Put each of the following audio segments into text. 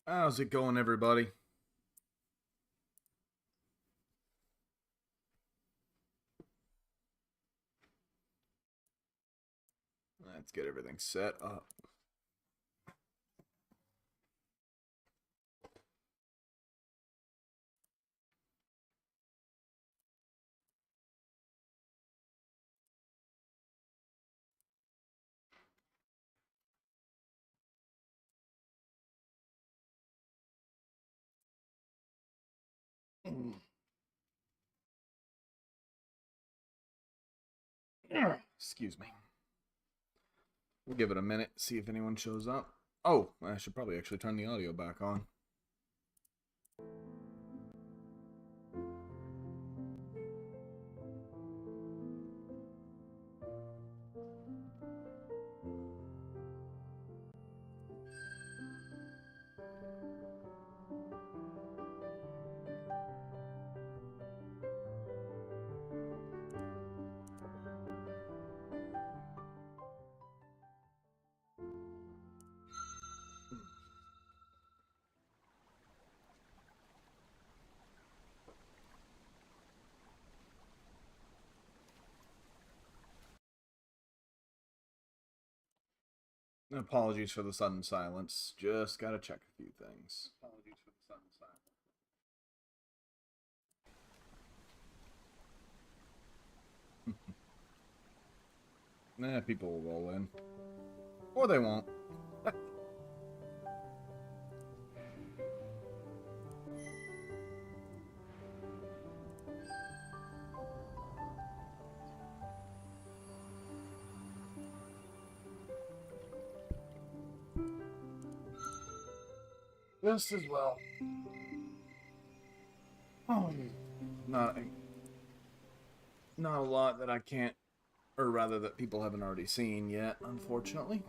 How's it going, everybody? Let's get everything set up. Excuse me. We'll give it a minute, see if anyone shows up. Oh, I should probably actually turn the audio back on. Apologies for the sudden silence. Just gotta check a few things. Apologies for the sudden silence. People will roll in. Or they won't. Just as well. Oh, not a lot that I can't, or rather that people haven't already seen yet, unfortunately.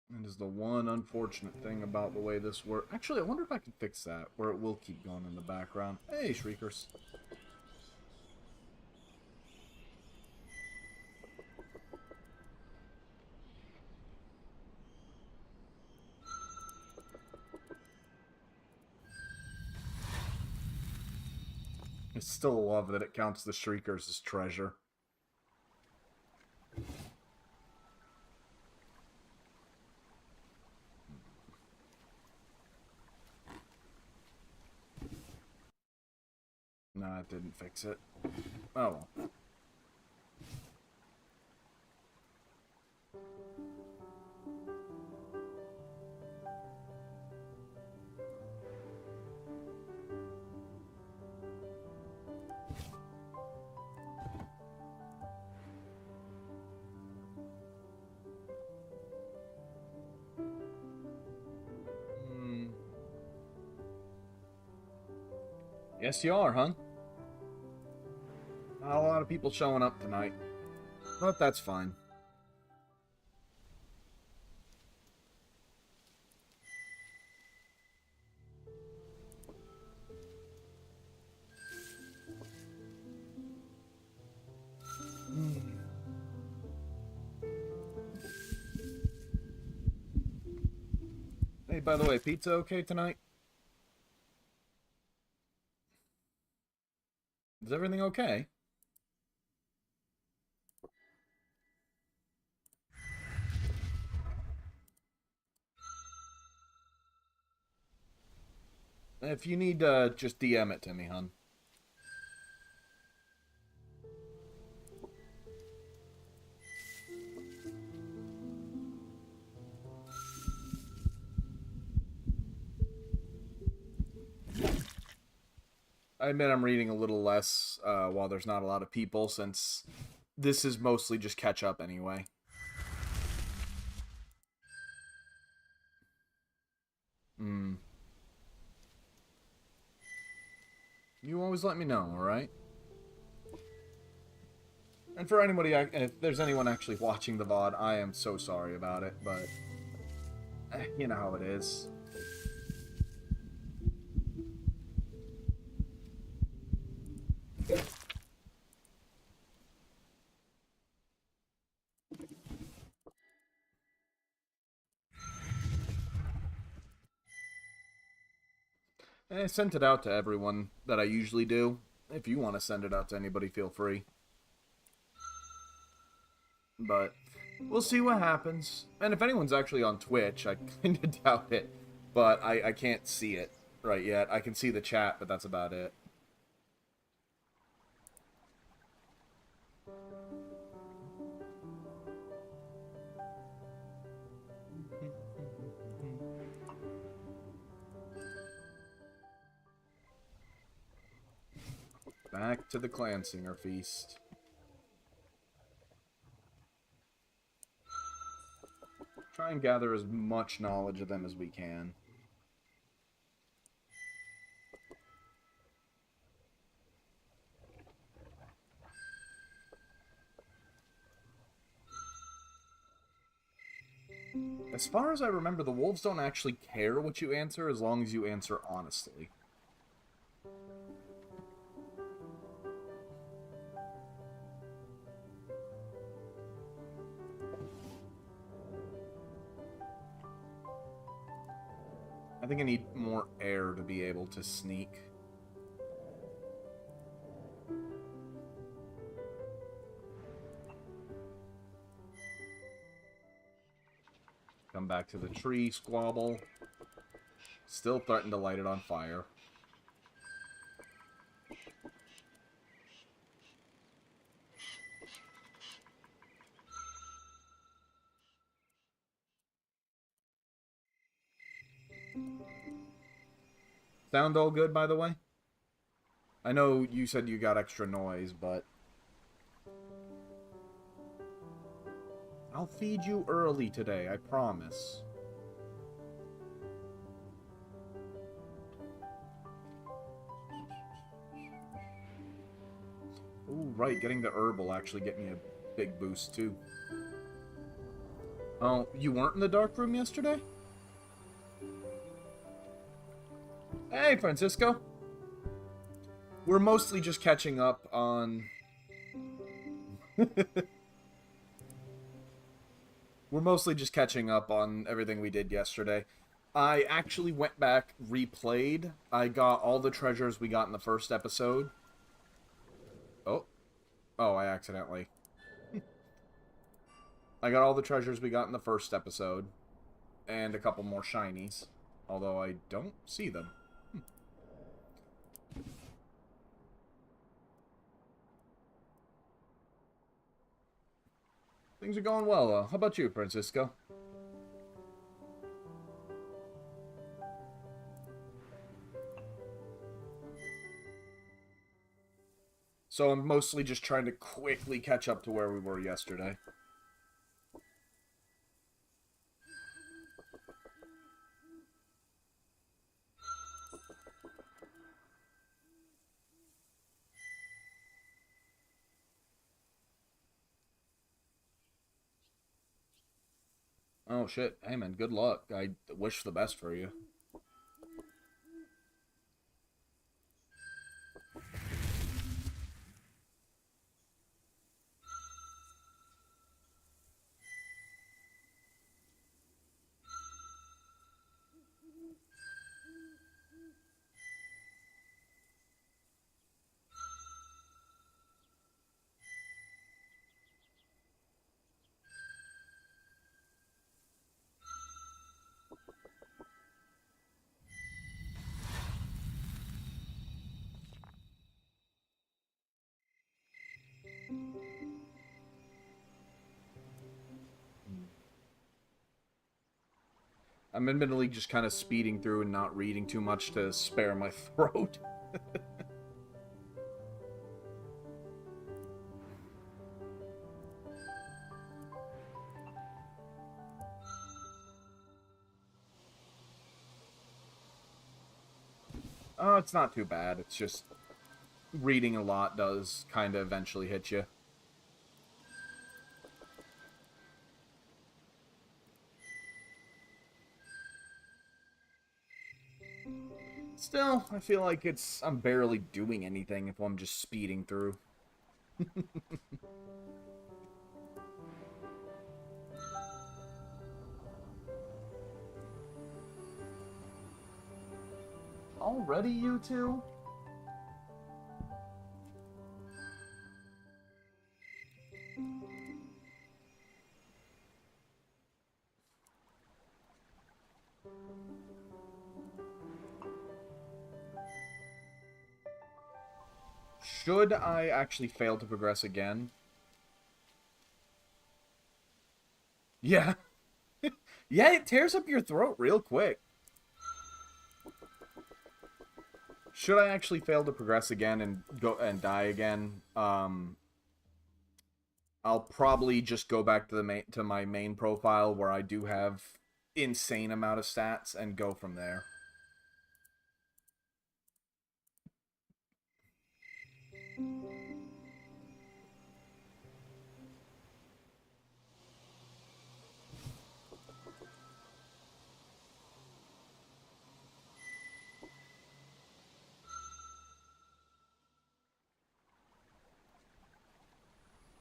That is the one unfortunate thing about the way this works. Actually, I wonder if I can fix that, where it will keep going in the background. Hey, Shriekers. I still love that it counts the Shriekers as treasure. No, it didn't fix it. Oh well. Yes, you are, huh? Not a lot of people showing up tonight. But that's fine. By the way, pizza okay tonight? Is everything okay? If you need, just DM it to me, hon. I admit I'm reading a little less while there's not a lot of people, since this is mostly just catch up anyway. Hmm. You always let me know, alright? And for anybody, if there's anyone actually watching the VOD, I am so sorry about it, but you know how it is. And I sent it out to everyone that I usually do. If you want to send it out to anybody, feel free. But we'll see what happens. And if anyone's actually on Twitch, I kind of doubt it. But I can't see it right yet. I can see the chat, but that's about it. Back to the Clansinger feast. Try and gather as much knowledge of them as we can. As far as I remember, the wolves don't actually care what you answer as long as you answer honestly. I think I need more air to be able to sneak. Come back to the tree, squabble. Still threaten to light it on fire. Sound all good, by the way? I know you said you got extra noise, but... I'll feed you early today, I promise. Ooh, right, getting the herb will actually get me a big boost, too. Oh, you weren't in the dark room yesterday? Hey, Francisco. We're mostly just catching up on... We're mostly just catching up on everything we did yesterday. I actually went back, replayed. I got all the treasures we got in the first episode. Oh. Oh, I accidentally... I got all the treasures we got in the first episode. And a couple more shinies. Although I don't see them. Things are going well, though. How about you, Francisco? So I'm mostly just trying to quickly catch up to where we were yesterday. Oh, shit. Hey, man, good luck. I wish the best for you. I'm admittedly just kind of speeding through and not reading too much to spare my throat. Oh, it's not too bad. It's just reading a lot does kind of eventually hit you. Still, I feel like I'm barely doing anything if I'm just speeding through. Already, you two? Should I actually fail to progress again? Yeah. Yeah, it tears up your throat real quick. Should I actually fail to progress again and go and die again? I'll probably just go back to my main profile where I do have insane amount of stats and go from there.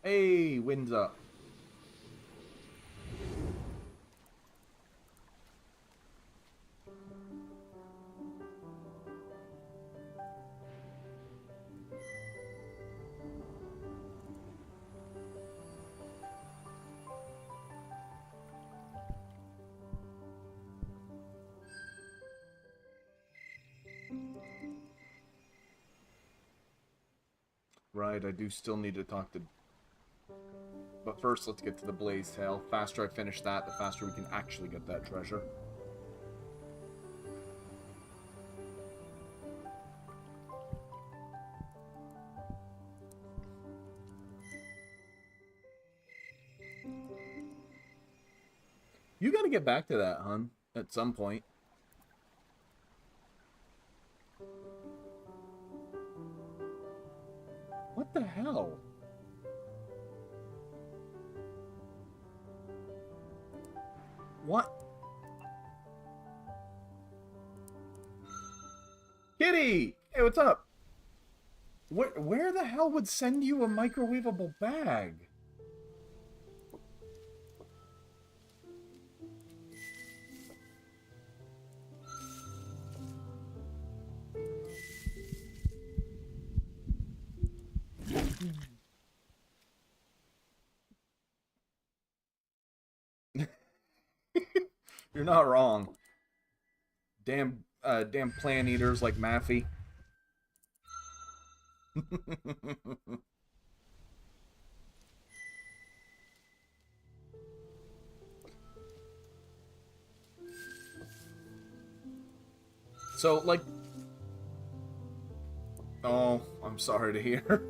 Hey, wind's up. Right, I do still need to talk to... But first, let's get to the Blaze Tail. Faster I finish that, the faster we can actually get that treasure. You gotta get back to that, hun, at some point. What the hell? What? Kitty! Hey, what's up? Where the hell would send you a microwavable bag? You're not wrong. Damn plant eaters like Maffy. So, like... Oh, I'm sorry to hear.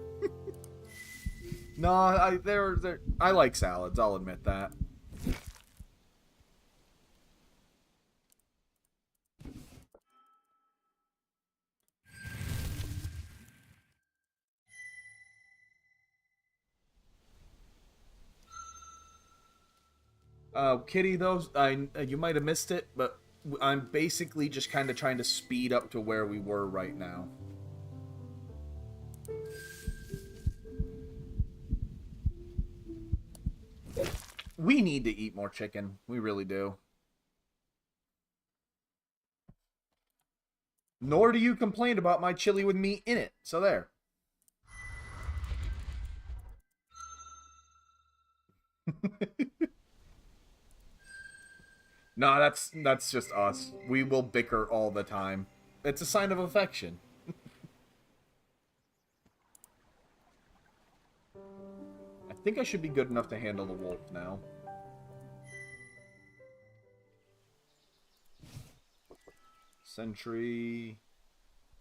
No, I like salads, I'll admit that. Kitty, though, you might have missed it, but I'm basically just kind of trying to speed up to where we were right now. We need to eat more chicken. We really do. Nor do you complain about my chili with meat in it. So there. No, that's just us. We will bicker all the time. It's a sign of affection. I think I should be good enough to handle the wolf now. Sentry.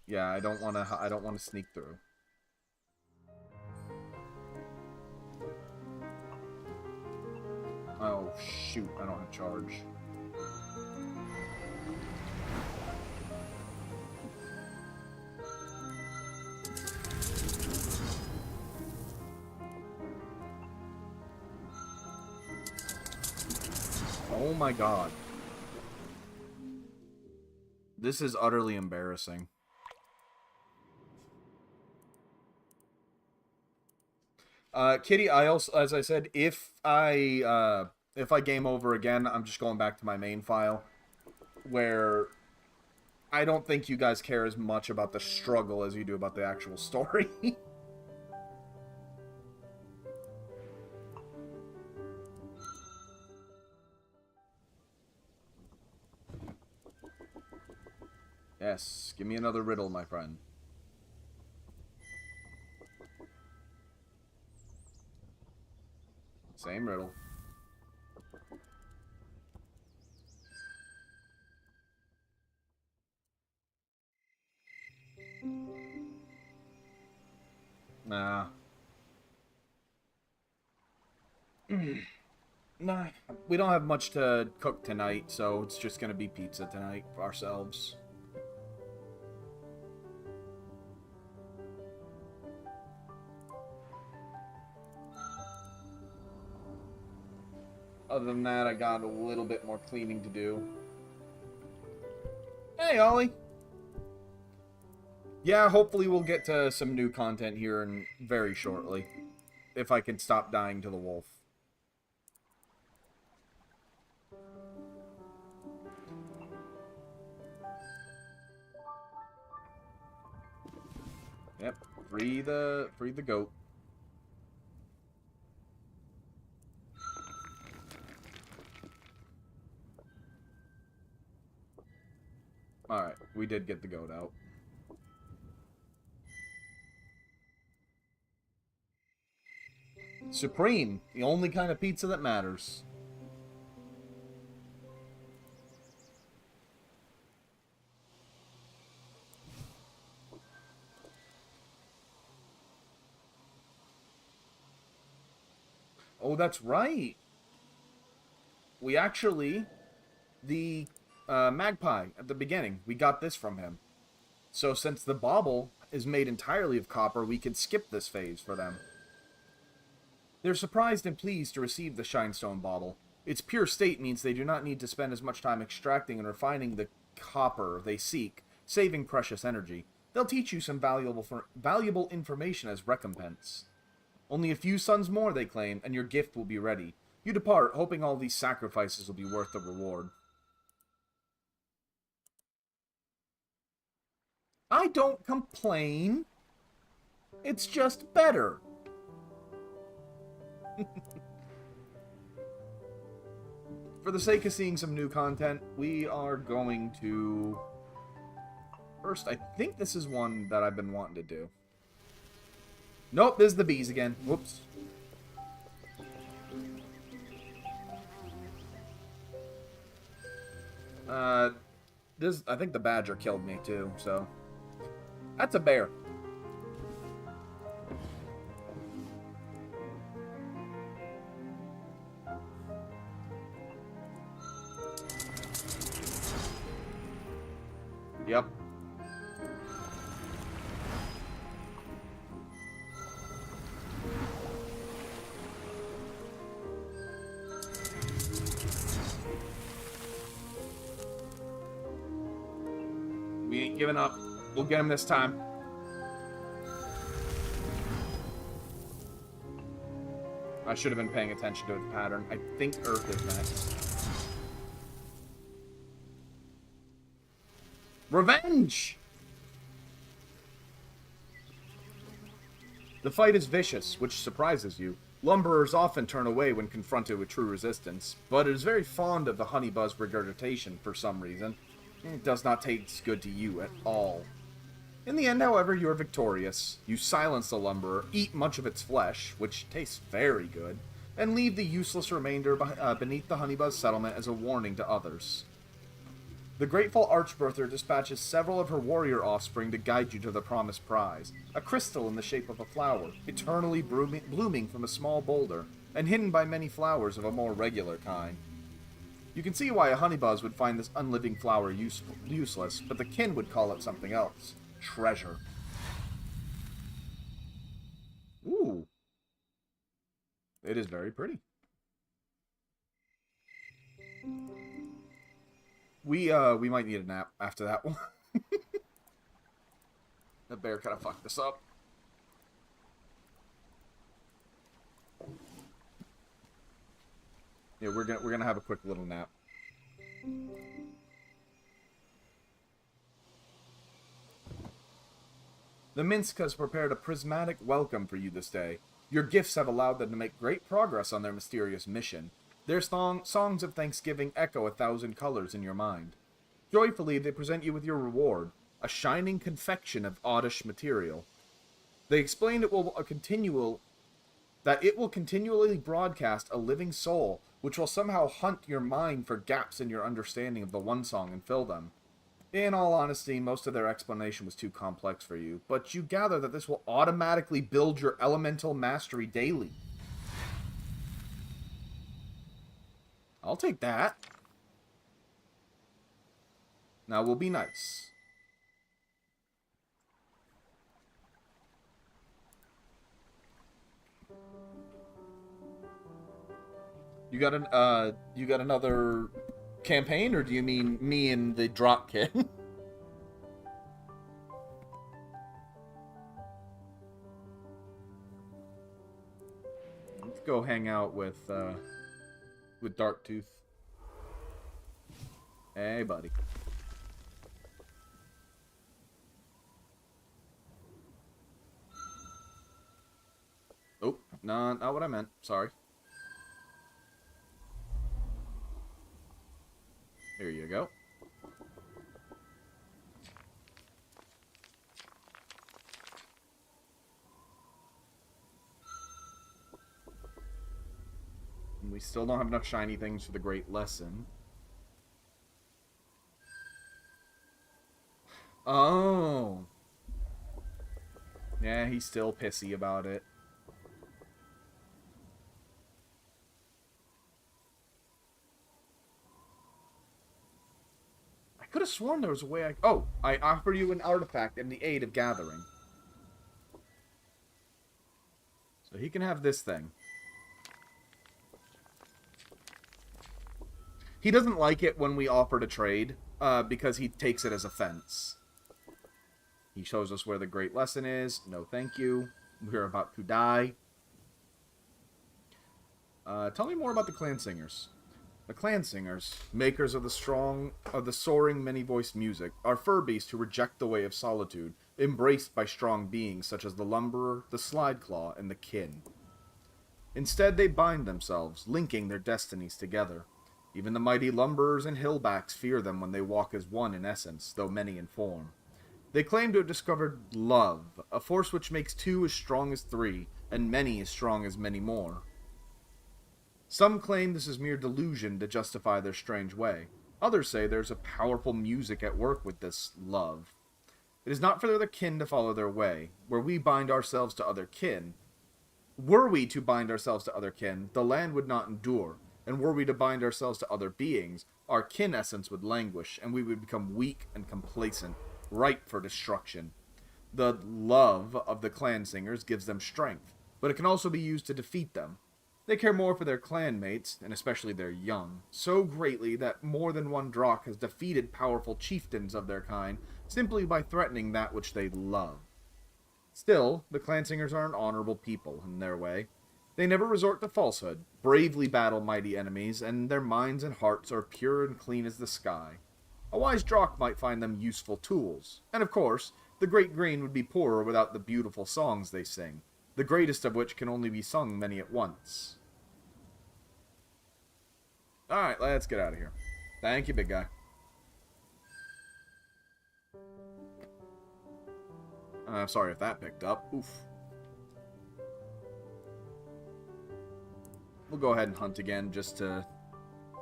Yeah, I don't want to. I don't want to sneak through. Oh shoot! I don't have charge. Oh my god. This is utterly embarrassing. Kitty, I also, as I said, if I game over again, I'm just going back to my main file, where I don't think you guys care as much about the struggle as you do about the actual story. Yes, give me another riddle, my friend. Same riddle. Nah. Nah, we don't have much to cook tonight, so it's just gonna be pizza tonight for ourselves. Other than that, I got a little bit more cleaning to do. Hey, Ollie! Yeah, hopefully we'll get to some new content here in very shortly. If I can stop dying to the wolf. Yep, free the goat. Alright, we did get the goat out. Supreme, the only kind of pizza that matters. Oh, that's right. We actually, the magpie at the beginning, we got this from him. So since the bauble is made entirely of copper, we can skip this phase for them. They're surprised and pleased to receive the Shinestone bauble. Its pure state means they do not need to spend as much time extracting and refining the copper they seek, saving precious energy. They'll teach you some valuable information as recompense. Only a few suns more, they claim, and your gift will be ready. You depart, hoping all these sacrifices will be worth the reward. I don't complain. It's just better. For the sake of seeing some new content, we are going to... First, I think this is one that I've been wanting to do. Nope, this is the bees again. Whoops. I think the badger killed me too, so... That's a bear. Yep. We ain't giving up. We'll get him this time. I should have been paying attention to the pattern. I think Earth is next. Revenge! The fight is vicious, which surprises you. Lumberers often turn away when confronted with true resistance, but it is very fond of the honeybuzz regurgitation for some reason. It does not taste good to you at all. In the end, however, you are victorious. You silence the lumberer, eat much of its flesh, which tastes very good, and leave the useless remainder beneath the honeybuzz settlement as a warning to others. The grateful Archbirther dispatches several of her warrior offspring to guide you to the promised prize, a crystal in the shape of a flower, eternally blooming from a small boulder, and hidden by many flowers of a more regular kind. You can see why a honeybuzz would find this unliving flower useless, but the kin would call it something else. Treasure. Ooh. It is very pretty. We might need a nap after that one. The bear kind of fucked this up. Yeah, we're gonna have a quick little nap. The Minsk has prepared a prismatic welcome for you this day. Your gifts have allowed them to make great progress on their mysterious mission. Their songs of thanksgiving echo 1,000 colors in your mind. Joyfully, they present you with your reward, a shining confection of oddish material. They explain that it will continually broadcast a living soul, which will somehow hunt your mind for gaps in your understanding of the one song and fill them. In all honesty, most of their explanation was too complex for you, but you gather that this will automatically build your elemental mastery daily. I'll take that. Now we'll be nice. You got another campaign, or do you mean me and the drop kit? Let's go hang out with Darktooth. Hey, buddy. Oh, no, not what I meant. Sorry. Here you go. And we still don't have enough shiny things for the Great Lesson. Oh. Yeah, he's still pissy about it. I could have sworn there was a way I offer you an artifact in the aid of gathering. So he can have this thing. He doesn't like it when we offer to trade, because he takes it as offense. He shows us where the Great Lesson is. No thank you. We're about to die. Tell me more about the Clan Singers. The Clan Singers, makers of the soaring many-voiced music, are fur beasts who reject the way of solitude, embraced by strong beings such as the Lumberer, the Slideclaw, and the Kin. Instead, they bind themselves, linking their destinies together. Even the mighty Lumberers and Hillbacks fear them when they walk as one in essence, though many in form. They claim to have discovered love, a force which makes two as strong as three, and many as strong as many more. Some claim this is mere delusion to justify their strange way. Others say there's a powerful music at work with this love. It is not for their kin to follow their way. Were we to bind ourselves to other kin, the land would not endure, and were we to bind ourselves to other beings, our kin essence would languish, and we would become weak and complacent, ripe for destruction. The love of the clan singers gives them strength, but it can also be used to defeat them. They care more for their clanmates, and especially their young, so greatly that more than one Drakh has defeated powerful chieftains of their kind simply by threatening that which they love. Still, the Clansingers are an honorable people in their way. They never resort to falsehood, bravely battle mighty enemies, and their minds and hearts are pure and clean as the sky. A wise Drakh might find them useful tools, and of course, the Great Green would be poorer without the beautiful songs they sing, the greatest of which can only be sung many at once. Alright, let's get out of here. Thank you, big guy. Sorry if that picked up. Oof. We'll go ahead and hunt again just to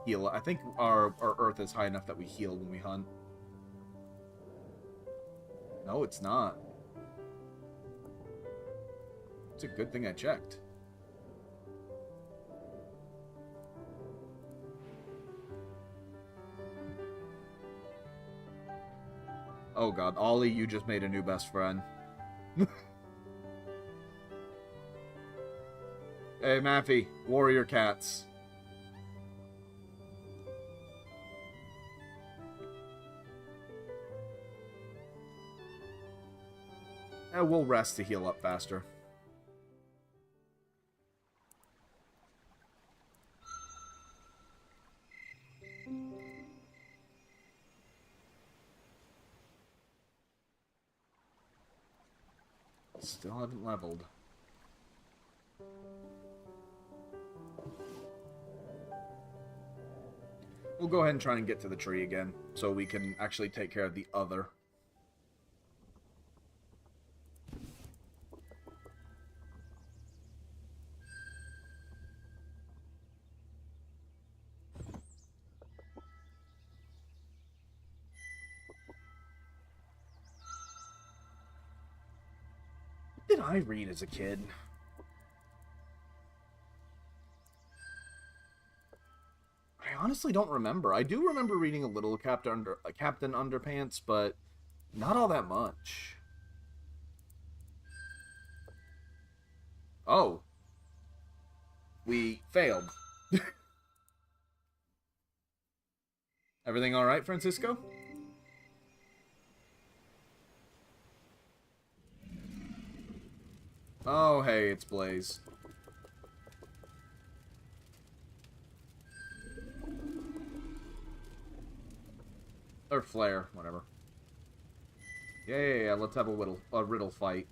heal. I think our Earth is high enough that we heal when we hunt. No, it's not. It's a good thing I checked. Oh god, Ollie, you just made a new best friend. Hey, Maffy, warrior cats. We'll rest to heal up faster. Still haven't leveled. We'll go ahead and try and get to the tree again, so we can actually take care of the other. What did I read as a kid? I honestly don't remember. I do remember reading a little Captain Underpants, but not all that much. Oh. We failed. Everything alright, Francisco? Oh, hey, it's Blaze. Or Flare, whatever. Yeah, let's have a riddle fight.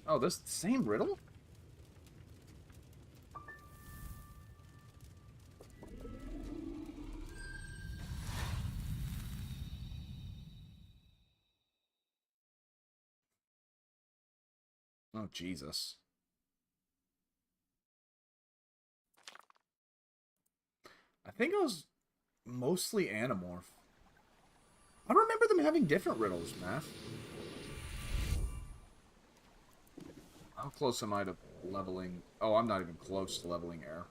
Oh, this same riddle? Oh, Jesus. I think I was mostly Animorph. I remember them having different riddles, Math. How close am I to leveling? Oh, I'm not even close to leveling air.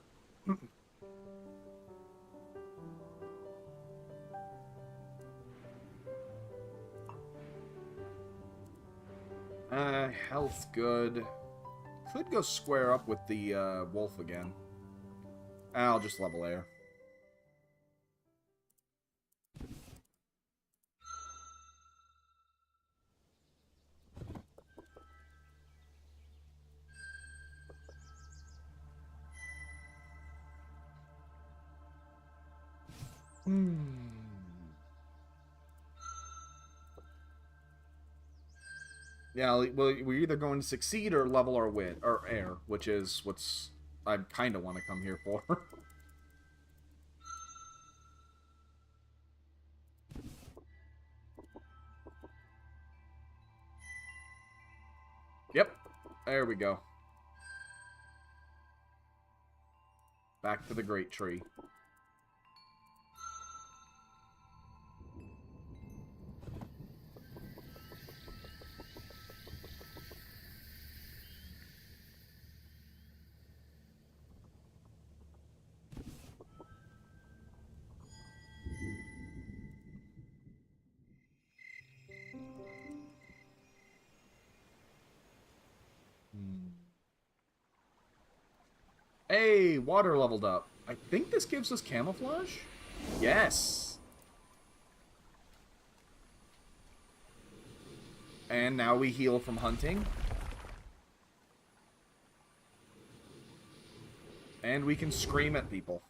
Health good. Could go square up with the wolf again. I'll just level air. Yeah, well, we're either going to succeed or level our wit or air, which is what's I kind of want to come here for. Yep, there we go. Back to the great tree. Hey, water leveled up. I think this gives us camouflage? Yes! And now we heal from hunting. And we can scream at people.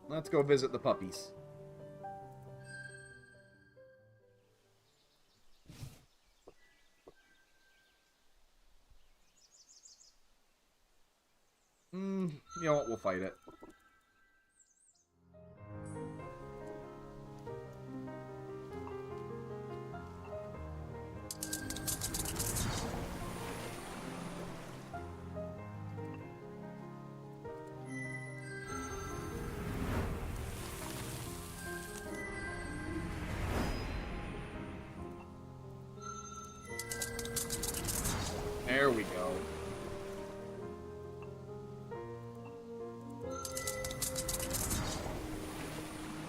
Let's go visit the puppies. You know what? We'll fight it.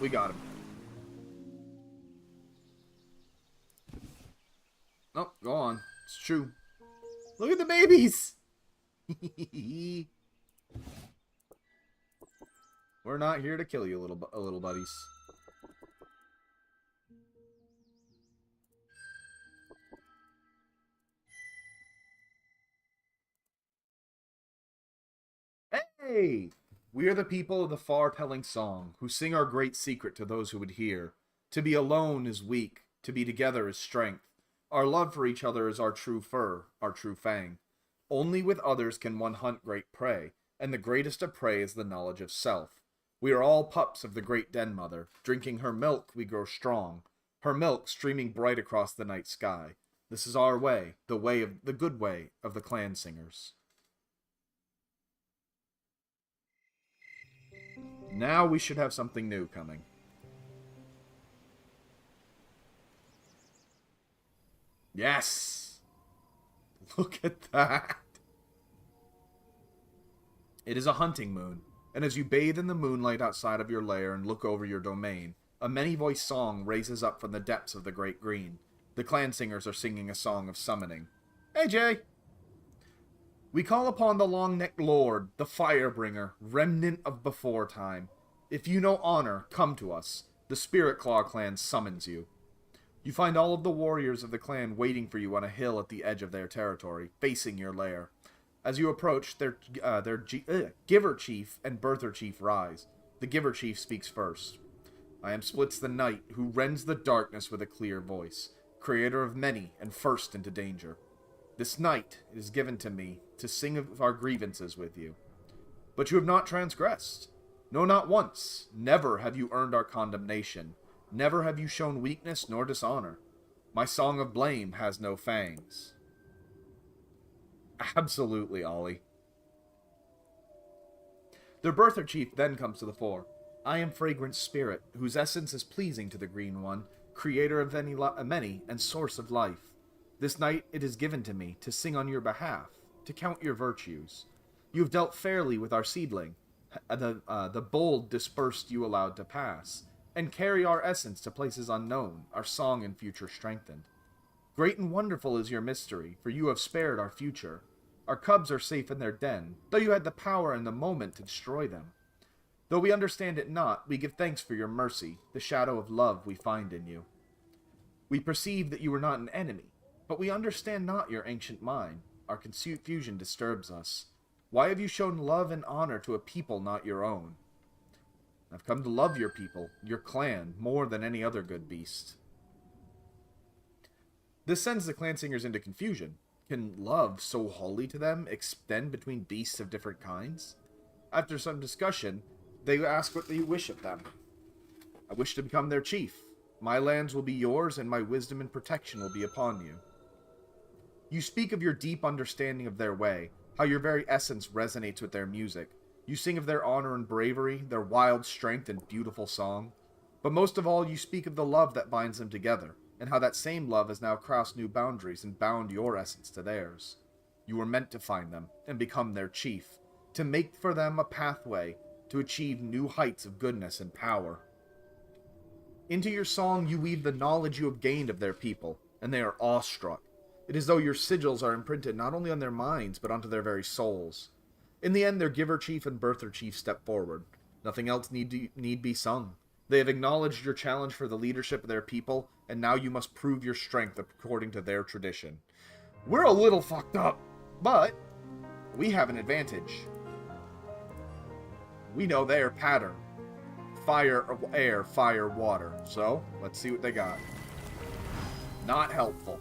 we got him. Oh, go on. It's true. Look at the babies! We're not here to kill you, little buddies. Hey! We are the people of the far-telling song, who sing our great secret to those who would hear. To be alone is weak, to be together is strength. Our love for each other is our true fur, our true fang. Only with others can one hunt great prey, and the greatest of prey is the knowledge of self. We are all pups of the great Den Mother. Drinking her milk, we grow strong. Her milk streaming bright across the night sky. This is our way, the good way of the clan singers. Now we should have something new coming. Yes! Look at that! It is a hunting moon, and as you bathe in the moonlight outside of your lair and look over your domain, a many-voiced song raises up from the depths of the Great Green. The clan singers are singing a song of summoning. Hey, Jay! We call upon the long-necked lord, the Firebringer, remnant of before time. If you know honor, come to us. The Spirit Claw clan summons you. You find all of the warriors of the clan waiting for you on a hill at the edge of their territory, facing your lair. As you approach, their Giver Chief and Birther Chief rise. The Giver Chief speaks first. I am Splits the Knight, who rends the darkness with a clear voice, creator of many and first into danger. This night is given to me to sing of our grievances with you. But you have not transgressed. No, not once. Never have you earned our condemnation. Never have you shown weakness nor dishonor. My song of blame has no fangs. Absolutely, Ollie. Their Birther Chief then comes to the fore. I am Fragrant Spirit, whose essence is pleasing to the Green One, creator of many and source of life. This night it is given to me to sing on your behalf, to count your virtues. You have dealt fairly with our seedling. The bold dispersed you allowed to pass, and carry our essence to places unknown, our song and future strengthened. Great and wonderful is your mystery, for you have spared our future. Our cubs are safe in their den, though you had the power and the moment to destroy them. Though we understand it not, we give thanks for your mercy, the shadow of love we find in you. We perceive that you are not an enemy, but we understand not your ancient mind. Our confusion disturbs us. Why have you shown love and honor to a people not your own? I've come to love your people, your clan, more than any other good beast. This sends the clan singers into confusion. Can love, so holy to them, extend between beasts of different kinds? After some discussion, they ask what they wish of them. I wish to become their chief. My lands will be yours, and my wisdom and protection will be upon you. You speak of your deep understanding of their way, how your very essence resonates with their music. You sing of their honor and bravery, their wild strength and beautiful song. But most of all, you speak of the love that binds them together, and how that same love has now crossed new boundaries and bound your essence to theirs. You were meant to find them, and become their chief, to make for them a pathway to achieve new heights of goodness and power. Into your song you weave the knowledge you have gained of their people, and they are awestruck. It is as though your sigils are imprinted not only on their minds, but onto their very souls. In the end, their Giver Chief and Birther Chief step forward. Nothing else need be sung. They have acknowledged your challenge for the leadership of their people, and now you must prove your strength according to their tradition. We're a little fucked up, but we have an advantage. We know their pattern. Fire, air, fire, water. So, let's see what they got. Not helpful.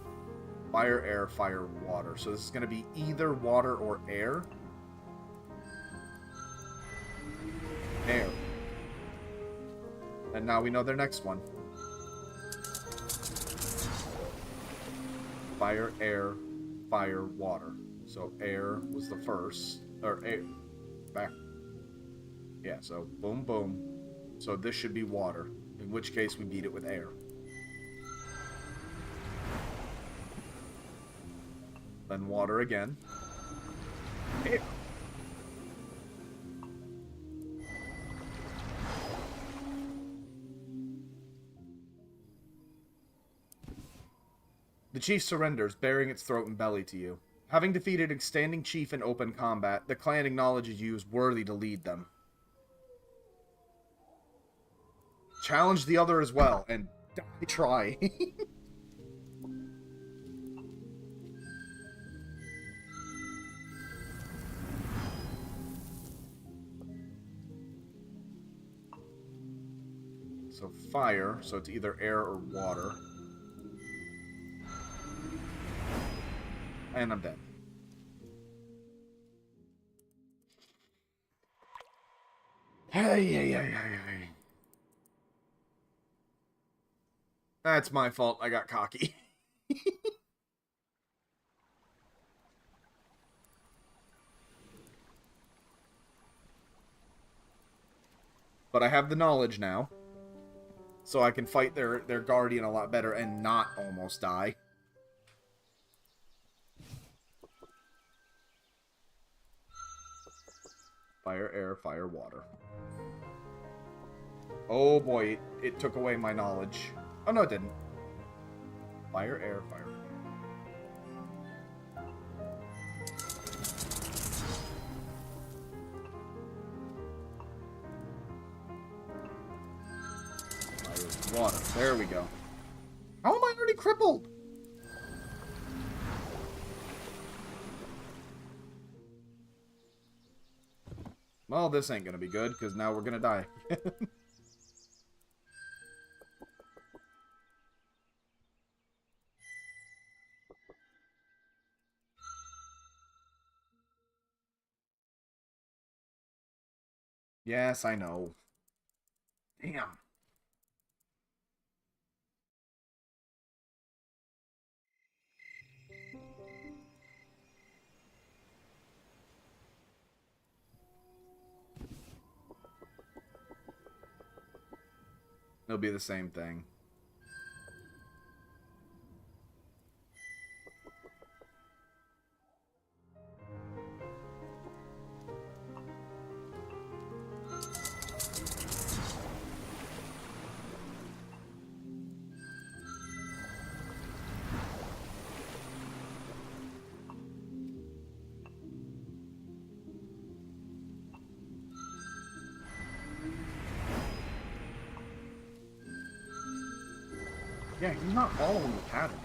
Fire, air, fire, water. So this is going to be either water or air. Air. And now we know their next one. Fire, air, fire, water. So air was the first. Or air. Back. Yeah, so boom, boom. So this should be water. In which case we beat it with air. Then water again. Air. The chief surrenders, baring its throat and belly to you. Having defeated a standing chief in open combat, the clan acknowledges you as worthy to lead them. Challenge the other as well, and die try. So fire, so it's either air or water. And I'm dead. Hey. That's my fault. I got cocky. But I have the knowledge now. So I can fight their guardian a lot better and not almost die. Fire, air, fire, water. Oh boy, it took away my knowledge. Oh no, it didn't. Fire, air, fire. Fire, water. There we go. How am I already crippled? Well, this ain't gonna be good, because now we're gonna die. Yes, I know. Damn. It'll be the same thing. Yeah, he's not following the pattern.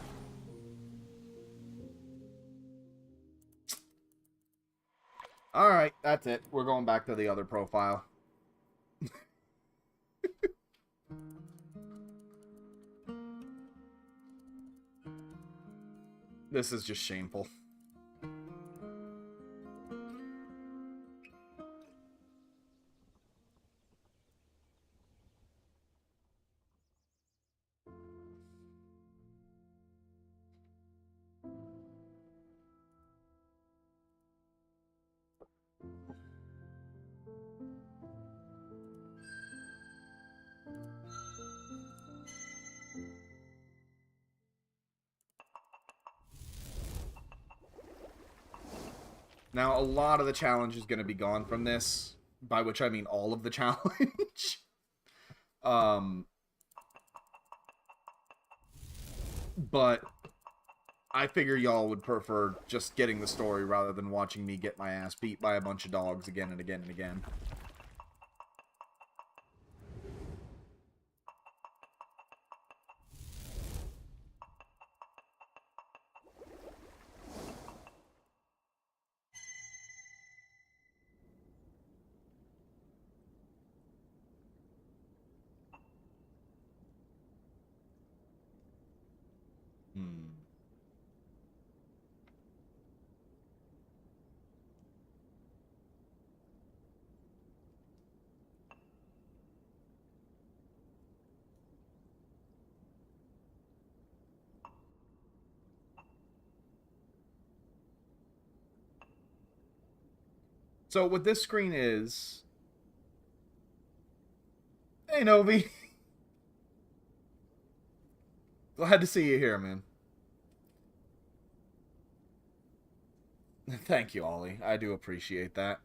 Alright, that's it. We're going back to the other profile. This is just shameful. Now, a lot of the challenge is going to be gone from this, by which I mean all of the challenge. But I figure y'all would prefer just getting the story rather than watching me get my ass beat by a bunch of dogs again and again and again. So what this screen is... Hey, Novi. Glad to see you here, man. Thank you, Ollie. I do appreciate that.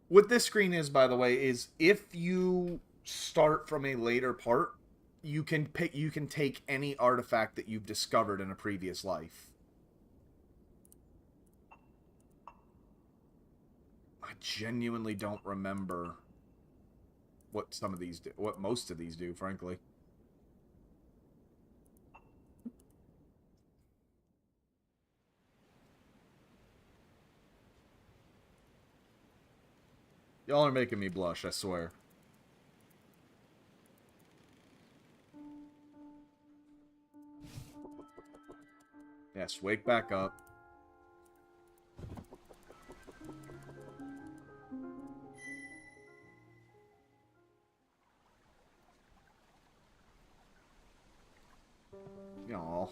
What this screen is, by the way, is if you start from a later part, you can pick. You can take any artifact that you've discovered in a previous life. I genuinely don't remember what some of these do. What most of these do, frankly. Y'all are making me blush, I swear. Yes, wake back up. Y'all.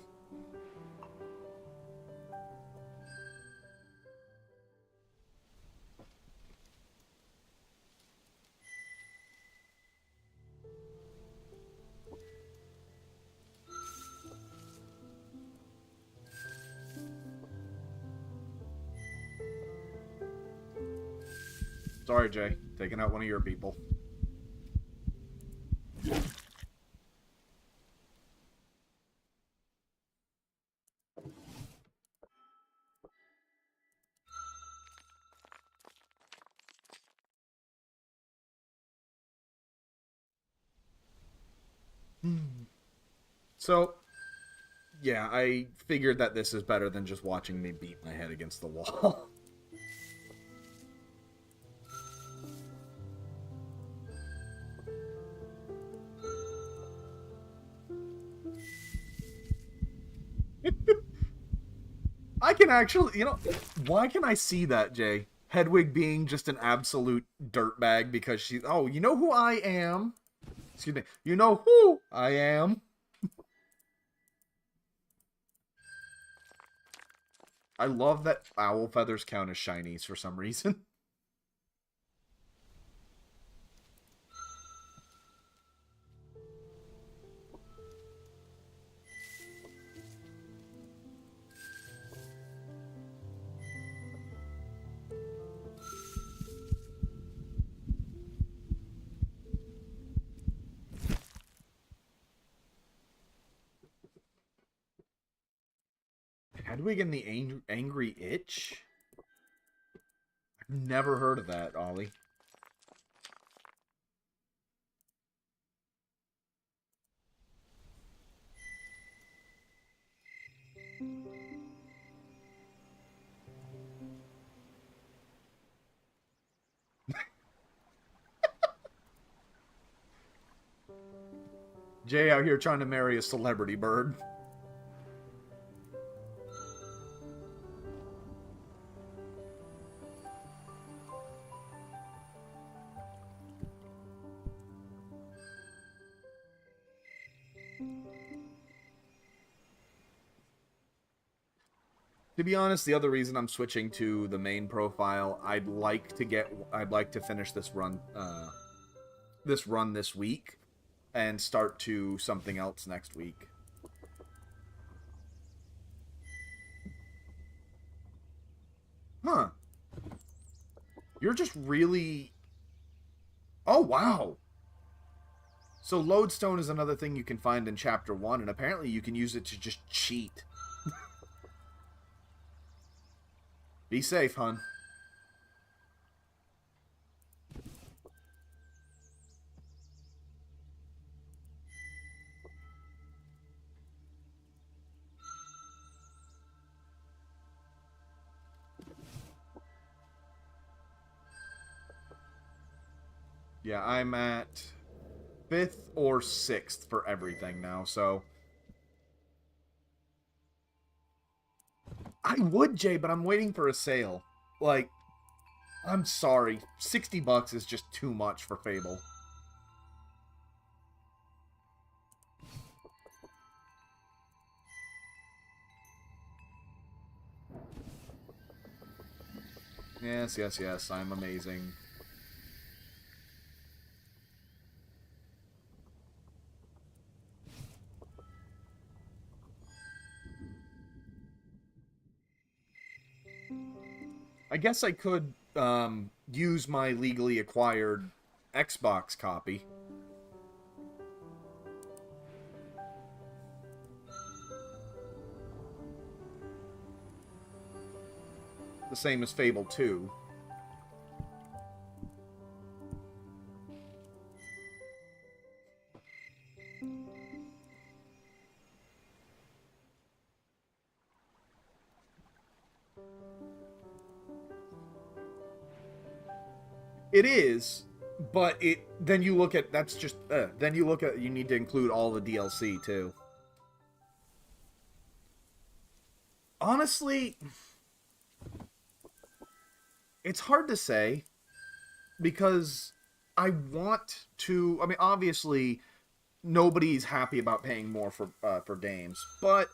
Sorry, Jay. Taking out one of your people. So, yeah, I figured that this is better than just watching me beat my head against the wall. I can actually, why can I see that, Jay? Hedwig being just an absolute dirtbag because she's, oh, you know who I am? Excuse me. You know who I am? I love that owl feathers count as shinies for some reason. Hedwig and the Angry Itch? I've never heard of that, Ollie. Jay out here trying to marry a celebrity bird. To be honest, the other reason I'm switching to the main profile, I'd like to finish this run this week and start to something else next week. Huh. You're just really... Oh, wow. So lodestone is another thing you can find in Chapter 1, and apparently you can use it to just cheat. Be safe, hun. Yeah, I'm at 5th or 6th for everything now, so... I would, Jay, but I'm waiting for a sale. Like, I'm sorry. $60 is just too much for Fable. Yes, yes, yes, I'm amazing. I guess I could use my legally acquired Xbox copy. The same as Fable 2. It is, but then you look at that's just then you look at you need to include all the DLC too. Honestly, it's hard to say because I want to. I mean, obviously, nobody's happy about paying more for games, but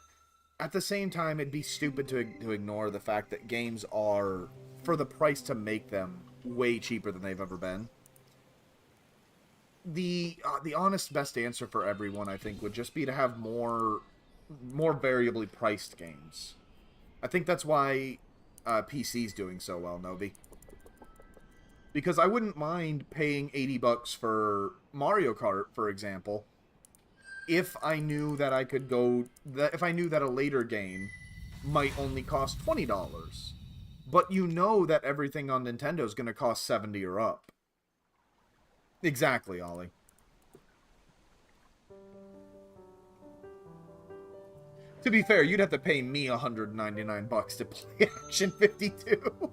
at the same time, it'd be stupid to ignore the fact that games are, for the price to make them, way cheaper than they've ever been. The honest best answer for everyone, I think, would just be to have more variably priced games. I think that's why PC's doing so well, Novi. Because I wouldn't mind paying $80 for Mario Kart, for example, if I knew that if I knew that a later game might only cost $20. But you know that everything on Nintendo is going to cost $70 or up. Exactly, Ollie. To be fair, you'd have to pay me $199 to play Action 52.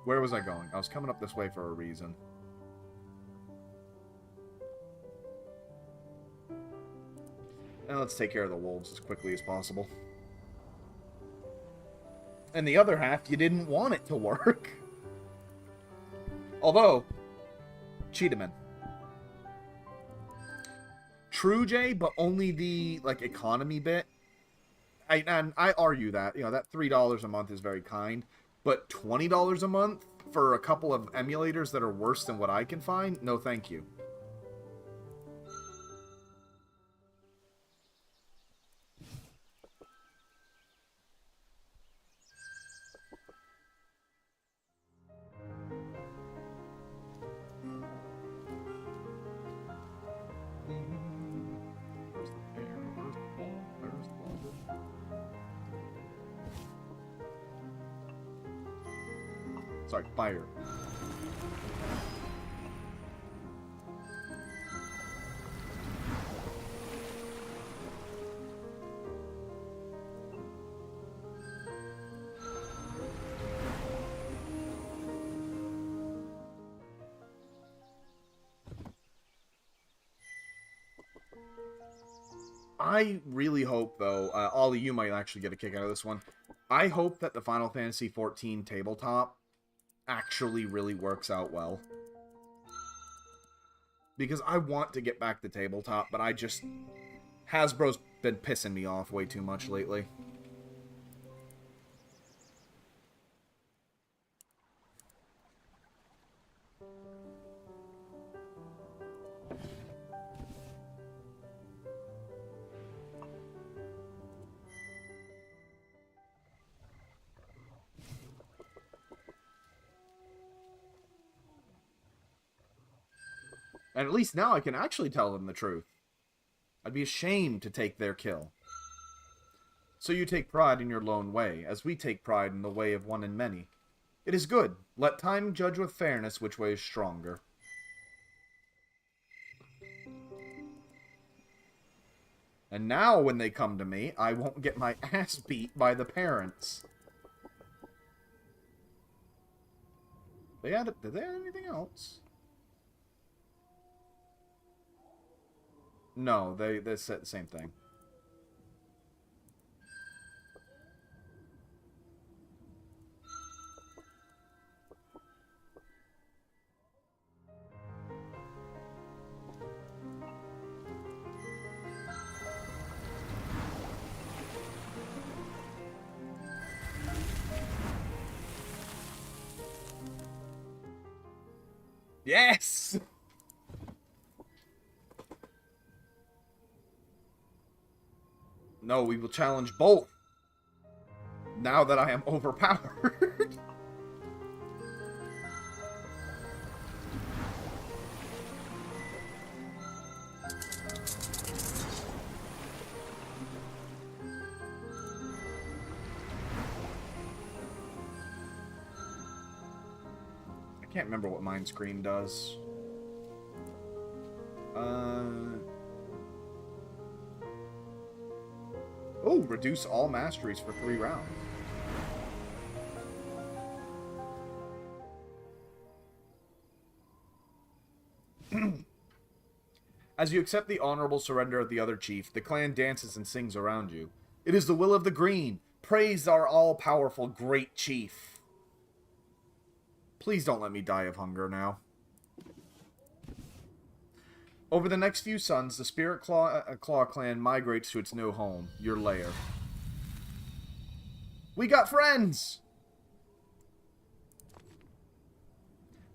Where was I going? I was coming up this way for a reason. Now let's take care of the wolves as quickly as possible. And the other half, you didn't want it to work. Although, Cheetahman. True, Jay, but only the, like, economy bit. And I argue that, you know, that $3 a month is very kind. But $20 a month for a couple of emulators that are worse than what I can find? No, thank you. Sorry, fire. I really hope, though, Ollie, you might actually get a kick out of this one. I hope that the Final Fantasy XIV tabletop actually really works out well. Because I want to get back to tabletop, but I just... Hasbro's been pissing me off way too much lately. And at least now I can actually tell them the truth. I'd be ashamed to take their kill. So you take pride in your lone way, as we take pride in the way of one and many. It is good. Let time judge with fairness which way is stronger. And now when they come to me, I won't get my ass beat by the parents. Did they add anything else? No, they said the same thing. Yes! No, we will challenge both. Now that I am overpowered. Can't remember what Mind Screen does. Oh, reduce all masteries for 3 rounds. As you accept the honorable surrender of the other chief, the clan dances and sings around you. It is the will of the green. Praise our all-powerful great chief. Please don't let me die of hunger now. Over the next few suns, the Spirit Claw clan migrates to its new home, your lair. We got friends!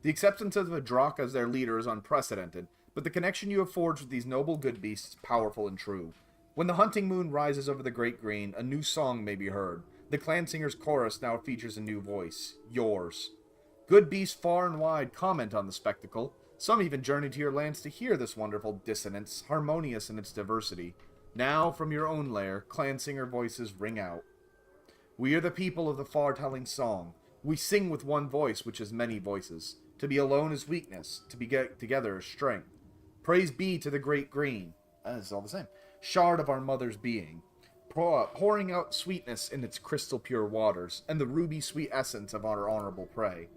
The acceptance of the Drakh as their leader is unprecedented, but the connection you have forged with these noble good beasts is powerful and true. When the hunting moon rises over the Great Green, a new song may be heard. The clan singer's chorus now features a new voice, yours. Good beasts far and wide comment on the spectacle. Some even journey to your lands to hear this wonderful dissonance, harmonious in its diversity. Now, from your own lair, clan singer voices ring out. We are the people of the far-telling song. We sing with one voice, which is many voices. To be alone is weakness, to be together is strength. Praise be to the Great Green. It's all the same. Shard of our mother's being, pouring out sweetness in its crystal pure waters, and the ruby sweet essence of our honorable prey.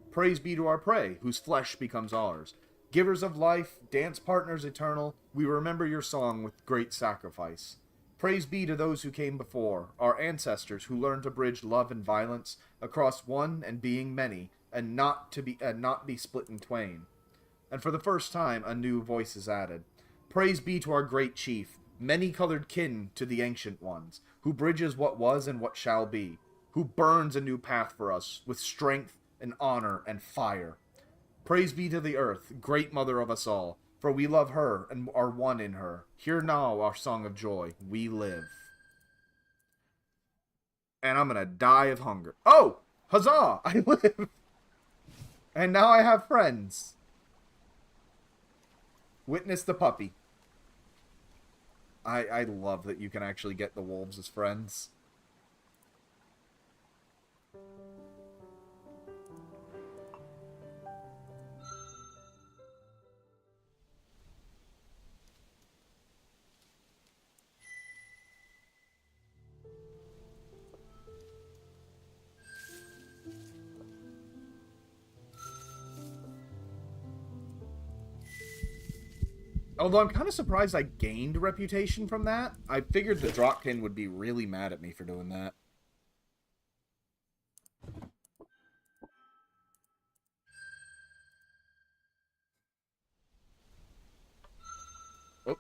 Praise be to our prey, whose flesh becomes ours. Givers of life, dance partners eternal, we remember your song with great sacrifice. Praise be to those who came before, our ancestors who learned to bridge love and violence across one and being many, and not be split in twain. And for the first time, a new voice is added. Praise be to our great chief, many-colored kin to the ancient ones, who bridges what was and what shall be, who burns a new path for us with strength and honor and fire. Praise be to the earth, great mother of us all, for we love her and are one in her. Hear now our song of joy. We live. And I'm gonna die of hunger. Oh! Huzzah! I live! And now I have friends. Witness the puppy. I love that you can actually get the wolves as friends. Although I'm kind of surprised I gained reputation from that. I figured the Drakkin would be really mad at me for doing that. Oh.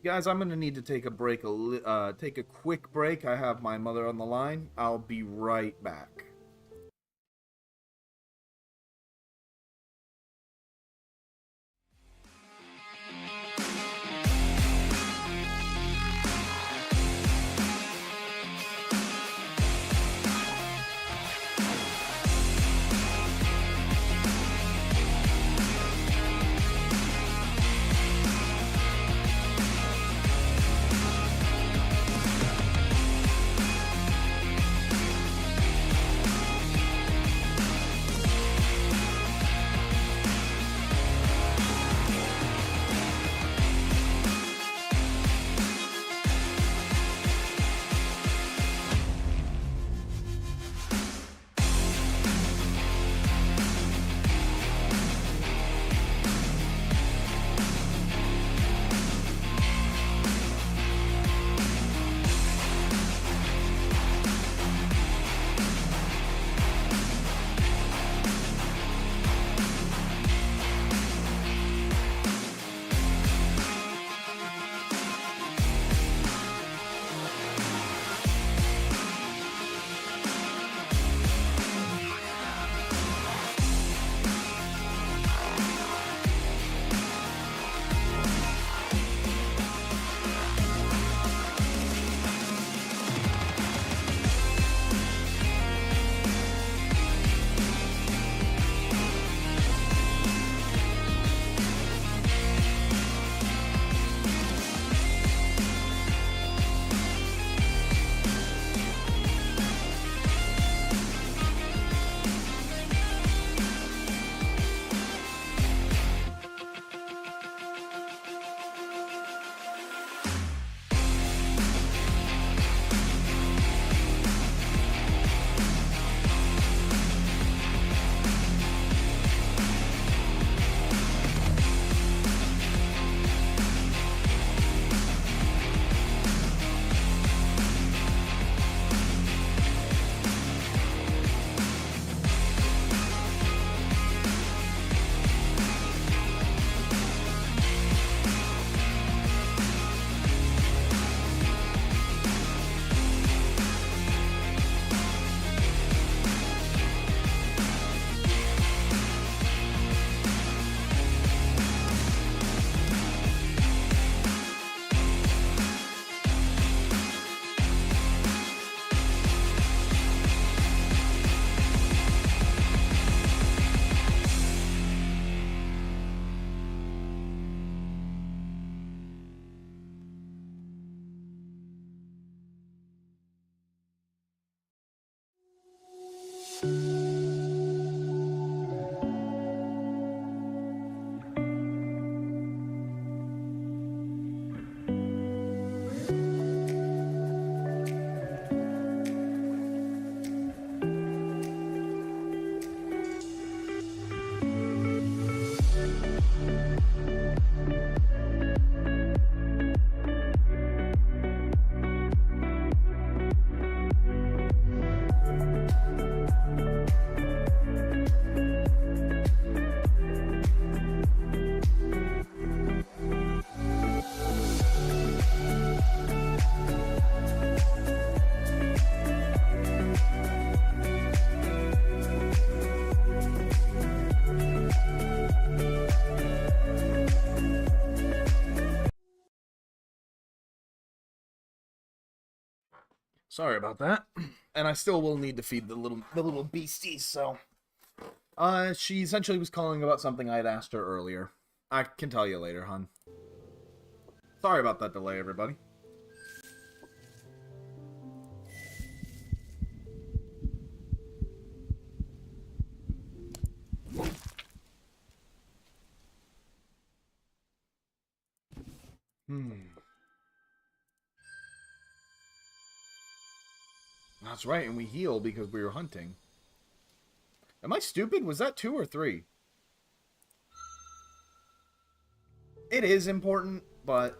Guys, I'm going to need to take a break, take a quick break. I have my mother on the line. I'll be right back. Sorry about that. And I still will need to feed the little beasties, so she essentially was calling about something I had asked her earlier. I can tell you later, hon. Sorry about that delay, everybody. That's right, and we heal because we were hunting. Am I stupid? Was that 2 or 3? It is important, but...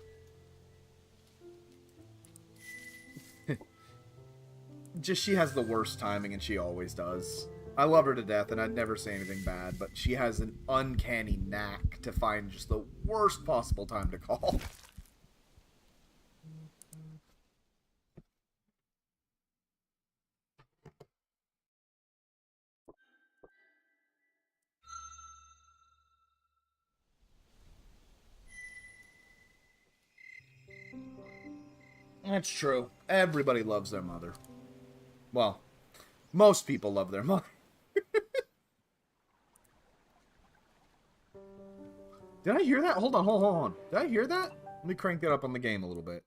just she has the worst timing, and she always does. I love her to death, and I'd never say anything bad, but she has an uncanny knack to find just the worst possible time to call. That's true. Everybody loves their mother. Well, most people love their mother. Did I hear that? Hold on. Did I hear that? Let me crank it up on the game a little bit.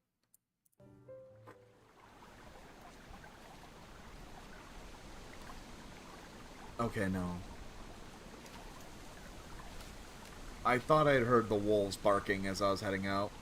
Okay, no. I thought I had heard the wolves barking as I was heading out.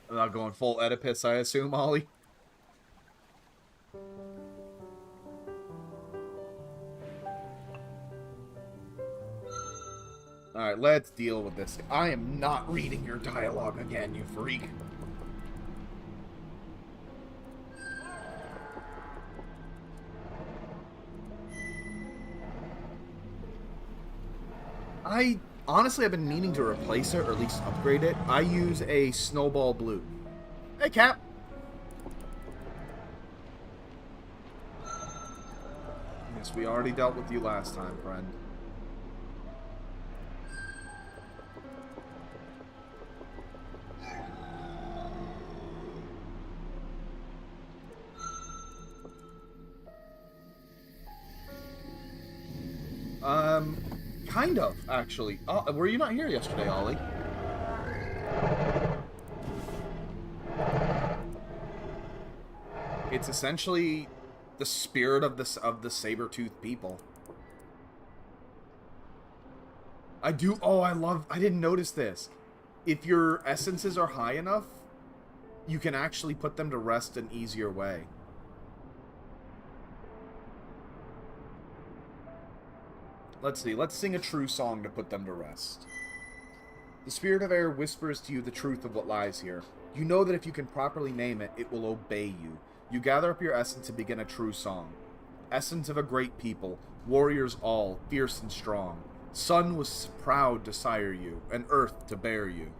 I'm not going full Oedipus, I assume, Ollie. Alright, let's deal with this. I am not reading your dialogue again, you freak. Honestly, I've been meaning to replace it, or at least upgrade it. I use a Snowball Blue. Hey, Cap! Yes, we already dealt with you last time, friend. Kind of, actually. Were you not here yesterday, Ollie? It's essentially the spirit of the saber-toothed people. I didn't notice this. If your essences are high enough, you can actually put them to rest an easier way. Let's see, let's sing a true song to put them to rest. The spirit of air whispers to you the truth of what lies here. You know that if you can properly name it, it will obey you. You gather up your essence and begin a true song. Essence of a great people, warriors all, fierce and strong. Sun was proud to sire you, and earth to bear you.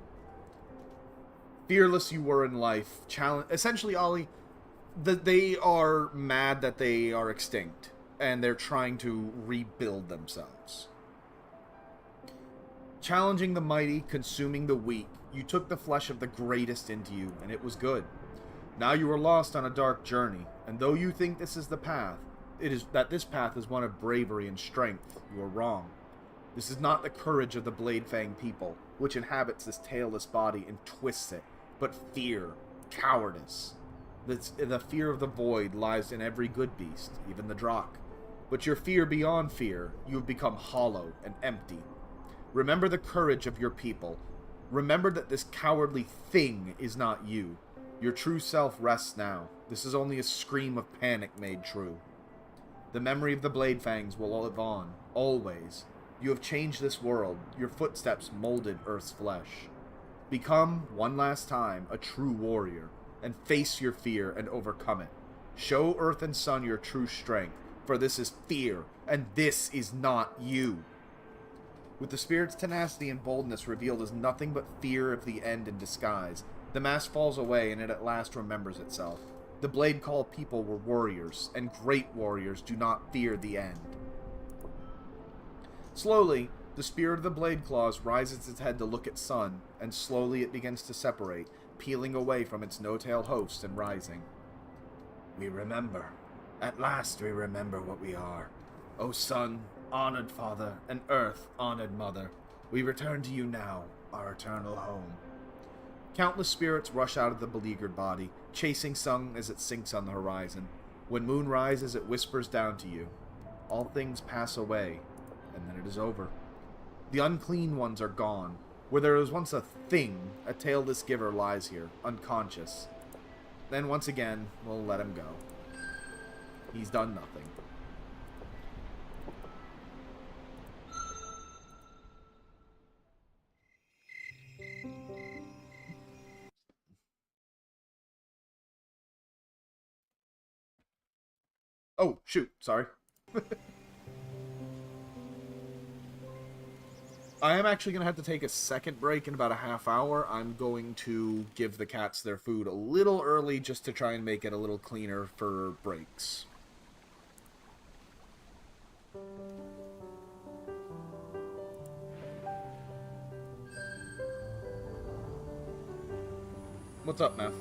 Fearless you were in life. Essentially, Ollie, they are mad that they are extinct. And they're trying to rebuild themselves. Challenging the mighty, consuming the weak, you took the flesh of the greatest into you, and it was good. Now you are lost on a dark journey, and though you think this is the path, this path is one of bravery and strength, you are wrong. This is not the courage of the Blade Fang people, which inhabits this tailless body and twists it, but fear, cowardice. The fear of the void lies in every good beast, even the Drakh. But your fear beyond fear, you have become hollow and empty. Remember the courage of your people. Remember that this cowardly thing is not you. Your true self rests now. This is only a scream of panic made true. The memory of the Blade Fangs will live on, always. You have changed this world. Your footsteps molded Earth's flesh. Become, one last time, a true warrior, and face your fear and overcome it. Show Earth and Sun your true strength, for this is fear, and this is not you. With the spirit's tenacity and boldness revealed as nothing but fear of the end in disguise, the mask falls away and it at last remembers itself. The Blade Call people were warriors, and great warriors do not fear the end. Slowly, the spirit of the Blade Claws rises its head to look at Sun, and slowly it begins to separate, peeling away from its no-tailed host and rising. We remember. At last we remember what we are. O Sun, honored father, and Earth, honored mother, we return to you now, our eternal home. Countless spirits rush out of the beleaguered body, chasing Sun as it sinks on the horizon. When moon rises, it whispers down to you. All things pass away, and then it is over. The unclean ones are gone. Where there was once a thing, a tailless giver lies here, unconscious. Then once again, we'll let him go. He's done nothing. Oh, shoot, sorry. I am actually going to have to take a second break in about a half hour. I'm going to give the cats their food a little early just to try and make it a little cleaner for breaks. What's up, Meth?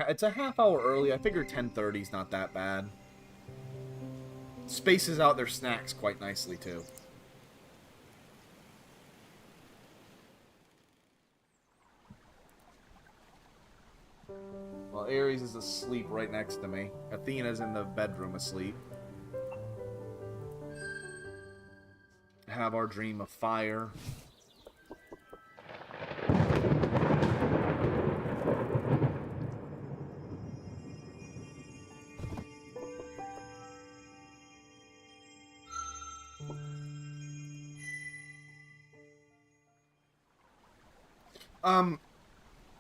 It's a half hour early. I figure 10:30 is not that bad. Spaces out their snacks quite nicely too. Well, Ares is asleep right next to me. Athena's in the bedroom asleep. Have our dream of fire.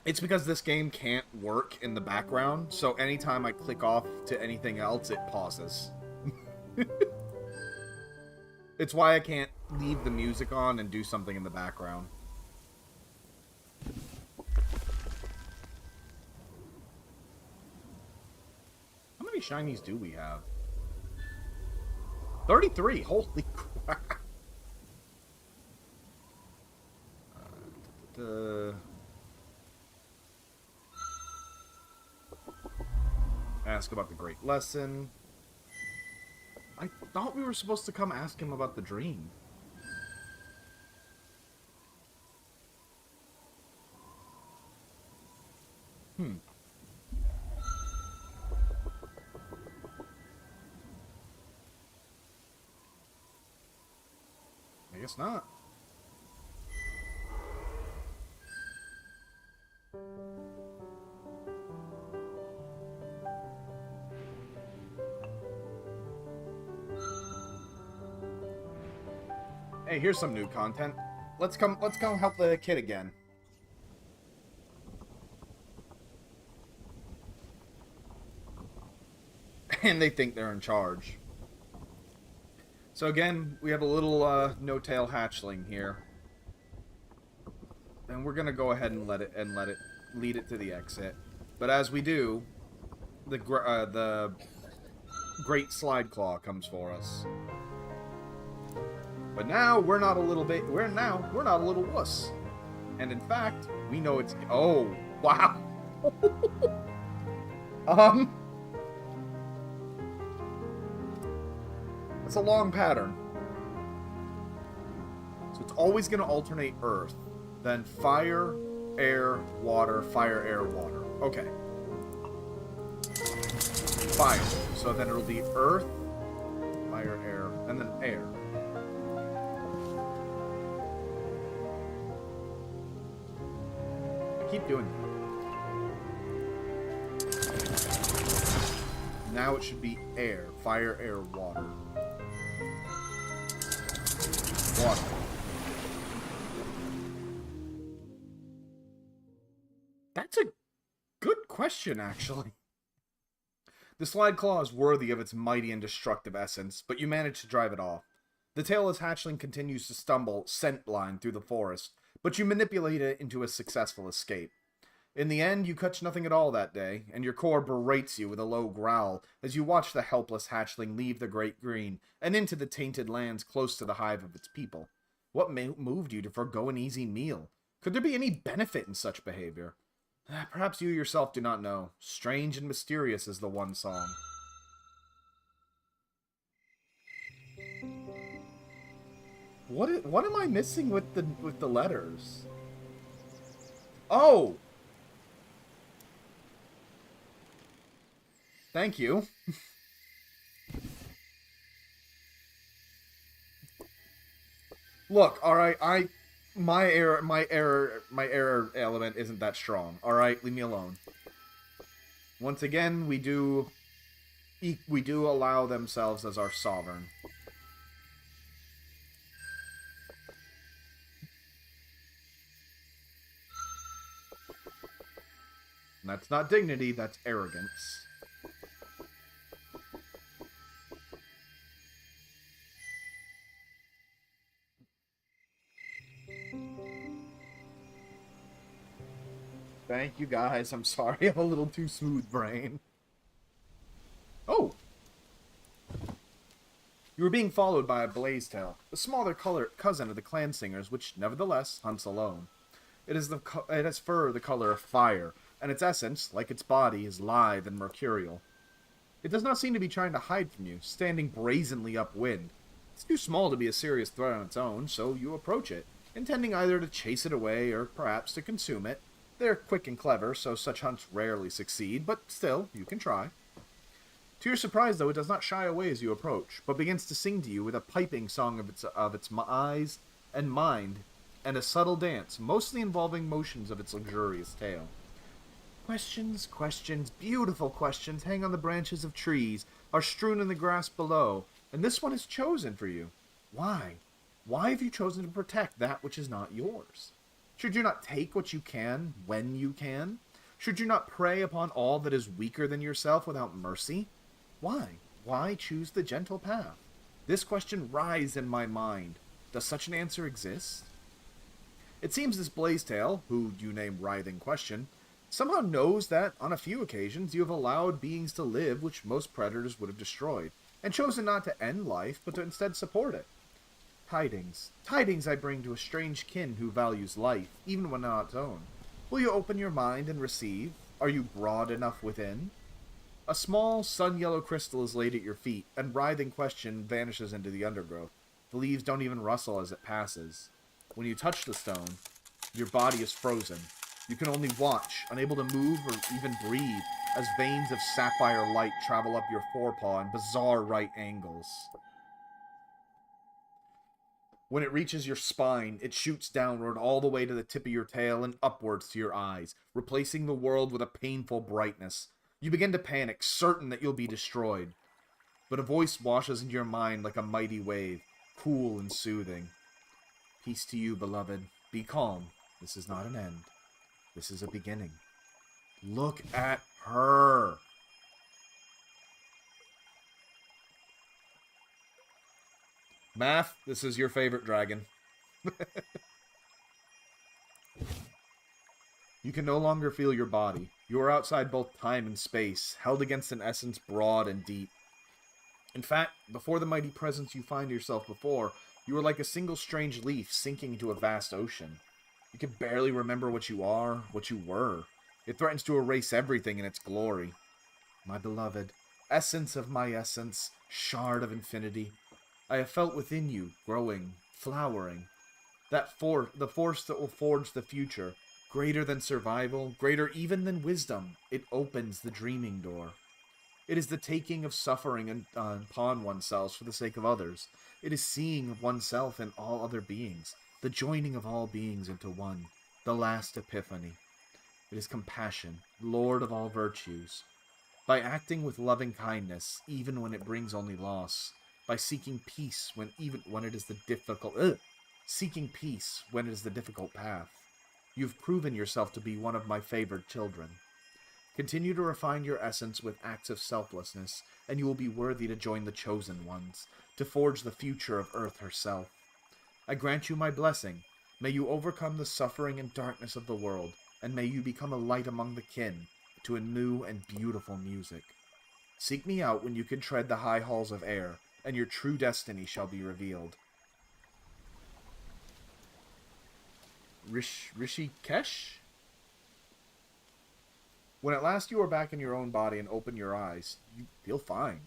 It's because this game can't work in the background, so anytime I click off to anything else, it pauses. It's why I can't leave the music on and do something in the background. How many shinies do we have? 33! Holy crap! Ask about the great lesson. I thought we were supposed to come ask him about the dream. I guess not. Hey, here's some new content. Let's come help the kid again. And they think they're in charge. So again, we have a little no-tail hatchling here. And we're gonna go ahead and let it lead it to the exit. But as we do, the Great Slide Claw comes for us. But now we're not a little wuss. And in fact, we know it's... Oh, wow. It's a long pattern. So it's always going to alternate earth, then fire, air, water, fire, air, water. Okay. Fire. So then it'll be earth, fire, air, and then air. Keep doing that. Now it should be air. Fire, air, water. Water. That's a good question, actually. The Slide Claw is worthy of its mighty and destructive essence, but you manage to drive it off. The tailless hatchling continues to stumble, scent-blind, through the forest, but you manipulate it into a successful escape. In the end, you catch nothing at all that day, and your core berates you with a low growl as you watch the helpless hatchling leave the Great Green and into the tainted lands close to the hive of its people. What moved you to forgo an easy meal? Could there be any benefit in such behavior? Perhaps you yourself do not know. Strange and mysterious is the one song. What am I missing with the letters? Oh! Thank you. Look, alright, my error element isn't that strong. Alright, leave me alone. Once again, we do allow themselves as our sovereign. And that's not dignity, that's arrogance. Thank you guys, I'm sorry, I'm a little too smooth brain. Oh! You were being followed by a Blazetail, a smaller cousin of the clan singers, which nevertheless hunts alone. It has fur the color of fire, and its essence, like its body, is lithe and mercurial. It does not seem to be trying to hide from you, standing brazenly upwind. It's too small to be a serious threat on its own, so you approach it, intending either to chase it away or perhaps to consume it. They're quick and clever, so such hunts rarely succeed, but still, you can try. To your surprise, though, it does not shy away as you approach, but begins to sing to you with a piping song of its eyes and mind, and a subtle dance, mostly involving motions of its luxurious tail. Questions, questions, beautiful questions hang on the branches of trees, are strewn in the grass below, and this one is chosen for you. Why? Why have you chosen to protect that which is not yours? Should you not take what you can, when you can? Should you not prey upon all that is weaker than yourself without mercy? Why? Why choose the gentle path? This question rises in my mind. Does such an answer exist? It seems this Blazetail, who you name Writhing Question, somehow knows that, on a few occasions, you have allowed beings to live which most predators would have destroyed, and chosen not to end life, but to instead support it. Tidings. Tidings I bring to a strange kin who values life, even when not its own. Will you open your mind and receive? Are you broad enough within? A small, sun-yellow crystal is laid at your feet, and Writhing Question vanishes into the undergrowth. The leaves don't even rustle as it passes. When you touch the stone, your body is frozen. You can only watch, unable to move or even breathe, as veins of sapphire light travel up your forepaw in bizarre right angles. When it reaches your spine, it shoots downward all the way to the tip of your tail and upwards to your eyes, replacing the world with a painful brightness. You begin to panic, certain that you'll be destroyed. But a voice washes into your mind like a mighty wave, cool and soothing. Peace to you, beloved. Be calm. This is not an end. This is a beginning. Look at her. Math, this is your favorite dragon. You can no longer feel your body. You are outside both time and space, held against an essence broad and deep. In fact, before the mighty presence you find yourself before, you are like a single strange leaf sinking into a vast ocean. You can barely remember what you are, what you were. It threatens to erase everything in its glory. My beloved, essence of my essence, shard of infinity, I have felt within you, growing, flowering. The force that will forge the future, greater than survival, greater even than wisdom, it opens the dreaming door. It is the taking of suffering upon oneself for the sake of others. It is seeing oneself in all other beings, the joining of all beings into one, the last epiphany. It is compassion, Lord of all virtues. By acting with loving kindness, even when it brings only loss. By seeking peace even when it is the seeking peace when it is the difficult path. You've proven yourself to be one of my favored children. Continue to refine your essence with acts of selflessness, and you will be worthy to join the chosen ones, to forge the future of Earth herself. I grant you my blessing. May you overcome the suffering and darkness of the world, and may you become a light among the kin, to a new and beautiful music. Seek me out when you can tread the high halls of air, and your true destiny shall be revealed. Rishikesh? When at last you are back in your own body and open your eyes, you feel fine.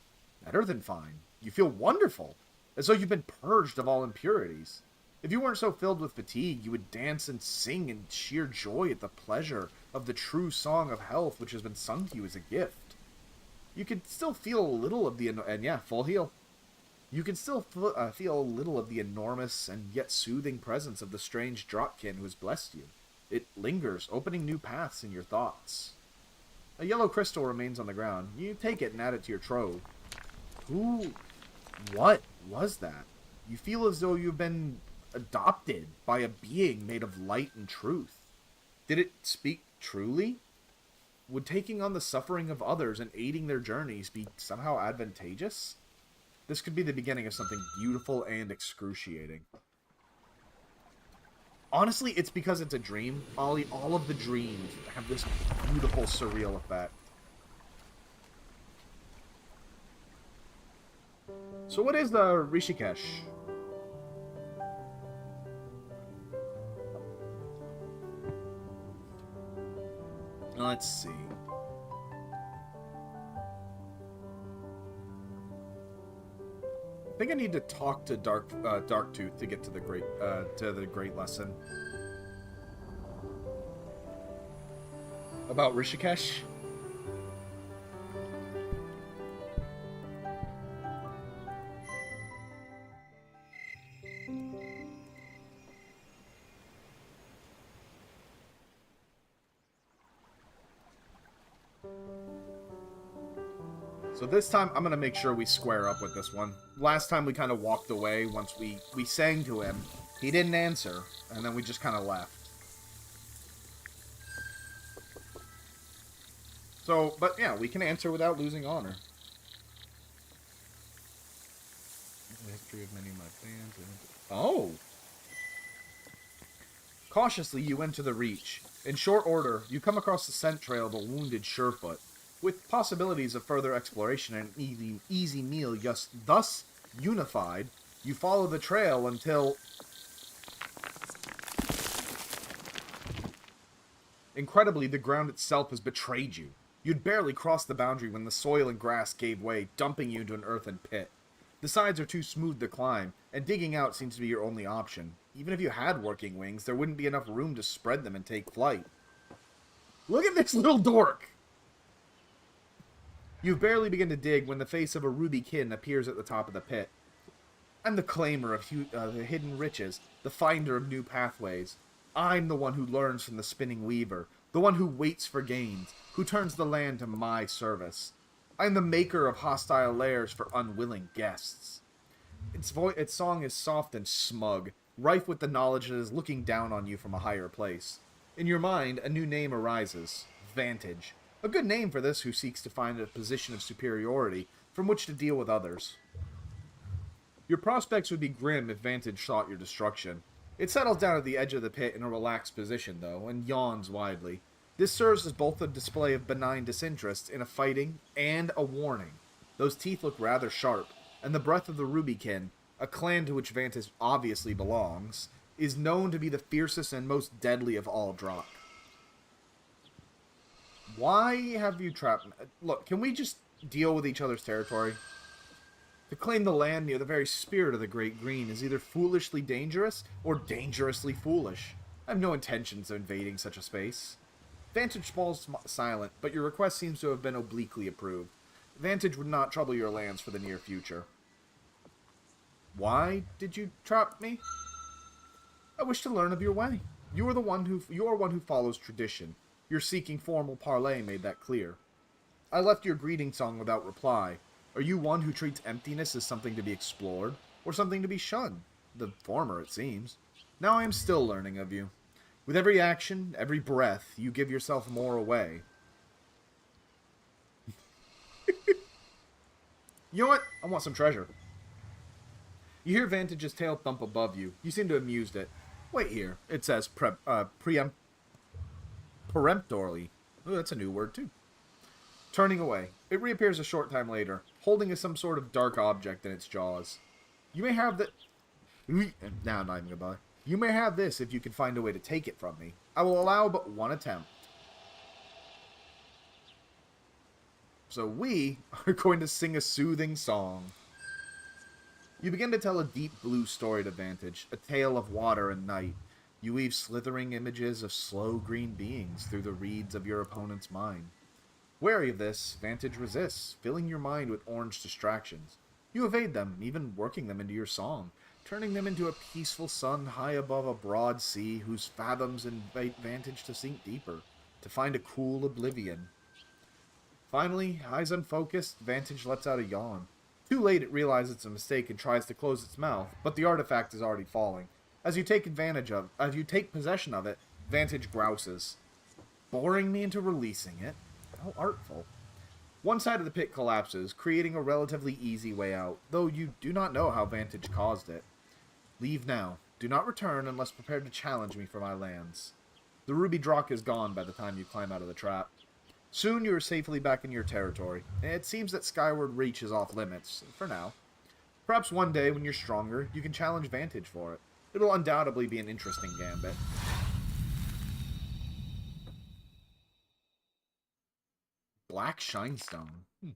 Better than fine. You feel wonderful, as though you've been purged of all impurities. If you weren't so filled with fatigue, you would dance and sing in sheer joy at the pleasure of the true song of health which has been sung to you as a gift. You can still feel a little of the... full heal. You can still feel a little of the enormous and yet soothing presence of the strange Dropkin who has blessed you. It lingers, opening new paths in your thoughts. A yellow crystal remains on the ground. You take it and add it to your trove. What was that? You feel as though you've been adopted by a being made of light and truth. Did it speak truly? Would taking on the suffering of others and aiding their journeys be somehow advantageous? This could be the beginning of something beautiful and excruciating. Honestly, it's because it's a dream, Ollie. All of the dreams have this beautiful, surreal effect. So what is the Rishikesh? Let's see. I think I need to talk to Darktooth to get to the great lesson about Rishikesh. So this time, I'm going to make sure we square up with this one. Last time we kind of walked away once we sang to him. He didn't answer, and then we just kind of left. So, but yeah, we can answer without losing honor. The history of many of my fans. Oh! Cautiously, you enter the Reach. In short order, you come across the scent trail of a wounded Surefoot. With possibilities of further exploration and an easy meal thus unified, you follow the trail until... Incredibly, the ground itself has betrayed you. You'd barely crossed the boundary when the soil and grass gave way, dumping you into an earthen pit. The sides are too smooth to climb, and digging out seems to be your only option. Even if you had working wings, there wouldn't be enough room to spread them and take flight. Look at this little dork! You barely begin to dig when the face of a ruby kin appears at the top of the pit. I'm the claimer of the hidden riches, the finder of new pathways. I'm the one who learns from the spinning weaver, the one who waits for gains, who turns the land to my service. I'm the maker of hostile lairs for unwilling guests. Its song is soft and smug, rife with the knowledge that it is looking down on you from a higher place. In your mind, a new name arises, Vantage. A good name for this who seeks to find a position of superiority from which to deal with others. Your prospects would be grim if Vantage sought your destruction. It settles down at the edge of the pit in a relaxed position, though, and yawns widely. This serves as both a display of benign disinterest in a fighting and a warning. Those teeth look rather sharp, and the breath of the Rubykin, a clan to which Vantage obviously belongs, is known to be the fiercest and most deadly of all Drakh. Why have you trapped me? Look, can we just deal with each other's territory? To claim the land near the very spirit of the Great Green is either foolishly dangerous or dangerously foolish. I have no intentions of invading such a space. Vantage falls silent, but your request seems to have been obliquely approved. Vantage would not trouble your lands for the near future. Why did you trap me? I wish to learn of your way. You are one who follows tradition. Your seeking formal parley made that clear. I left your greeting song without reply. Are you one who treats emptiness as something to be explored, or something to be shunned? The former, it seems. Now I am still learning of you. With every action, every breath, you give yourself more away. You know what? I want some treasure. You hear Vantage's tail thump above you. You seem to have amused it. Wait here. It says peremptorily. Oh, that's a new word, too. Turning away, it reappears a short time later, holding some sort of dark object in its jaws. You may have that... Now I'm not even gonna bother. You may have this if you can find a way to take it from me. I will allow but one attempt. So we are going to sing a soothing song. You begin to tell a deep blue story to Vantage, a tale of water and night. You weave slithering images of slow green beings through the reeds of your opponent's mind. Wary of this, Vantage resists, filling your mind with orange distractions. You evade them, even working them into your song, turning them into a peaceful sun high above a broad sea whose fathoms invite Vantage to sink deeper, to find a cool oblivion. Finally, eyes unfocused, Vantage lets out a yawn. Too late it realizes it's a mistake and tries to close its mouth, but the artifact is already falling. As you take possession of it, Vantage grouses. Boring me into releasing it? How artful. One side of the pit collapses, creating a relatively easy way out, though you do not know how Vantage caused it. Leave now. Do not return unless prepared to challenge me for my lands. The Ruby Drakh is gone by the time you climb out of the trap. Soon you are safely back in your territory, and it seems that Skyward Reach is off limits, for now. Perhaps one day, when you're stronger, you can challenge Vantage for it. It'll undoubtedly be an interesting gambit. Black Shinestone. I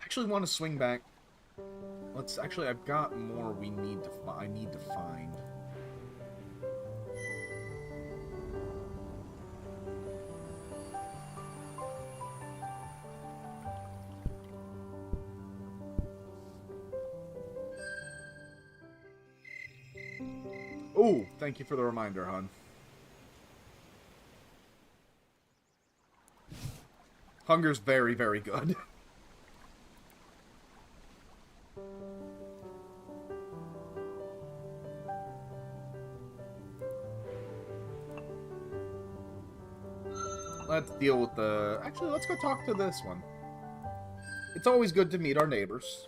actually want to swing back. I've got more I need to find. Oh, thank you for the reminder, hon. Hunger's very, very good. Let's deal with the... Actually, let's go talk to this one. It's always good to meet our neighbors.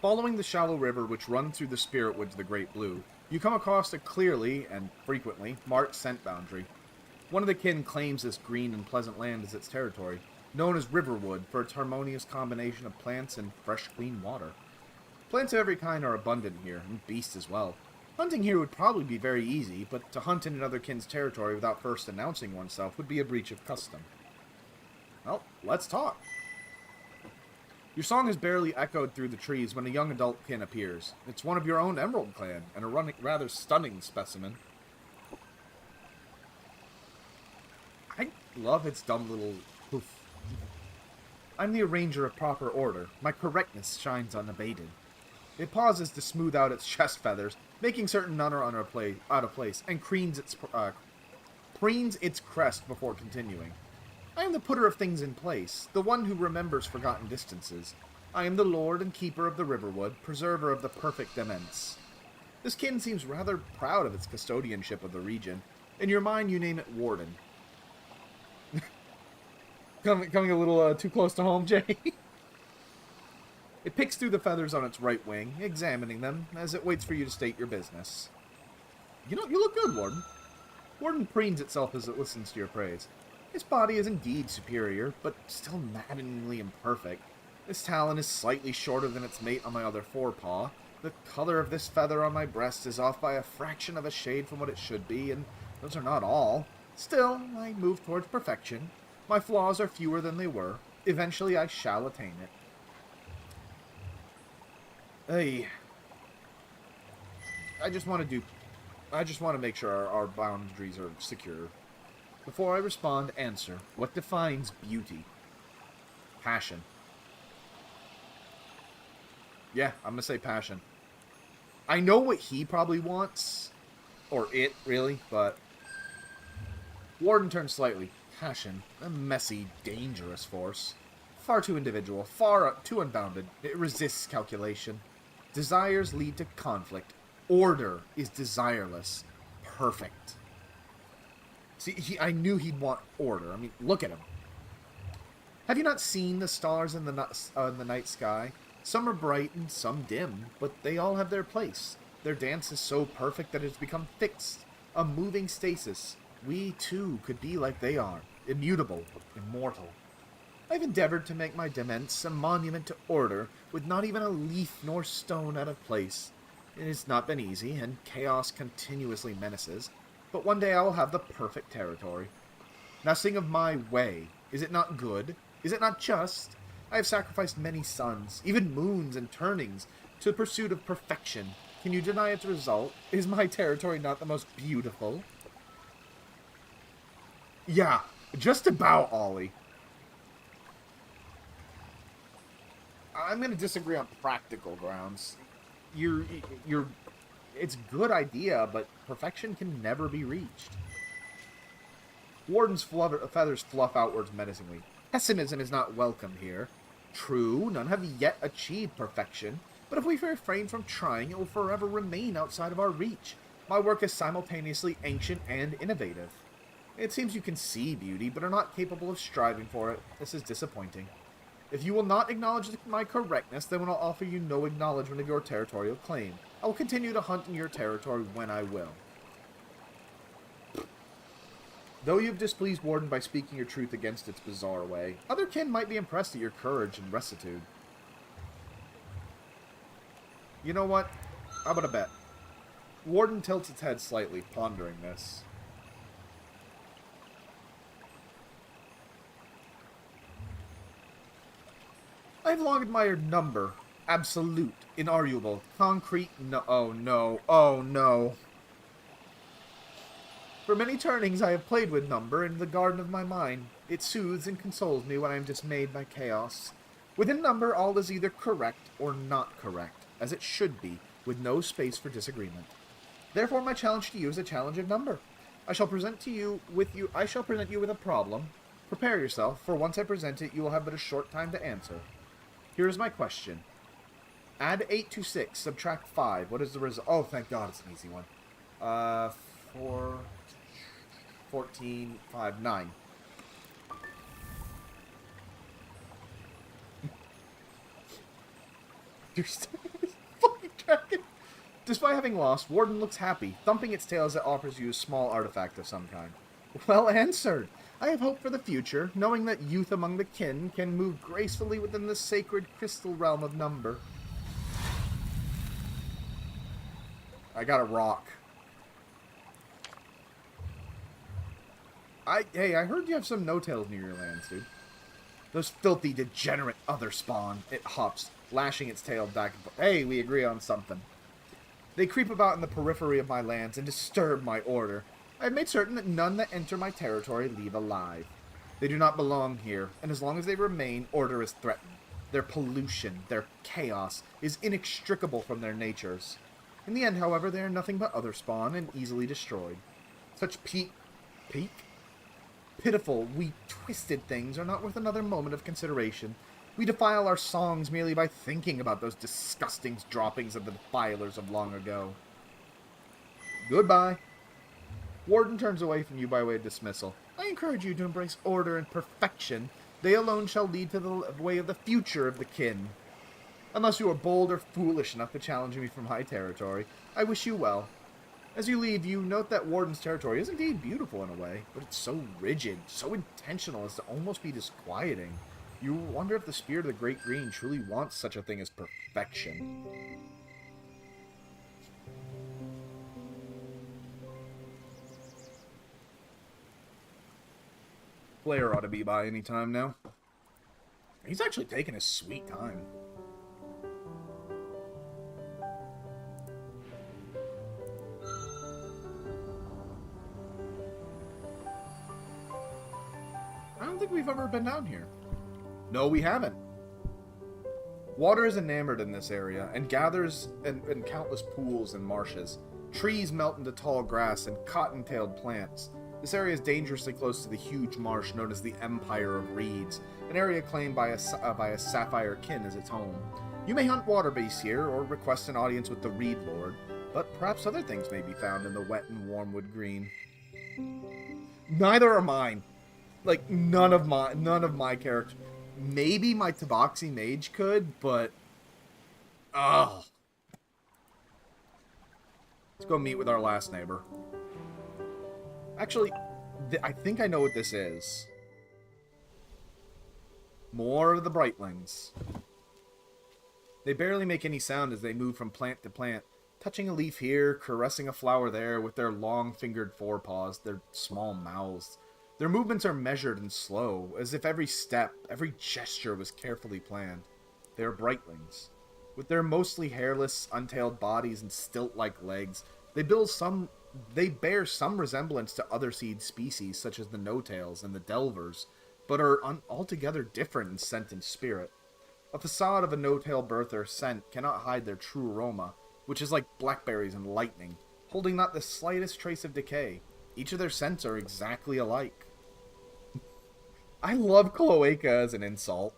Following the shallow river which runs through the spirit woods of the Great Blue, you come across a clearly, and frequently, marked scent boundary. One of the kin claims this green and pleasant land as its territory, known as Riverwood for its harmonious combination of plants and fresh, clean water. Plants of every kind are abundant here, and beasts as well. Hunting here would probably be very easy, but to hunt in another kin's territory without first announcing oneself would be a breach of custom. Well, let's talk. Your song has barely echoed through the trees when a young adult kin appears. It's one of your own Emerald clan, and a rather stunning specimen. I love its dumb little poof. I'm the arranger of proper order. My correctness shines unabated. It pauses to smooth out its chest feathers, making certain none are out of place, and preens its crest before continuing. I am the putter of things in place, the one who remembers forgotten distances. I am the lord and keeper of the Riverwood, preserver of the perfect dements. This kin seems rather proud of its custodianship of the region. In your mind, you name it Warden. Coming a little too close to home, Jay? It picks through the feathers on its right wing, examining them as it waits for you to state your business. You look good, Warden. Warden preens itself as it listens to your praise. Its body is indeed superior, but still maddeningly imperfect. This talon is slightly shorter than its mate on my other forepaw. The color of this feather on my breast is off by a fraction of a shade from what it should be, and those are not all. Still, I move towards perfection. My flaws are fewer than they were. Eventually I shall attain it. Hey, I just want to make sure our boundaries are secure. Before I respond, answer. What defines beauty? Passion. Yeah, I'm gonna say passion. I know what he probably wants. Or it, really, but... Warden turns slightly. Passion. A messy, dangerous force. Far too individual. Far too unbounded. It resists calculation. Desires lead to conflict. Order is desireless. Perfect. See, I knew he'd want order. I mean, look at him. Have you not seen the stars in the night sky? Some are bright and some dim, but they all have their place. Their dance is so perfect that it has become fixed, a moving stasis. We, too, could be like they are, immutable, immortal. I've endeavored to make my demesne a monument to order, with not even a leaf nor stone out of place. It has not been easy, and chaos continuously menaces, but one day I will have the perfect territory. Now sing of my way. Is it not good? Is it not just? I have sacrificed many suns, even moons and turnings, to the pursuit of perfection. Can you deny its result? Is my territory not the most beautiful? Yeah, just about, Ollie. I'm going to disagree on practical grounds. It's a good idea, but perfection can never be reached. Warden's feathers fluff outwards menacingly. Pessimism is not welcome here. True, none have yet achieved perfection, but if we refrain from trying, it will forever remain outside of our reach. My work is simultaneously ancient and innovative. It seems you can see beauty, but are not capable of striving for it. This is disappointing. If you will not acknowledge my correctness, then I will offer you no acknowledgement of your territorial claim. I will continue to hunt in your territory when I will. Though you have displeased Warden by speaking your truth against its bizarre way, other kin might be impressed at your courage and rectitude. You know what? How about a bet? Warden tilts its head slightly, pondering this. I have long admired number. Absolute, inarguable, concrete, no, oh no, oh no. For many turnings I have played with number in the garden of my mind. It soothes and consoles me when I am dismayed by chaos. Within number, all is either correct or not correct, as it should be, with no space for disagreement. Therefore, my challenge to you is a challenge of number. I shall present you with a problem. Prepare yourself, for once I present it, you will have but a short time to answer. Here is my question. Add 8 to 6, subtract 5. What is the result? Oh, thank God, it's an easy one. 4, 14, 5, 9. You're still fucking tracking. Despite having lost, Warden looks happy, thumping its tail as it offers you a small artifact of some kind. Well answered. I have hope for the future, knowing that youth among the kin can move gracefully within the sacred crystal realm of number. I got a rock. Hey, I heard you have some no-tails near your lands, dude. Those filthy, degenerate other spawn. It hops, lashing its tail back and forth. Hey, we agree on something. They creep about in the periphery of my lands and disturb my order. I have made certain that none that enter my territory leave alive. They do not belong here, and as long as they remain, order is threatened. Their pollution, their chaos, is inextricable from their natures. In the end, however, they are nothing but other spawn and easily destroyed. Such pitiful, weak, twisted things are not worth another moment of consideration. We defile our songs merely by thinking about those disgusting droppings of the defilers of long ago. Goodbye. Warden turns away from you by way of dismissal. I encourage you to embrace order and perfection. They alone shall lead to the way of the future of the kin. Unless you are bold or foolish enough to challenge me from my territory, I wish you well. As you leave, you note that Warden's territory is indeed beautiful in a way, but it's so rigid, so intentional as to almost be disquieting. You wonder if the spirit of the Great Green truly wants such a thing as perfection. Blair ought to be by any time now. He's actually taking his sweet time. I don't think we've ever been down here. No, we haven't. Water is enamored in this area and gathers in countless pools and marshes. Trees melt into tall grass and cotton-tailed plants. This area is dangerously close to the huge marsh known as the Empire of Reeds, an area claimed by a sapphire kin as its home. You may hunt water beasts here or request an audience with the Reed Lord, but perhaps other things may be found in the wet and warmwood green. Neither are mine. Like, none of my characters. Maybe my Tabaxi mage could, but... Ugh. Let's go meet with our last neighbor. Actually, I think I know what this is. More of the Brightlings. They barely make any sound as they move from plant to plant, touching a leaf here, caressing a flower there with their long-fingered forepaws, their small mouths. Their movements are measured and slow, as if every step, every gesture was carefully planned. They are Brightlings. With their mostly hairless, untailed bodies and stilt-like legs, they bear some resemblance to other seed species, such as the no-tails and the delvers, but are altogether different in scent and spirit. A facade of a no-tail birther scent cannot hide their true aroma, which is like blackberries and lightning, holding not the slightest trace of decay. Each of their scents are exactly alike. I love cloaca as an insult.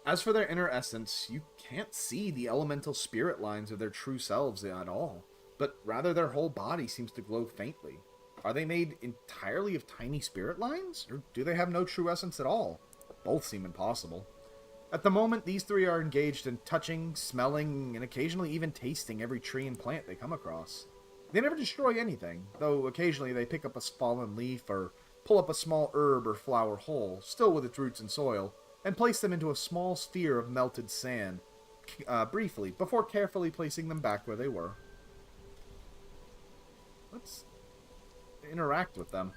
As for their inner essence, you can't see the elemental spirit lines of their true selves at all, but rather their whole body seems to glow faintly. Are they made entirely of tiny spirit lines, or do they have no true essence at all? Both seem impossible. At the moment, these three are engaged in touching, smelling, and occasionally even tasting every tree and plant they come across. They never destroy anything, though occasionally they pick up a fallen leaf or pull up a small herb or flower whole, still with its roots in soil, and place them into a small sphere of melted sand, briefly, before carefully placing them back where they were. Let's interact with them.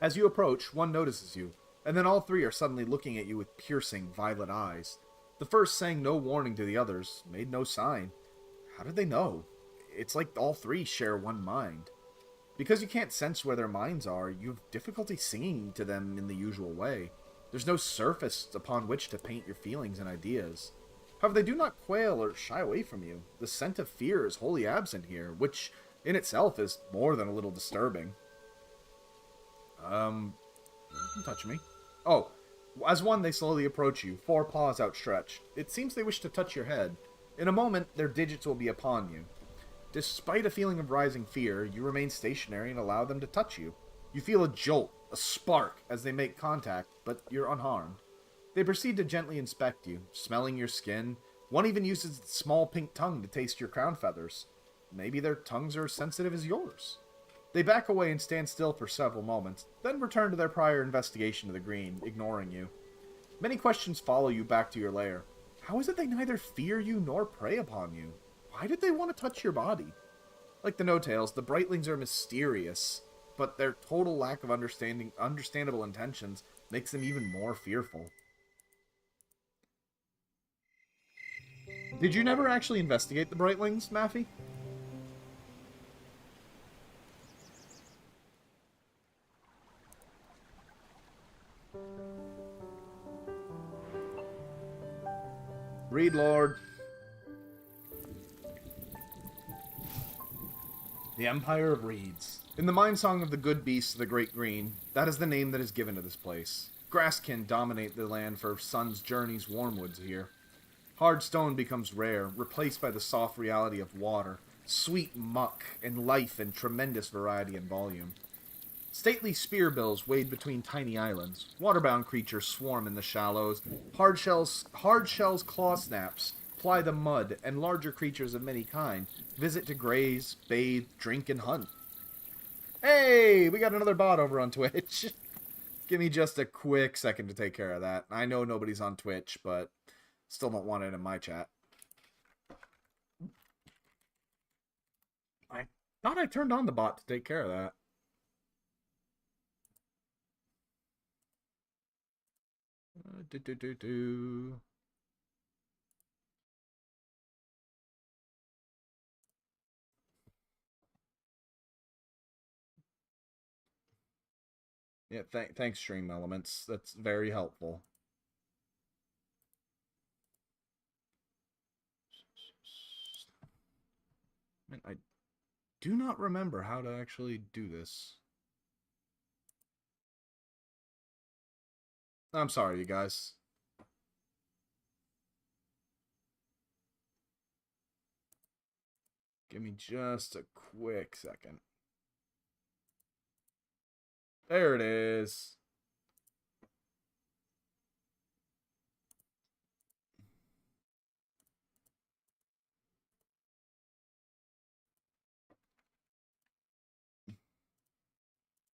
As you approach, one notices you, and then all three are suddenly looking at you with piercing, violet eyes. The first saying no warning to the others, made no sign. How did they know? It's like all three share one mind. Because you can't sense where their minds are, you have difficulty singing to them in the usual way. There's no surface upon which to paint your feelings and ideas. However, they do not quail or shy away from you. The scent of fear is wholly absent here, which in itself is more than a little disturbing. You can touch me. Oh, as one they slowly approach you, four paws outstretched. It seems they wish to touch your head. In a moment, their digits will be upon you. Despite a feeling of rising fear, you remain stationary and allow them to touch you. You feel a jolt, a spark, as they make contact, but you're unharmed. They proceed to gently inspect you, smelling your skin. One even uses its small pink tongue to taste your crown feathers. Maybe their tongues are as sensitive as yours. They back away and stand still for several moments, then return to their prior investigation of the green, ignoring you. Many questions follow you back to your lair. How is it they neither fear you nor prey upon you? Why did they want to touch your body? Like the no-tails, the Brightlings are mysterious, but their total lack of understandable intentions makes them even more fearful. Did you never actually investigate the Brightlings, Maffy? Reed Lord. The Empire of Reeds. In the mind song of the good beasts of the Great Green, that is the name that is given to this place. Grasskin dominate the land for Sun's Journey's warmwoods here. Hard stone becomes rare, replaced by the soft reality of water, sweet muck, and life in tremendous variety and volume. Stately spearbills wade between tiny islands. Waterbound creatures swarm in the shallows. Hard shells claw snaps ply the mud, and larger creatures of many kind visit to graze, bathe, drink, and hunt. Hey, we got another bot over on Twitch. Give me just a quick second to take care of that. I know nobody's on Twitch, but still don't want it in my chat. I thought I turned on the bot to take care of that. Yeah, thanks, Stream Elements. That's very helpful. Man, I do not remember how to actually do this. I'm sorry, you guys. Give me just a quick second. There it is.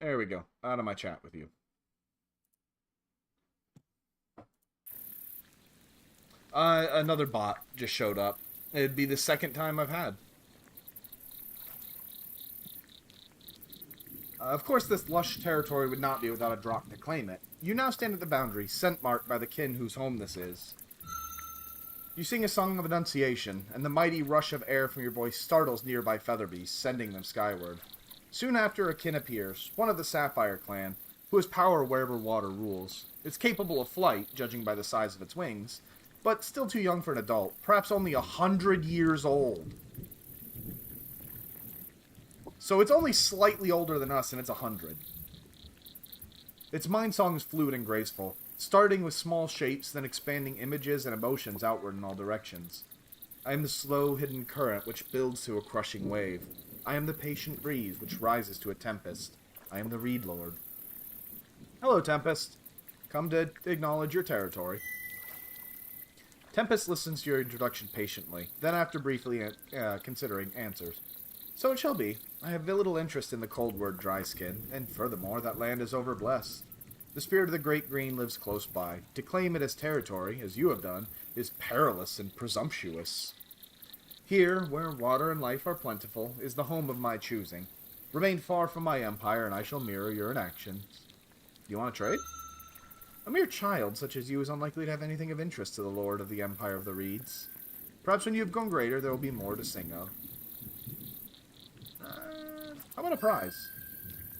There we go. Out of my chat with you. Another bot just showed up. It'd be the second time I've had. Of course, this lush territory would not be without a drop to claim it. You now stand at the boundary, scent marked by the kin whose home this is. You sing a song of annunciation, and the mighty rush of air from your voice startles nearby feather beasts, sending them skyward. Soon after, a kin appears, one of the Sapphire clan, who has power wherever water rules. It's capable of flight, judging by the size of its wings, but still too young for an adult, perhaps only 100 years old. So it's only slightly older than us, and it's 100. Its mind song is fluid and graceful, starting with small shapes, then expanding images and emotions outward in all directions. I am the slow, hidden current which builds to a crushing wave. I am the patient breeze which rises to a tempest. I am the Reed Lord. Hello, Tempest. Come to acknowledge your territory. Tempest listens to your introduction patiently, then after briefly considering, answers. So it shall be. I have little interest in the cold word dry skin, and furthermore, that land is overblessed. The spirit of the Great Green lives close by. To claim it as territory, as you have done, is perilous and presumptuous. Here, where water and life are plentiful, is the home of my choosing. Remain far from my empire, and I shall mirror your inactions. You want to trade? A mere child such as you is unlikely to have anything of interest to the lord of the Empire of the Reeds. Perhaps when you have grown greater, there will be more to sing of. How about a prize?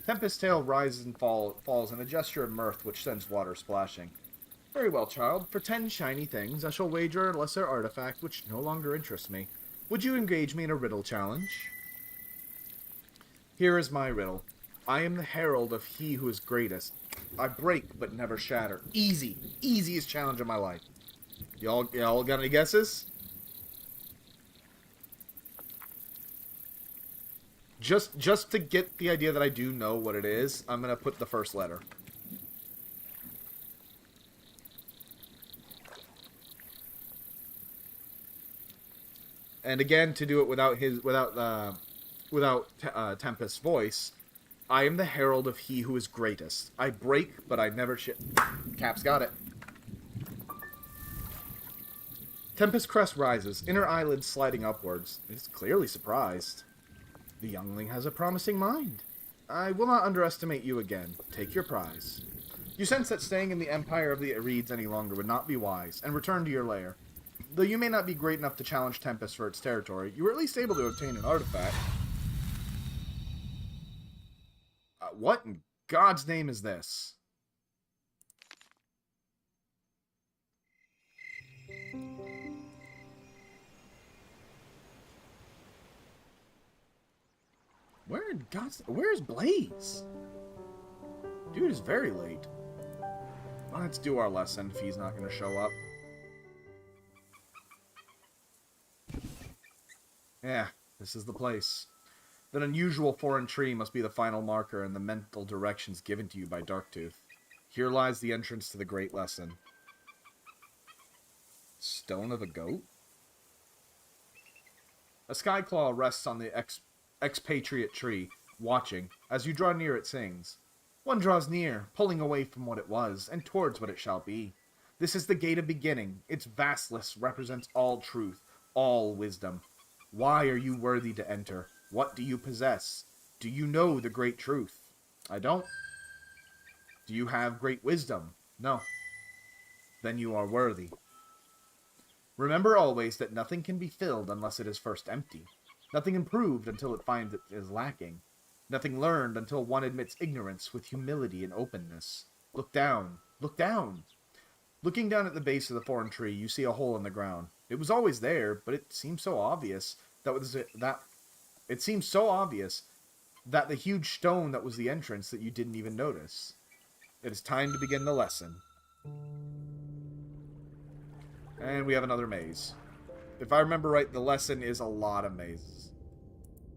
Tempest's tail rises and falls in a gesture of mirth which sends water splashing. Very well, child. For 10 shiny things, I shall wager a lesser artifact which no longer interests me. Would you engage me in a riddle challenge? Here is my riddle. I am the herald of he who is greatest. I break but never shatter. Easy. Easiest challenge of my life. Y'all got any guesses? Just to get the idea that I do know what it is, I'm going to put the first letter. And again, to do it without Tempest's voice, I am the herald of he who is greatest. I break, but I never Cap's got it. Tempest's crest rises, inner eyelids sliding upwards. It is clearly surprised. The youngling has a promising mind. I will not underestimate you again. Take your prize. You sense that staying in the Empire of the Reeds any longer would not be wise, and return to your lair. Though you may not be great enough to challenge Tempest for its territory, you were at least able to obtain an artifact. What in God's name is this? Where's Blaze? Dude is very late. Let's do our lesson if he's not going to show up. Yeah, this is the place. That unusual foreign tree must be the final marker in the mental directions given to you by Darktooth. Here lies the entrance to the great lesson. Stone of a goat? A skyclaw rests on the expatriate tree, watching. As you draw near, it sings. One draws near, pulling away from what it was, and towards what it shall be. This is the gate of beginning. Its vastness represents all truth, all wisdom. Why are you worthy to enter? What do you possess? Do you know the great truth? I don't. Do you have great wisdom? No. Then you are worthy. Remember always that nothing can be filled unless it is first empty. Nothing improved until it finds it is lacking. Nothing learned until one admits ignorance with humility and openness. Look down. Look down. Looking down at the base of the foreign tree, you see a hole in the ground. It was always there, but it seemed so obvious that the huge stone that was the entrance that you didn't even notice. It is time to begin the lesson. And we have another maze. If I remember right, the lesson is a lot of mazes.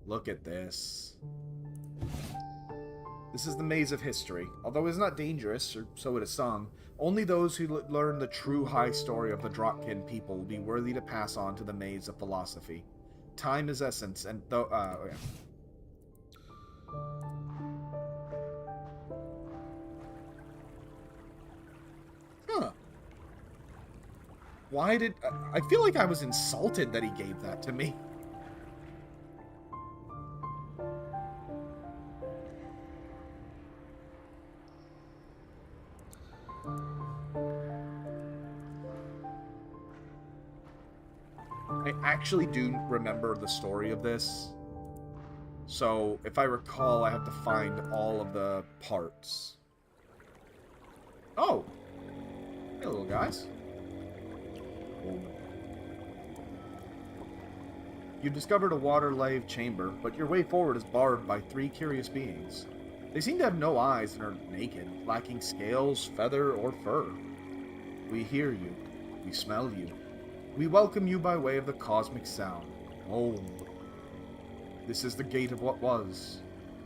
Look at this. This is the maze of history. Although it is not dangerous, or so it is sung, only those who learn the true high story of the Drakkin people will be worthy to pass on to the maze of philosophy. Time is essence, and though, yeah. Huh. Why did... I feel like I was insulted that he gave that to me. I actually do remember the story of this. So, if I recall, I have to find all of the parts. Oh! Hey, little guys. You've discovered a water-laved chamber, but your way forward is barred by 3 curious beings. They seem to have no eyes and are naked, lacking scales, feather, or fur. We hear you. We smell you. We welcome you by way of the cosmic sound. Om. This is the gate of what was.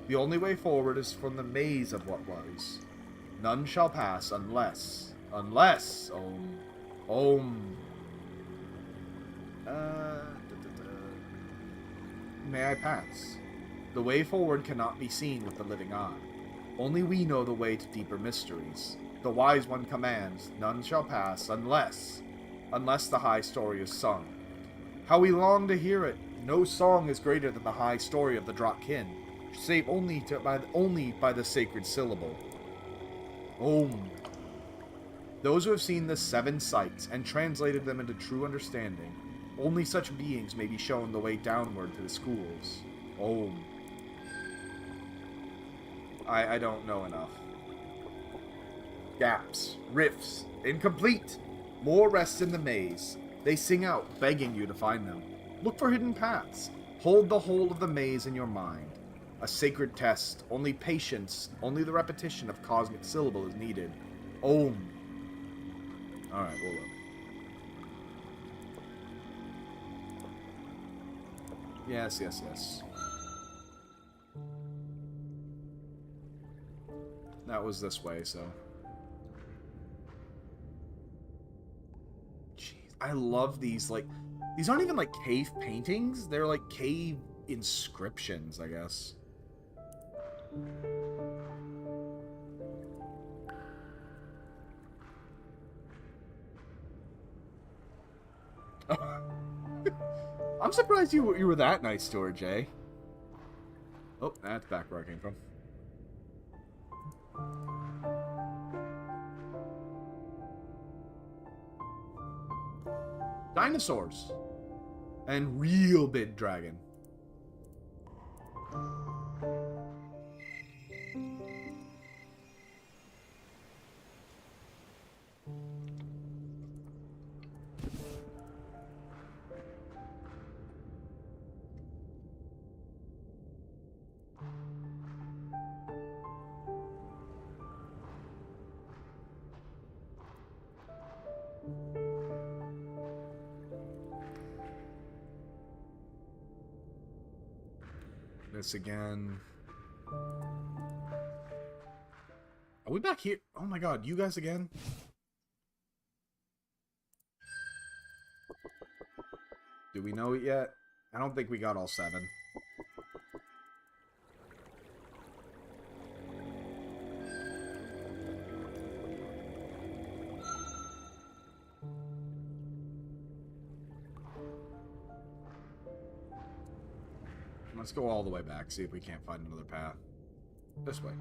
The only way forward is from the maze of what was. None shall pass unless... Om. Om. May I pass? The way forward cannot be seen with the living eye. Only we know the way to deeper mysteries. The wise one commands, none shall pass unless the high story is sung. How we long to hear it! No song is greater than the high story of the Drakkin, save only by the sacred syllable. Om. Those who have seen the 7 sights and translated them into true understanding, only such beings may be shown the way downward to the schools. Om. I don't know enough. Gaps. Rifts. Incomplete. More rests in the maze. They sing out, begging you to find them. Look for hidden paths. Hold the whole of the maze in your mind. A sacred test. Only patience, only the repetition of cosmic syllable is needed. Om. Alright, we'll look. Yes. That was this way, so... Jeez, I love these, like... These aren't even, like, cave paintings. They're, like, cave inscriptions, I guess. I'm surprised you were that nice to her, Jay. Oh, that's back where I came from. Dinosaurs. And real big dragon. This again. Are we back here? Oh my god, you guys again? Do we know it yet? I don't think we got all 7. Let's go all the way back, see if we can't find another path. This way.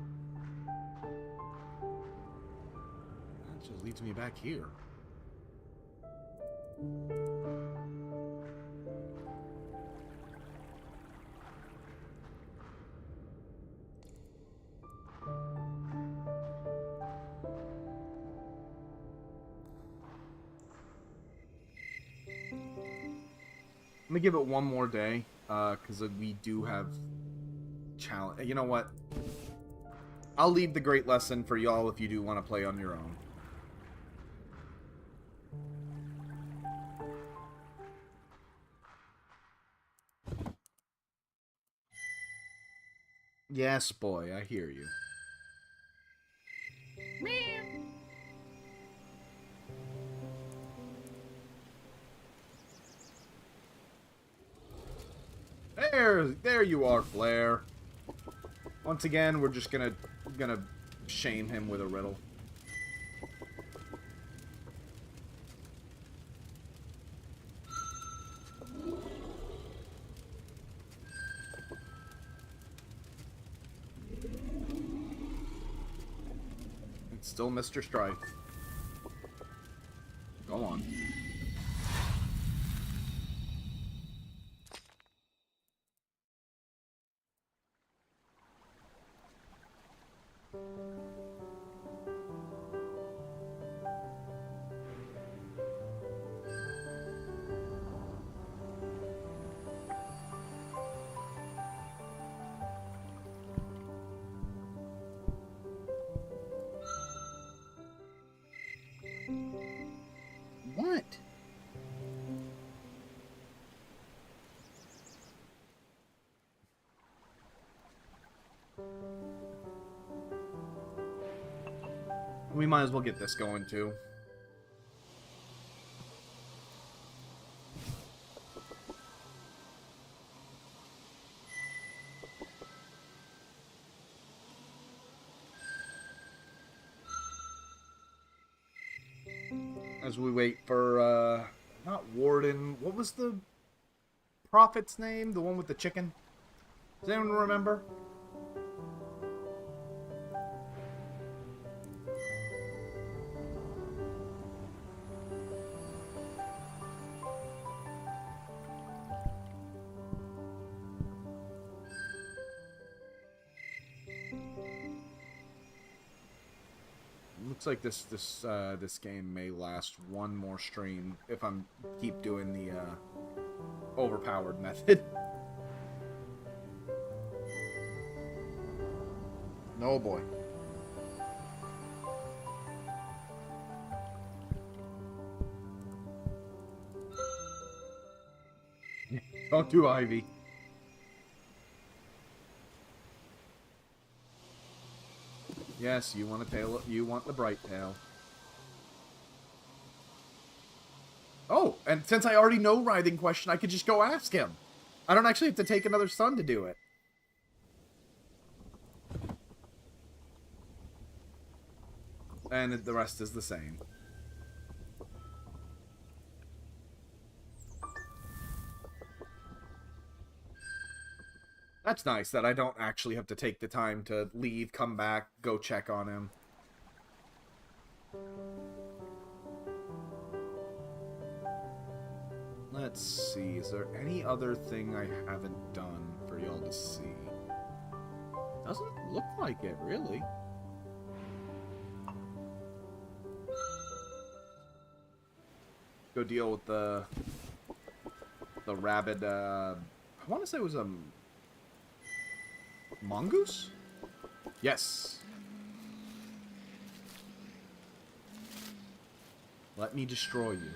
That just leads me back here. Let me give it one more day, because we do have challenge. You know what? I'll leave the great lesson for y'all if you do want to play on your own. Yes, boy, I hear you. There you are, Flair. Once again, we're just gonna shame him with a riddle. It's still Mr. Strife. Go on. What? We might as well get this going too. As we wait for, not Warden, what was the prophet's name? The one with the chicken? Does anyone remember? Looks like this game may last one more stream if I'm keep doing the overpowered method. No boy. Don't do Ivy. Yes, you want a tail. You want the bright tail. Oh, and since I already know Writhing Question, I could just go ask him. I don't actually have to take another sun to do it. And the rest is the same. That's nice that I don't actually have to take the time to leave, come back, go check on him. Let's see, is there any other thing I haven't done for y'all to see? Doesn't look like it, really. Go deal with the rabid, I want to say it was a mongoose? Yes. Let me destroy you.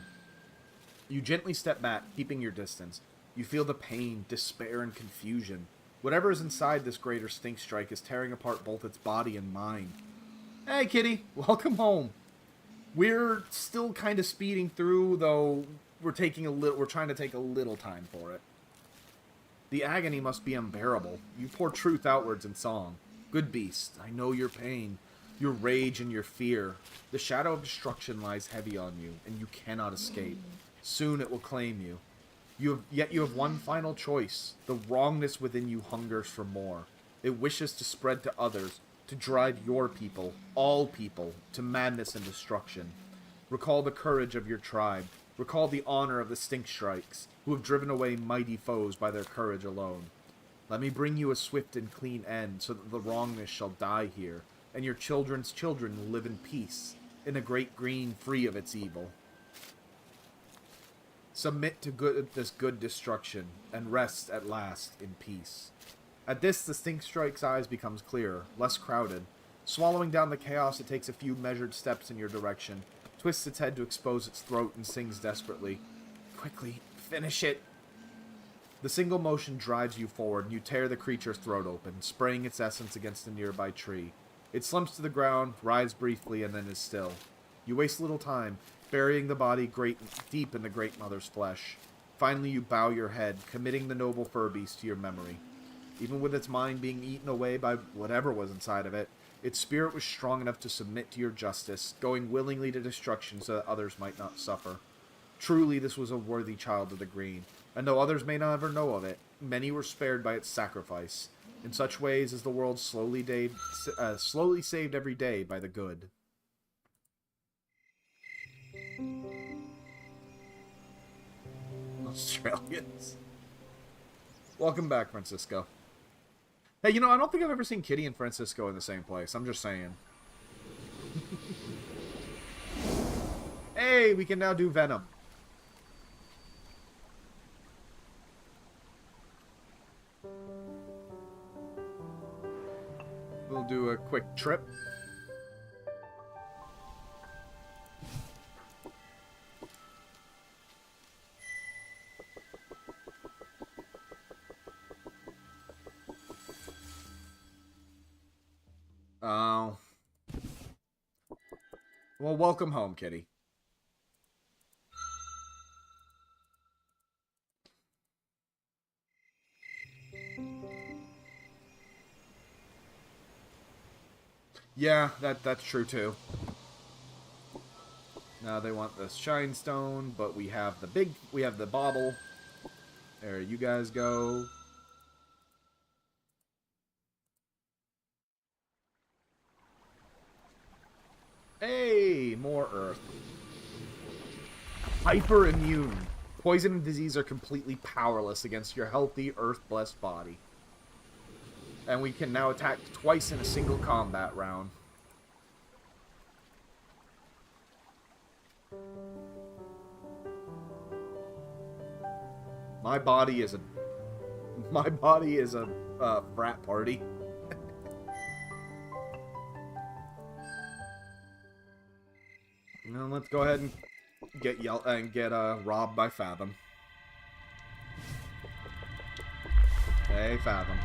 You gently step back, keeping your distance. You feel the pain, despair, and confusion. Whatever is inside this greater stink strike is tearing apart both its body and mind. Hey, kitty, welcome home. We're still kind of speeding through, though we're trying to take a little time for it. The agony must be unbearable. You pour truth outwards in song. Good beast, I know your pain, your rage and your fear. The shadow of destruction lies heavy on you, and you cannot escape. Soon it will claim you. Yet you have one final choice. The wrongness within you hungers for more. It wishes to spread to others, to drive your people, all people, to madness and destruction. Recall the courage of your tribe. Recall the honor of the stink strikes, who have driven away mighty foes by their courage alone. Let me bring you a swift and clean end, so that the wrongness shall die here, and your children's children will live in peace, in a great green free of its evil. Submit to this good destruction, and rest at last in peace. At this, the stink strike's eyes becomes clearer, less crowded. Swallowing down the chaos, it takes a few measured steps in your direction, twists its head to expose its throat, and sings desperately. Quickly, finish it! The single motion drives you forward, and you tear the creature's throat open, spraying its essence against a nearby tree. It slumps to the ground, writhes briefly, and then is still. You waste little time, burying the body deep in the Great Mother's flesh. Finally, you bow your head, committing the noble fur beast to your memory. Even with its mind being eaten away by whatever was inside of it, its spirit was strong enough to submit to your justice, going willingly to destruction so that others might not suffer. Truly, this was a worthy child of the Green, and though others may never know of it, many were spared by its sacrifice. In such ways is the world slowly saved every day by the good. Australians. Welcome back, Francisco. Hey, you know, I don't think I've ever seen Kitty and Francisco in the same place. I'm just saying. Hey, we can now do Venom. We'll do a quick trip. Oh. Well, welcome home, Kitty. Yeah, that's true too. Now they want the shine stone, but we have the bauble. There you guys go. Hey, more earth. Hyperimmune. Poison and disease are completely powerless against your healthy, earth-blessed body. And we can now attack twice in a single combat round. My body is a frat party. Now let's go ahead and get robbed by Fathom. Hey, Fathom.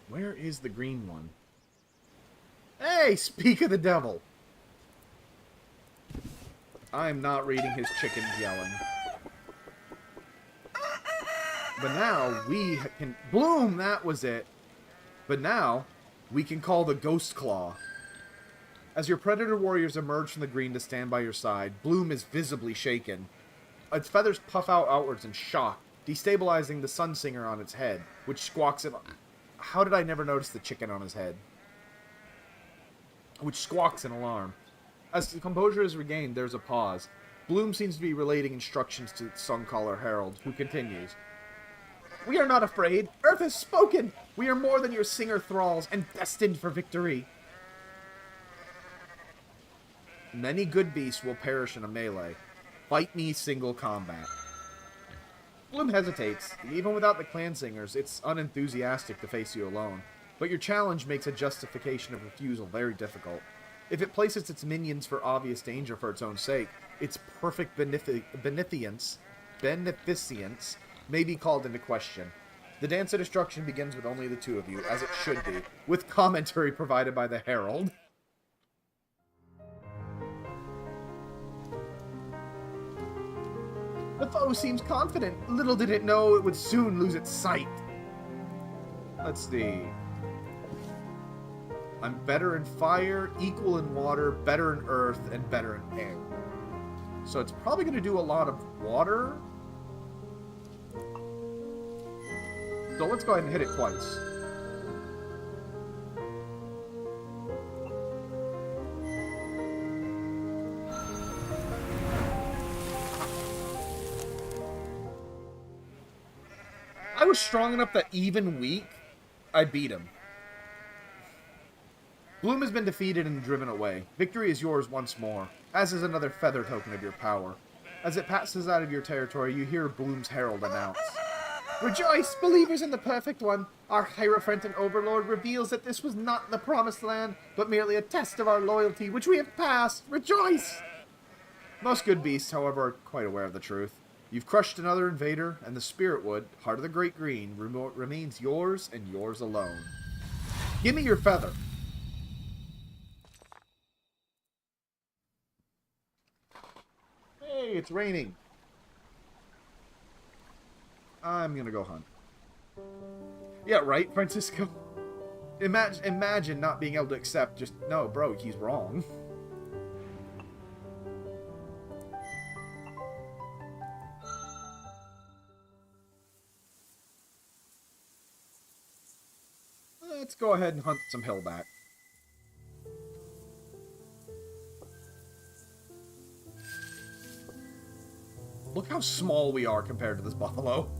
Where is the green one? Hey, speak of the devil! I'm not reading his chickens yelling. But now we can... Bloom, that was it! But now, we can call the Ghost Claw. As your predator warriors emerge from the green to stand by your side, Bloom is visibly shaken. Its feathers puff out outwards in shock, destabilizing the Sun Singer on its head, which squawks in... How did I never notice the chicken on his head? Which squawks in alarm. As the composure is regained, there's a pause. Bloom seems to be relating instructions to Suncaller Herald, who continues. We are not afraid. Earth has spoken. We are more than your singer thralls and destined for victory. Many good beasts will perish in a melee. Fight me single combat. Bloom hesitates. Even without the clan singers, it's unenthusiastic to face you alone. But your challenge makes a justification of refusal very difficult. If it places its minions for obvious danger for its own sake, its perfect beneficence may be called into question. The Dance of Destruction begins with only the two of you, as it should be, with commentary provided by the Herald. The foe seems confident. Little did it know it would soon lose its sight. Let's see. I'm better in fire, equal in water, better in earth, and better in air. So it's probably going to do a lot of water. So let's go ahead and hit it twice. I was strong enough that even weak, I beat him. Bloom has been defeated and driven away. Victory is yours once more, as is another feather token of your power. As it passes out of your territory, you hear Bloom's herald announce. Rejoice, believers in the Perfect One! Our Hierophant and Overlord reveals that this was not the Promised Land, but merely a test of our loyalty, which we have passed! Rejoice! Most good beasts, however, are quite aware of the truth. You've crushed another invader, and the Spirit Wood, Heart of the Great Green, remains yours and yours alone. Give me your feather! Hey, it's raining. I'm gonna go hunt. Yeah, right, Francisco? Imagine not being able to accept just, no, bro, he's wrong. Let's go ahead and hunt some hillback. Look how small we are compared to this buffalo.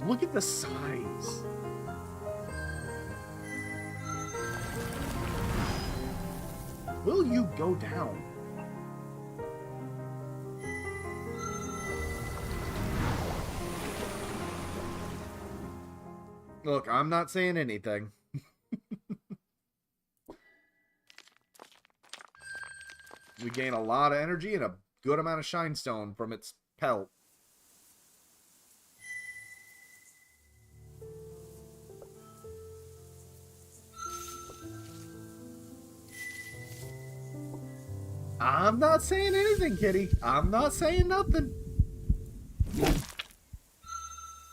Look at the size. Will you go down? Look, I'm not saying anything. We gain a lot of energy and a good amount of shinestone from its pelt. I'm not saying anything, kitty. I'm not saying nothing.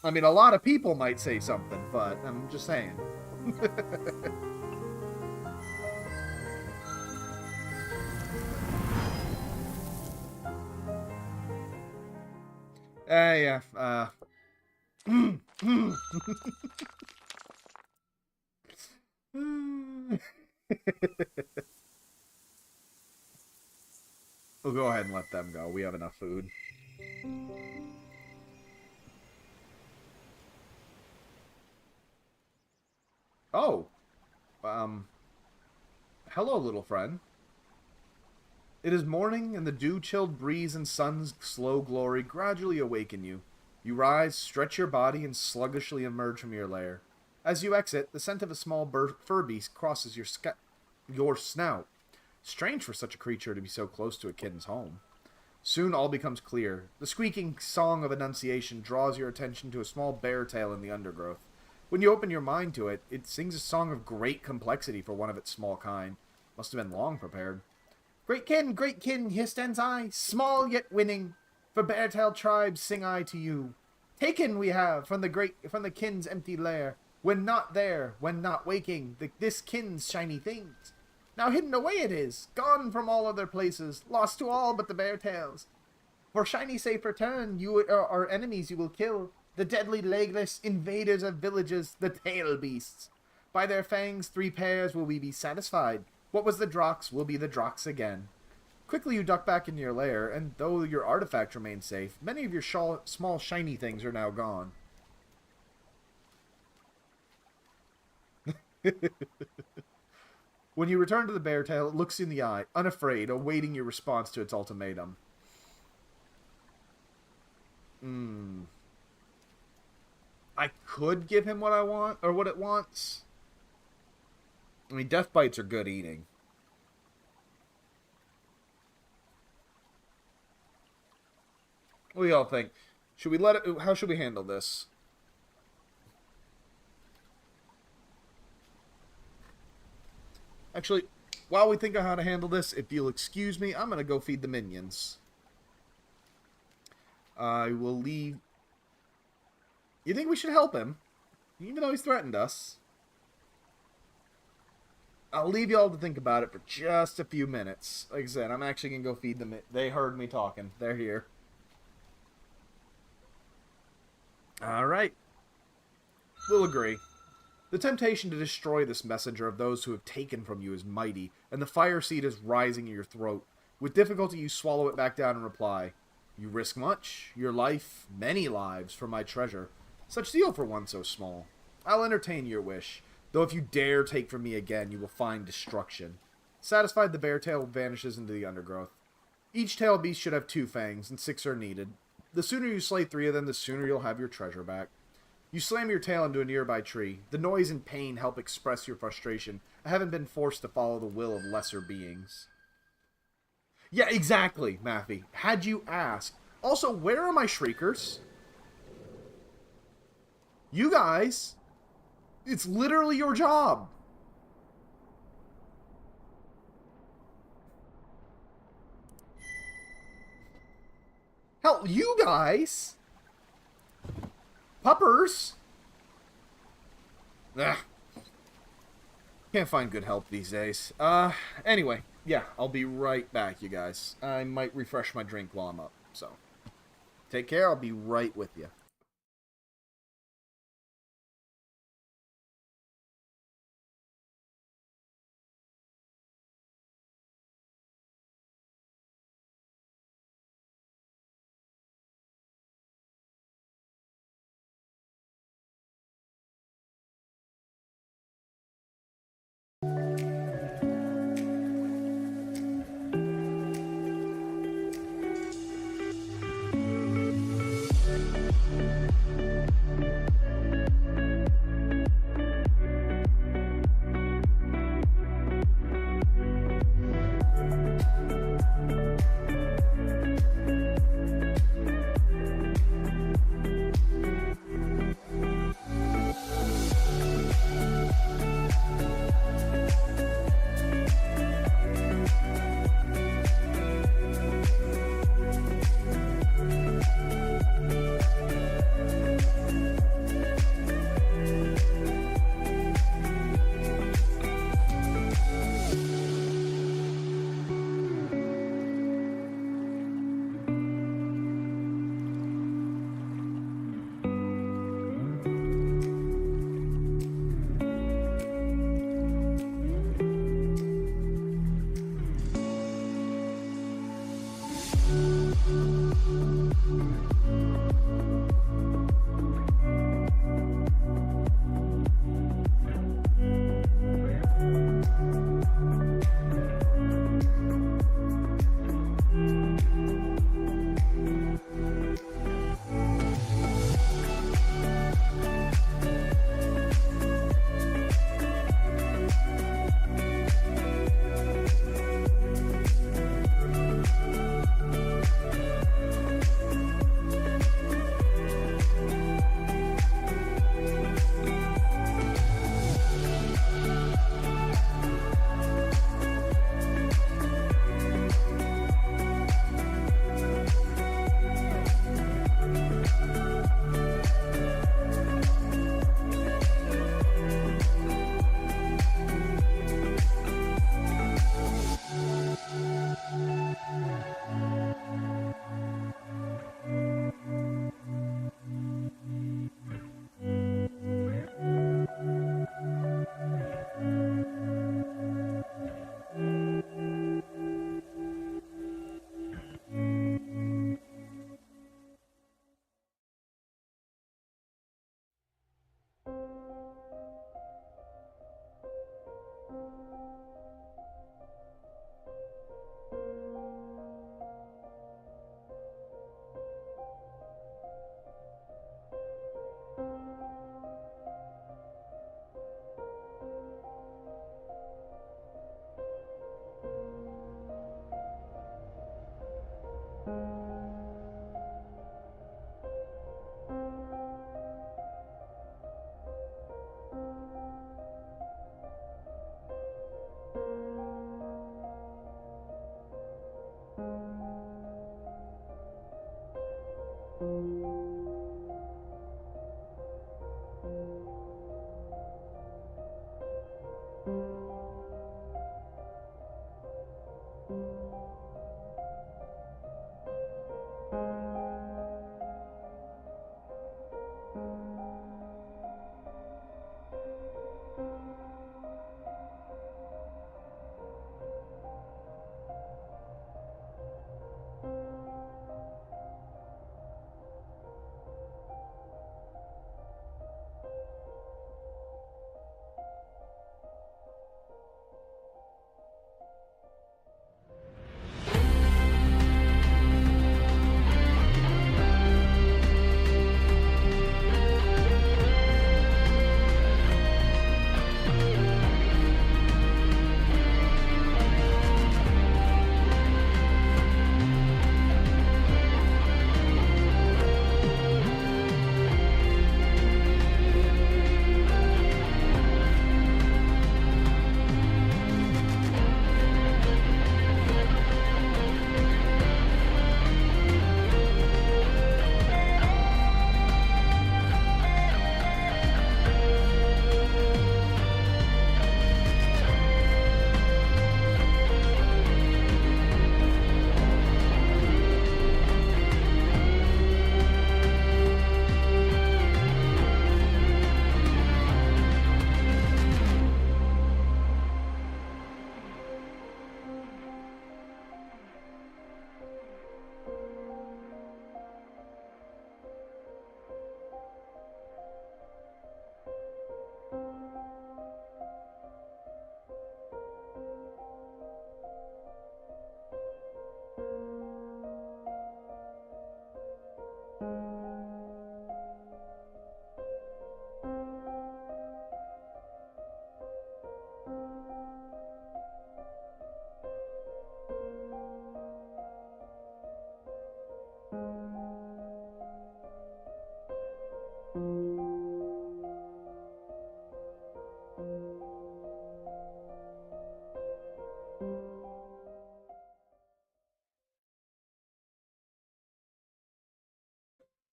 I mean, a lot of people might say something, but I'm just saying. Yeah. We'll go ahead and let them go. We have enough food. Oh. Hello, little friend. It is morning, and the dew-chilled breeze and sun's slow glory gradually awaken you. You rise, stretch your body, and sluggishly emerge from your lair. As you exit, the scent of a small fur beast crosses your snout. Strange for such a creature to be so close to a kitten's home. Soon all becomes clear. The squeaking song of Annunciation draws your attention to a small bear tail in the undergrowth. When you open your mind to it, it sings a song of great complexity for one of its small kind. Must have been long prepared. Great kin, here stands I, small yet winning. For bear-tailed tribes sing I to you. Taken we have from the kin's empty lair. When not there, when not waking, this kin's shiny things. Now hidden away it is, gone from all other places, lost to all but the bear-tails. For shiny safe return, our enemies you will kill. The deadly legless invaders of villages, the tail beasts. By their fangs 3 pairs will we be satisfied. What was the Drox will be the Drox again. Quickly you duck back into your lair, and though your artifact remains safe, many of your small shiny things are now gone. When you return to the bear tail, it looks you in the eye, unafraid, awaiting your response to its ultimatum. I could give him what I want, or what it wants. I mean, death bites are good eating. What do y'all think? Should we let it... How should we handle this? Actually, while we think of how to handle this, if you'll excuse me, I'm going to go feed the minions. I will leave... You think we should help him? Even though he's threatened us. I'll leave y'all to think about it for just a few minutes. Like I said, I'm actually going to go feed them. They heard me talking. They're here. Alright. We'll agree. The temptation to destroy this messenger of those who have taken from you is mighty, and the fire seed is rising in your throat. With difficulty you swallow it back down and reply, "You risk much, your life, many lives, for my treasure. Such zeal for one so small. I'll entertain your wish, though if you dare take from me again, you will find destruction." Satisfied, the bear tail vanishes into the undergrowth. Each tail beast should have 2 fangs, and 6 are needed. The sooner you slay 3 of them, the sooner you'll have your treasure back. You slam your tail into a nearby tree. The noise and pain help express your frustration. I haven't been forced to follow the will of lesser beings. Yeah, exactly, Maffy. Had you asked. Also, where are my shriekers? You guys, it's literally your job. Hell, you guys... Puppers! Can't find good help these days. Anyway, yeah, I'll be right back, you guys. I might refresh my drink while I'm up, so... Take care, I'll be right with you.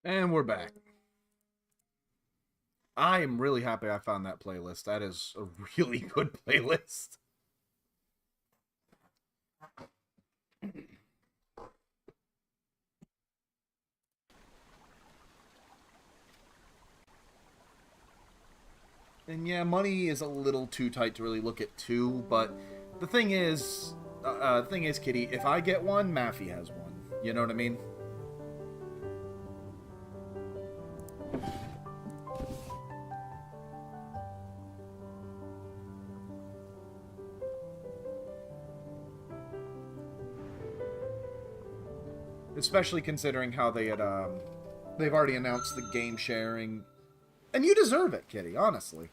And we're back. I am really happy I found that playlist. That is a really good playlist. And yeah, money is a little too tight to really look at two, but the thing is, Kitty, if I get one, Maffy has one. You know what I mean? Especially considering how they've already announced the game sharing. And you deserve it, Kitty, honestly.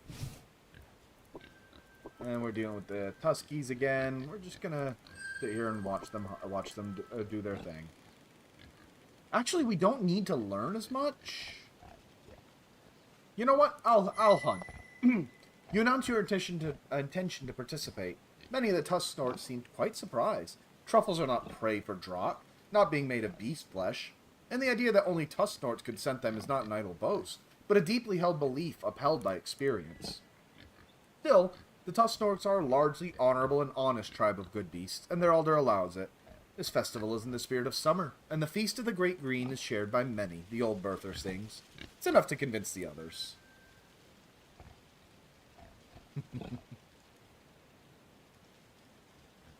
And we're dealing with the Tuskies again. We're just gonna sit here and watch them do their thing. Actually, we don't need to learn as much. You know what? I'll hunt. You announce your intention to participate. Many of the tusk snorts seemed quite surprised. Truffles are not prey for Drakh, not being made of beast flesh, and the idea that only tusk snorts could scent them is not an idle boast, but a deeply held belief upheld by experience. Still, the tusk snorts are a largely honorable and honest tribe of good beasts, and their elder allows it. This festival is in the spirit of summer, and the feast of the Great Green is shared by many, the old birther sings. It's enough to convince the others.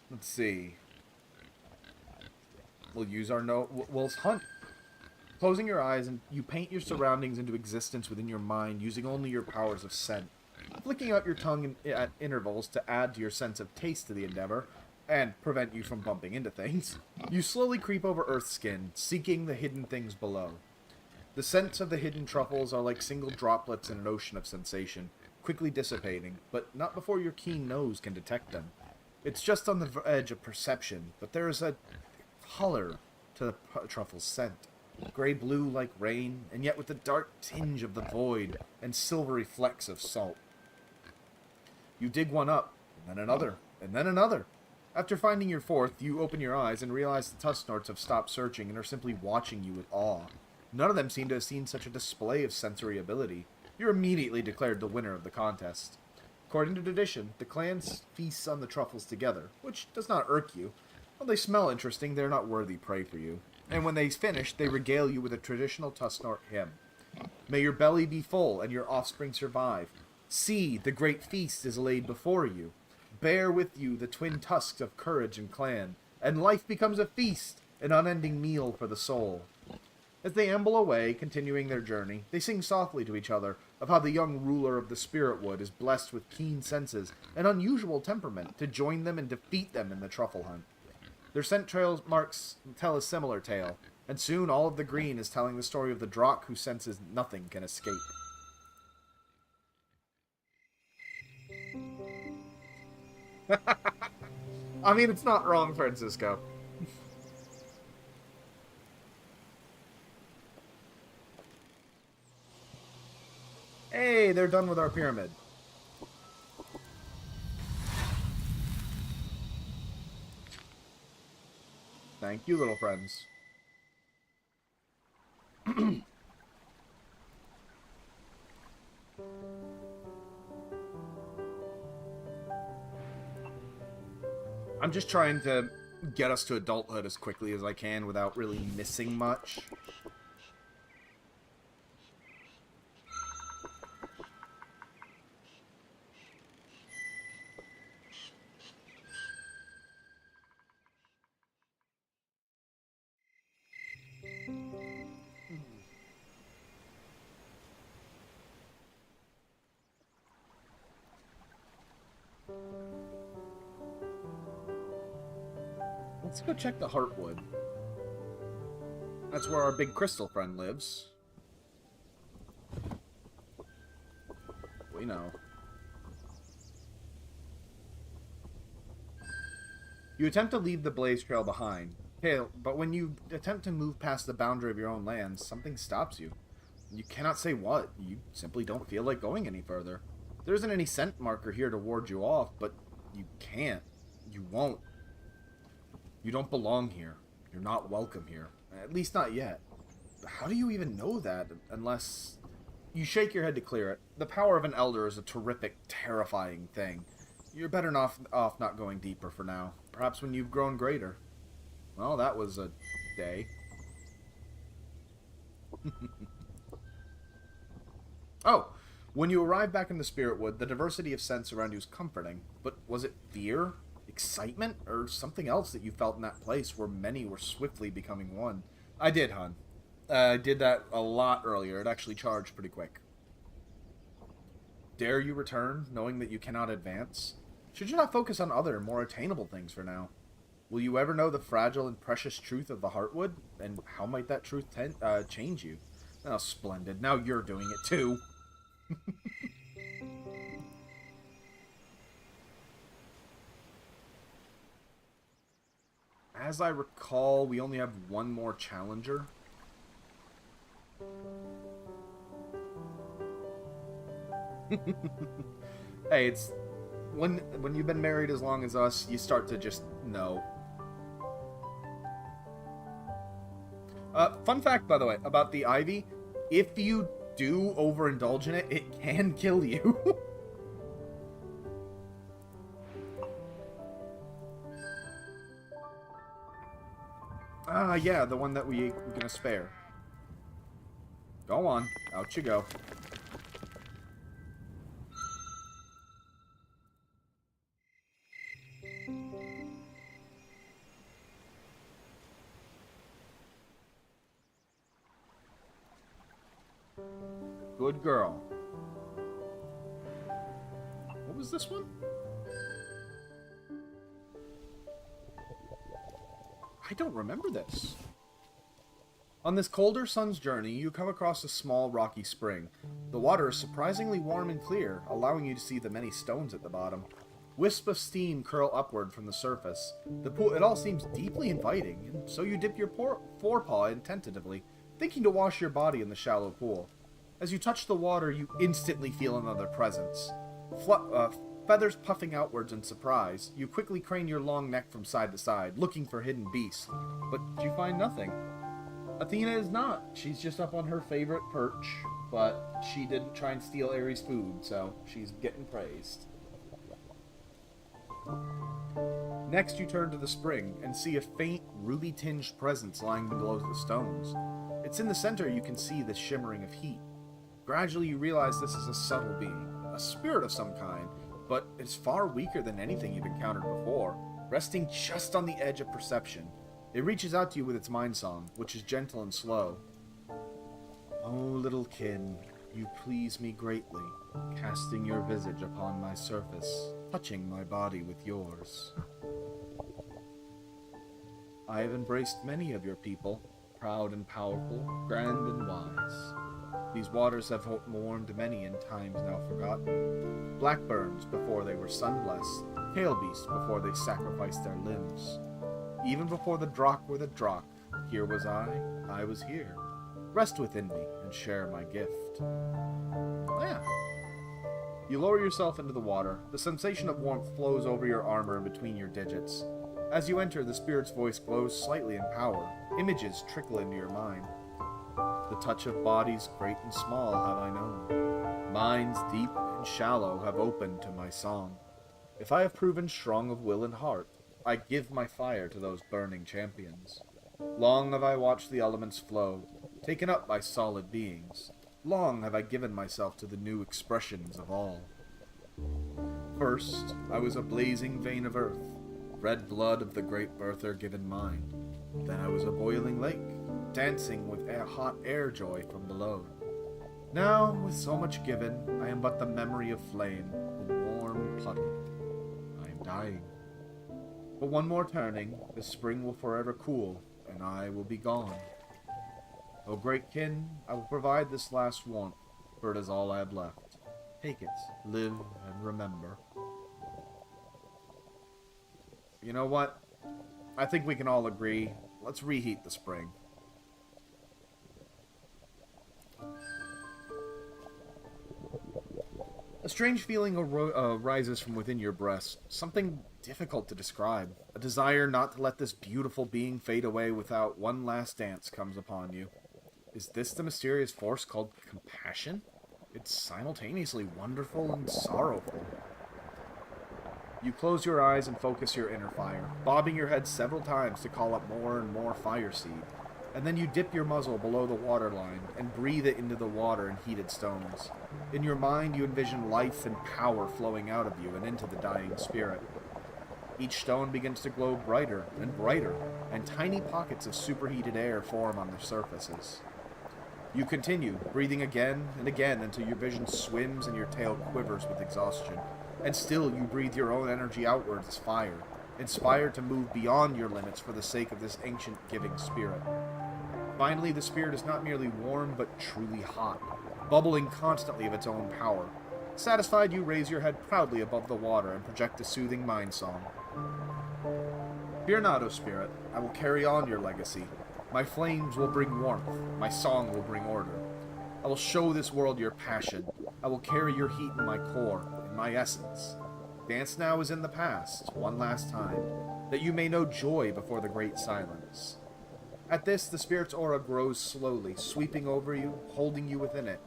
Let's see. We'll hunt. Closing your eyes, and you paint your surroundings into existence within your mind using only your powers of scent. Flicking out your tongue at intervals to add to your sense of taste to the endeavor, and prevent you from bumping into things, you slowly creep over Earth's skin, seeking the hidden things below. The scents of the hidden truffles are like single droplets in an ocean of sensation, quickly dissipating, but not before your keen nose can detect them. It's just on the edge of perception, but there is a color to the truffle's scent. Gray-blue like rain, and yet with a dark tinge of the void and silvery flecks of salt. You dig one up, and then another, and then another. After finding your fourth, you open your eyes and realize the tusk snorts have stopped searching and are simply watching you with awe. None of them seem to have seen such a display of sensory ability. You're immediately declared the winner of the contest. According to tradition, the clan feasts on the truffles together, which does not irk you. While they smell interesting, they're not worthy prey for you. And when they finish, they regale you with a traditional tusk snort hymn. May your belly be full and your offspring survive. See, the great feast is laid before you. Bear with you the twin tusks of courage and clan, and life becomes a feast, an unending meal for the soul. As they amble away, continuing their journey, they sing softly to each other of how the young ruler of the Spirit Wood is blessed with keen senses and unusual temperament to join them and defeat them in the truffle hunt. Their scent trail marks tell a similar tale, and soon all of the green is telling the story of the Drakh who senses nothing can escape. I mean, it's not wrong, Francisco. Hey, they're done with our pyramid. Thank you, little friends. I'm just trying to get us to adulthood as quickly as I can without really missing much. Let's go check the Heartwood. That's where our big crystal friend lives. We know. You attempt to leave the blaze trail behind, but when you attempt to move past the boundary of your own lands, something stops you. You cannot say what. You simply don't feel like going any further. There isn't any scent marker here to ward you off, but you can't. You won't. You don't belong here. You're not welcome here. At least not yet. how do you even know that? Unless... You shake your head to clear it. The power of an elder is a terrific, terrifying thing. You're better off not going deeper for now. Perhaps when you've grown greater. Well, that was a day. Oh, when you arrive back in the Spirit Wood, the diversity of sense around you is comforting. But was it fear, excitement, or something else that you felt in that place where many were swiftly becoming one? I did, hon. I did that a lot earlier. It actually charged pretty quick. Dare you return, knowing that you cannot advance? Should you not focus on other, more attainable things for now? Will you ever know the fragile and precious truth of the Heartwood? And how might that truth change you? Oh, splendid. Now you're doing it too. As I recall, we only have one more challenger. Hey, it's... When you've been married as long as us, you start to just know. Fun fact, by the way, about the ivy. If you do overindulge in it, it can kill you. Yeah, the one that we're gonna spare. Go on. Out you go. Good girl. What was this one? I don't remember this. On this colder sun's journey, you come across a small rocky spring. The water is surprisingly warm and clear, allowing you to see the many stones at the bottom. Wisps of steam curl upward from the surface. The pool, it all seems deeply inviting, and so you dip your forepaw in tentatively, thinking to wash your body in the shallow pool. As you touch the water, you instantly feel another presence. Feathers puffing outwards in surprise, you quickly crane your long neck from side to side, looking for hidden beasts, but you find nothing. Athena is not. She's just up on her favorite perch, but she didn't try and steal Ares' food, so she's getting praised. Next, you turn to the spring and see a faint, ruby-tinged presence lying below the stones. It's in the center you can see the shimmering of heat. Gradually, you realize this is a subtle being, a spirit of some kind, but it's far weaker than anything you've encountered before, resting just on the edge of perception. It reaches out to you with its mind song, which is gentle and slow. Oh, little kin, you please me greatly, casting your visage upon my surface, touching my body with yours. I have embraced many of your people, proud and powerful, grand and wise. These waters have mourned many in times now forgotten. Blackburns before they were sun-blessed, hail beasts before they sacrificed their limbs. Even before the Drakh were the Drakh, here was I was here. Rest within me and share my gift. Yeah. You lower yourself into the water. The sensation of warmth flows over your armor and between your digits. As you enter, the spirit's voice glows slightly in power. Images trickle into your mind. The touch of bodies great and small have I known. Minds deep and shallow have opened to my song. If I have proven strong of will and heart, I give my fire to those burning champions. Long have I watched the elements flow, taken up by solid beings. Long have I given myself to the new expressions of all. First, I was a blazing vein of earth, red blood of the great birther given mind. Then I was a boiling lake, dancing with hot air joy from below. Now, with so much given, I am but the memory of flame, a warm puddle. I am dying. But one more turning, the spring will forever cool, and I will be gone. O great kin, I will provide this last warmth, for it is all I have left. Take it, live, and remember. You know what? I think we can all agree. Let's reheat the spring. A strange feeling arises from within your breast, something difficult to describe. A desire not to let this beautiful being fade away without one last dance comes upon you. Is this the mysterious force called compassion? It's simultaneously wonderful and sorrowful. You close your eyes and focus your inner fire, bobbing your head several times to call up more and more fire seed. And then you dip your muzzle below the waterline and breathe it into the water and heated stones. In your mind, you envision life and power flowing out of you and into the dying spirit. Each stone begins to glow brighter and brighter, and tiny pockets of superheated air form on their surfaces. You continue, breathing again and again until your vision swims and your tail quivers with exhaustion. And still you breathe your own energy outwards as fire, inspired to move beyond your limits for the sake of this ancient giving spirit. Finally, the spirit is not merely warm, but truly hot, bubbling constantly of its own power. Satisfied, you raise your head proudly above the water and project a soothing mind song. Fear not, O spirit, I will carry on your legacy. My flames will bring warmth, my song will bring order. I will show this world your passion. I will carry your heat in my core, in my essence. Dance now as in the past, one last time, that you may know joy before the great silence. At this, the spirit's aura grows slowly, sweeping over you, holding you within it.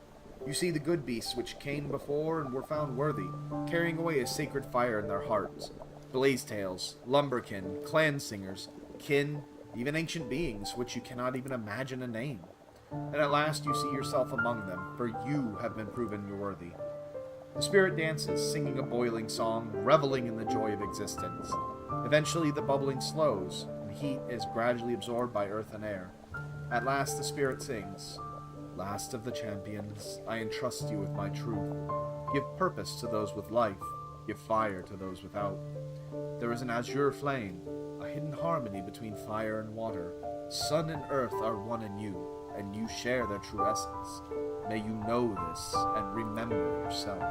You see the good beasts which came before and were found worthy, carrying away a sacred fire in their hearts. Blazetails, lumberkin, clan singers, kin, even ancient beings which you cannot even imagine a name. And at last you see yourself among them, for you have been proven worthy. The spirit dances, singing a boiling song, reveling in the joy of existence. Eventually the bubbling slows, and heat is gradually absorbed by earth and air. At last the spirit sings, "Last of the champions, I entrust you with my truth. Give purpose to those with life, give fire to those without. There is an azure flame, a hidden harmony between fire and water. Sun and earth are one in you, and you share their true essence. May you know this and remember yourself.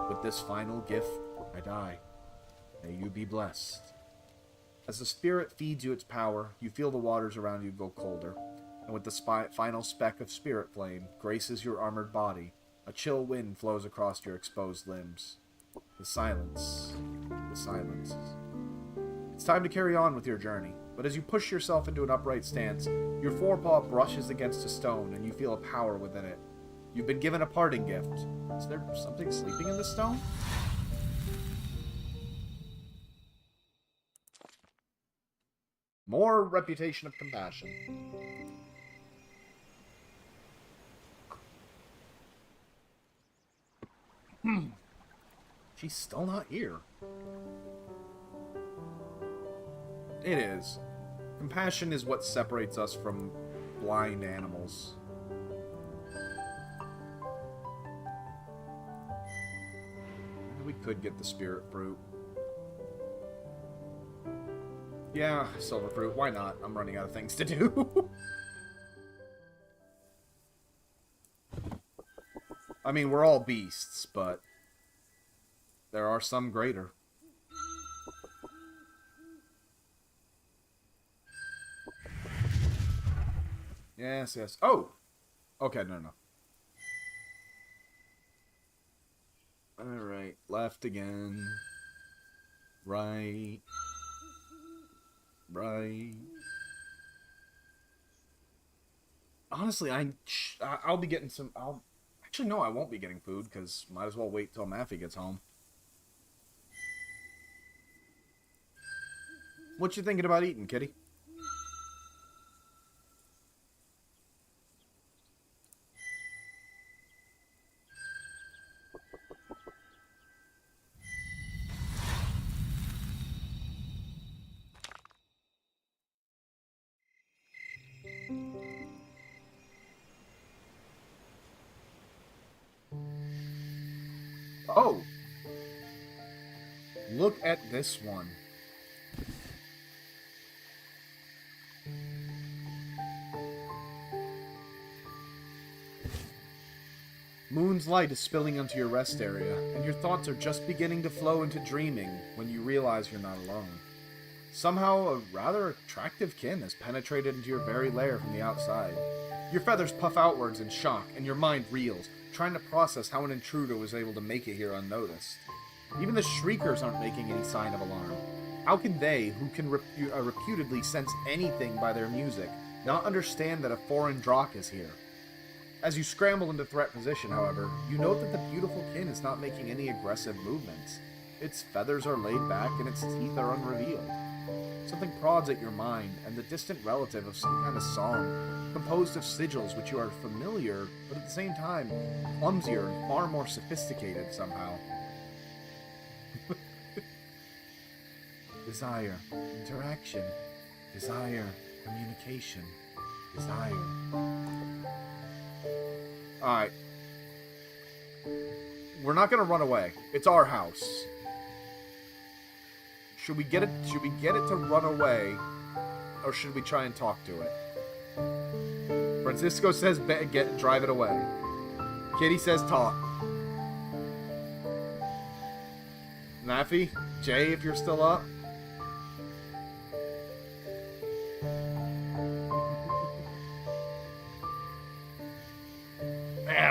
With this final gift, I die. May you be blessed." As the spirit feeds you its power, you feel the waters around you go colder, and with the final speck of spirit flame graces your armored body, a chill wind flows across your exposed limbs. The silence. It's time to carry on with your journey, but as you push yourself into an upright stance, your forepaw brushes against a stone and you feel a power within it. You've been given a parting gift. Is there something sleeping in the stone? More reputation of compassion. She's still not here. It is. Compassion is what separates us from blind animals. We could get the spirit fruit. Yeah, silver fruit. Why not? I'm running out of things to do. I mean, we're all beasts, but there are some greater. Yes, yes. Oh! Okay, no. Alright, left again. Right. Honestly, I'll be getting some... Actually, no, I won't be getting food, because might as well wait till Maffy gets home. What you thinking about eating, kitty? Oh! Look at this one. Moon's light is spilling onto your rest area, and your thoughts are just beginning to flow into dreaming when you realize you're not alone. Somehow, a rather attractive kin has penetrated into your very lair from the outside. Your feathers puff outwards in shock, and your mind reels, trying to process how an intruder was able to make it here unnoticed. Even the shriekers aren't making any sign of alarm. How can they, who can reputedly sense anything by their music, not understand that a foreign Drakh is here. As you scramble into threat position, however, you note that the beautiful kin is not making any aggressive movements. Its feathers are laid back and its teeth are unrevealed. Something prods at your mind, and the distant relative of some kind of song, composed of sigils which you are familiar, but at the same time, clumsier and far more sophisticated somehow. Desire, interaction, desire, communication, desire. Alright. We're not gonna run away. It's our house. Should we get it to run away, or should we try and talk to it? Francisco says drive it away. Kitty says talk. Naffy, Jay, if you're still up.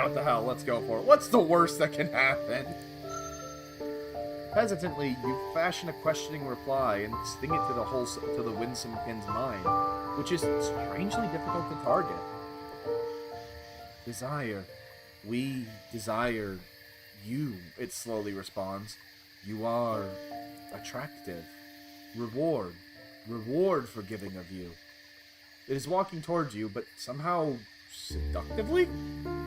What the hell? Let's go for it. What's the worst that can happen? Hesitantly, you fashion a questioning reply and sting it to the winsome kin's mind, which is strangely difficult to target. Desire. We desire you, it slowly responds. You are attractive. Reward. Reward for giving of you. It is walking towards you, but somehow seductively?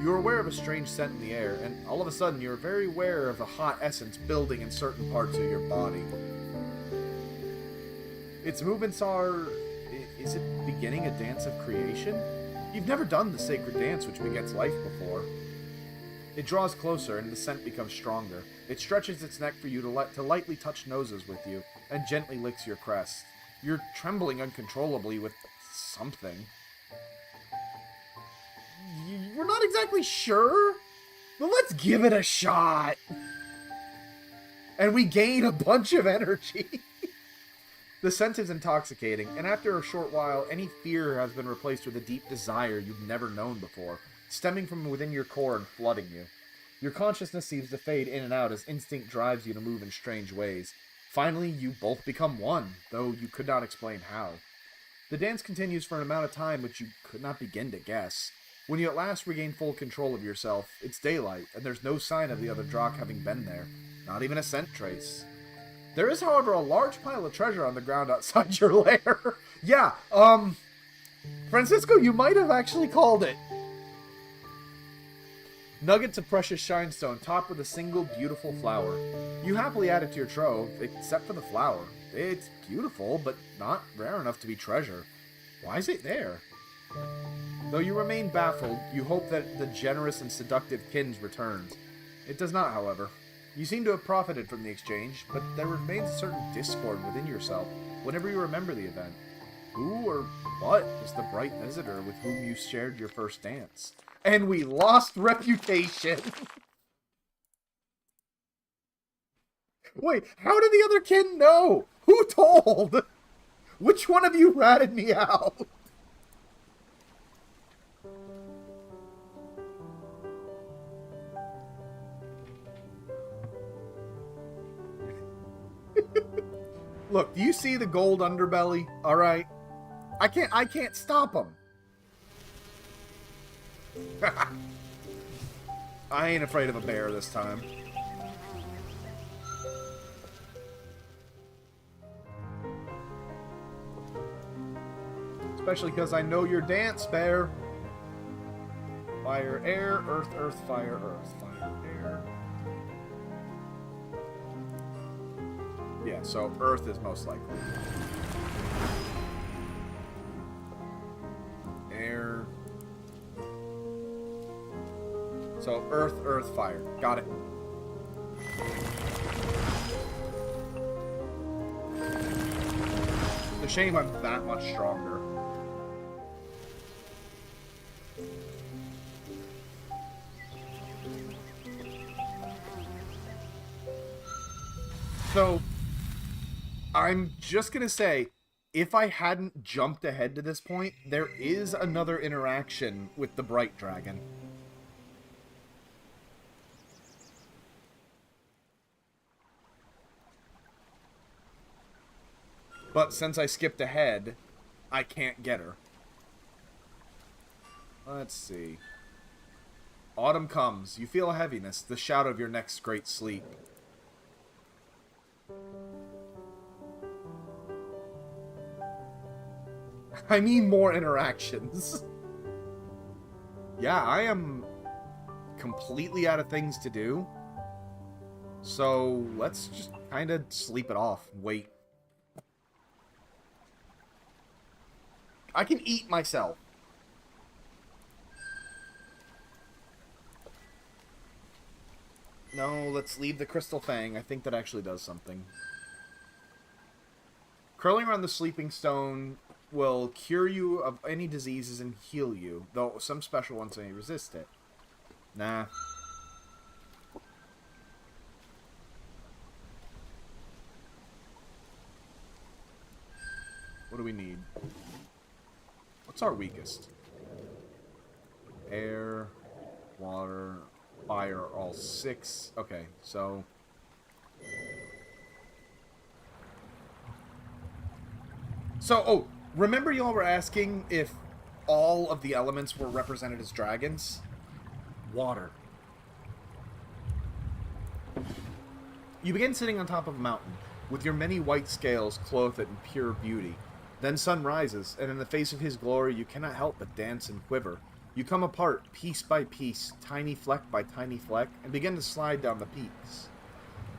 You are aware of a strange scent in the air, and all of a sudden you are very aware of a hot essence building in certain parts of your body. Its movements are... Is it beginning a dance of creation? You've never done the sacred dance which begets life before. It draws closer, and the scent becomes stronger. It stretches its neck for you to lightly touch noses with you, and gently licks your crest. You're trembling uncontrollably with something. We're not exactly sure, but let's give it a shot. And we gain a bunch of energy. The scent is intoxicating, and after a short while, any fear has been replaced with a deep desire you've never known before, stemming from within your core and flooding you. Your consciousness seems to fade in and out as instinct drives you to move in strange ways. Finally, you both become one, though you could not explain how. The dance continues for an amount of time which you could not begin to guess. When you at last regain full control of yourself, it's daylight, and there's no sign of the other Drakh having been there. Not even a scent trace. There is, however, a large pile of treasure on the ground outside your lair. Yeah, Francisco, you might have actually called it. Nuggets of precious shinestone topped with a single beautiful flower. You happily add it to your trove, except for the flower. It's beautiful, but not rare enough to be treasure. Why is it there? Though you remain baffled, you hope that the generous and seductive Kins returns. It does not, however. You seem to have profited from the exchange, but there remains a certain discord within yourself whenever you remember the event. Who or what is the bright visitor with whom you shared your first dance? And we lost reputation! Wait, how did the other Kin know? Who told? Which one of you ratted me out? Look, do you see the gold underbelly? All right, I can't stop him. I ain't afraid of a bear this time. Especially because I know your dance, bear. Fire, air, earth, earth, fire, earth, fire, air. Yeah, so earth is most likely. Air. So earth, earth, fire. Got it. It's a shame I'm that much stronger. So, I'm just gonna say, if I hadn't jumped ahead to this point, there is another interaction with the Bright Dragon. But since I skipped ahead, I can't get her. Let's see. Autumn comes. You feel a heaviness, the shadow of your next great sleep. I need more interactions. Yeah, I am completely out of things to do. So, let's just kind of sleep it off. Wait. I can eat myself. No, let's leave the Crystal Fang. I think that actually does something. Curling around the Sleeping Stone will cure you of any diseases and heal you, though some special ones may resist it. Nah. What do we need? What's our weakest? Air, water, fire are all 6. Okay, so... oh, remember y'all were asking if all of the elements were represented as dragons? Water. You begin sitting on top of a mountain, with your many white scales clothed in pure beauty. Then sun rises, and in the face of his glory you cannot help but dance and quiver. You come apart, piece by piece, tiny fleck by tiny fleck, and begin to slide down the peaks.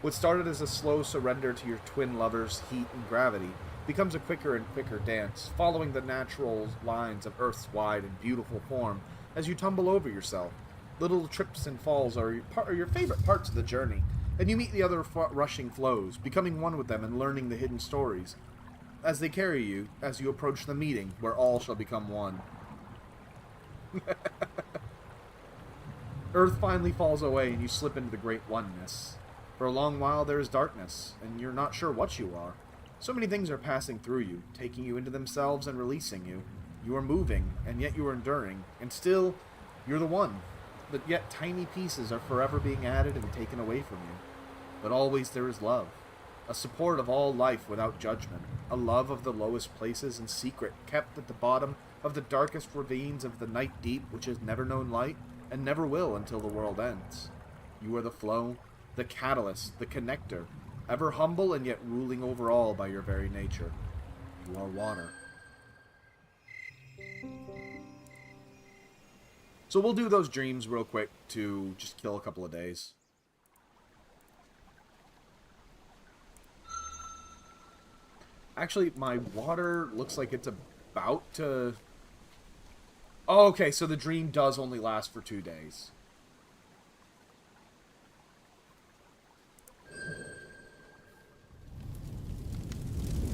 What started as a slow surrender to your twin lovers' heat and gravity becomes a quicker and quicker dance, following the natural lines of Earth's wide and beautiful form as you tumble over yourself. Little trips and falls are your favorite parts of the journey, and you meet the other rushing flows, becoming one with them and learning the hidden stories, as they carry you as you approach the meeting where all shall become one. Earth finally falls away and you slip into the great oneness. For a long while there is darkness, and you're not sure what you are. So many things are passing through you, taking you into themselves and releasing you. You are moving, and yet you are enduring, and still, you're the one. But yet tiny pieces are forever being added and taken away from you. But always there is love. A support of all life without judgment. A love of the lowest places and secret, kept at the bottom of the darkest ravines of the night deep, which has never known light, and never will until the world ends. You are the flow, the catalyst, the connector, ever humble and yet ruling over all by your very nature. You are water. So we'll do those dreams real quick to just kill a couple of days. Actually, my water looks like it's about to... Oh, okay, so the dream does only last for 2 days.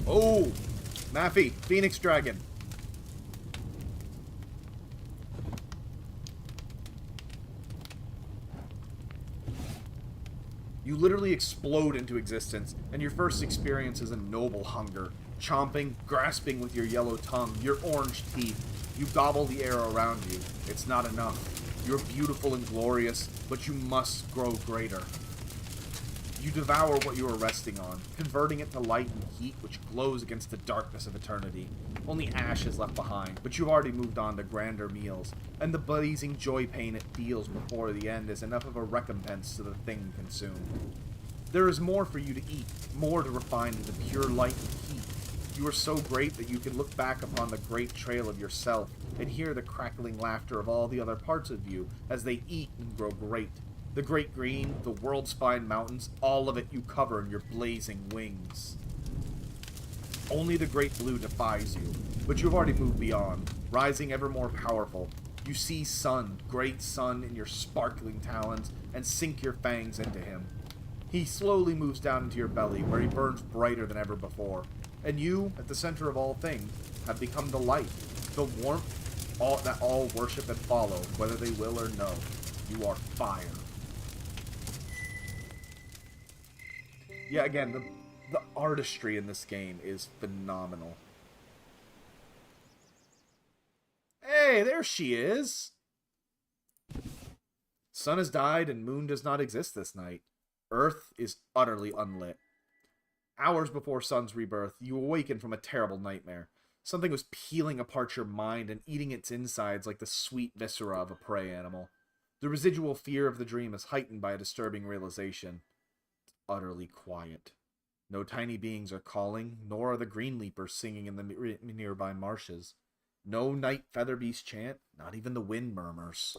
Oh! Maffy, Phoenix Dragon. You literally explode into existence, and your first experience is a noble hunger. Chomping, grasping with your yellow tongue, your orange teeth. You gobble the air around you. It's not enough. You're beautiful and glorious, but you must grow greater. You devour what you are resting on, converting it to light and heat which glows against the darkness of eternity. Only ash is left behind, but you've already moved on to grander meals, and the blazing joy pain it deals before the end is enough of a recompense to the thing consumed. There is more for you to eat, more to refine into pure light and heat. You are so great that you can look back upon the great trail of yourself and hear the crackling laughter of all the other parts of you as they eat and grow great. The great green, the world's fine mountains, all of it you cover in your blazing wings. Only the great blue defies you, but you have already moved beyond, rising ever more powerful. You see sun, great sun, in your sparkling talons, and sink your fangs into him. He slowly moves down into your belly, where he burns brighter than ever before. And you, at the center of all things, have become the light, the warmth that all worship and follow, whether they will or no. You are fire. Yeah, again, the artistry in this game is phenomenal. Hey, there she is! Sun has died and moon does not exist this night. Earth is utterly unlit. Hours before Sun's rebirth, you awaken from a terrible nightmare. Something was peeling apart your mind and eating its insides like the sweet viscera of a prey animal. The residual fear of the dream is heightened by a disturbing realization. It's utterly quiet. No tiny beings are calling, nor are the green leapers singing in the nearby marshes. No night feather beast chant, not even the wind murmurs.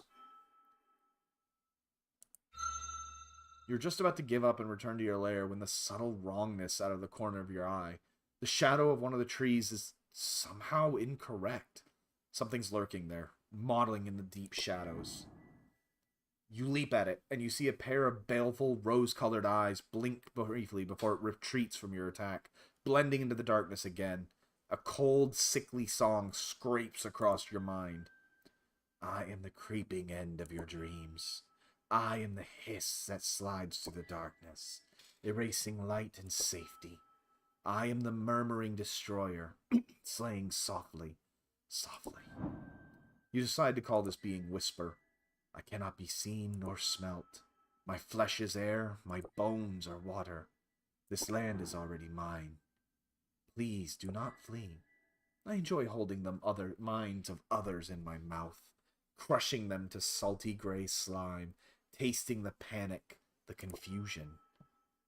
You're just about to give up and return to your lair when the subtle wrongness out of the corner of your eye. The shadow of one of the trees is somehow incorrect. Something's lurking there, modeling in the deep shadows. You leap at it, and you see a pair of baleful, rose-colored eyes blink briefly before it retreats from your attack, blending into the darkness again. A cold, sickly song scrapes across your mind. I am the creeping end of your dreams. I am the hiss that slides through the darkness, erasing light and safety. I am the murmuring destroyer, slaying softly, softly. You decide to call this being Whisper. I cannot be seen nor smelt. My flesh is air, my bones are water. This land is already mine. Please do not flee. I enjoy holding the minds of others in my mouth, crushing them to salty gray slime, tasting the panic, the confusion.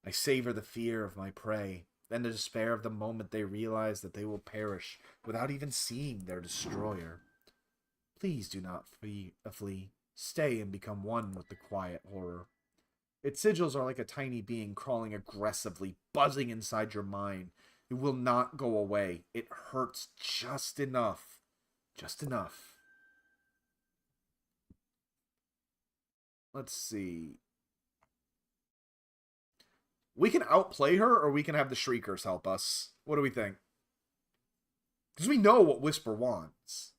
I savor the fear of my prey, then the despair of the moment they realize that they will perish without even seeing their destroyer. Please do not flee. Stay and become one with the quiet horror. Its sigils are like a tiny being crawling aggressively, buzzing inside your mind. It will not go away. It hurts just enough. Just enough. Let's see. We can outplay her, or we can have the Shriekers help us. What do we think? Because we know what Whisper wants.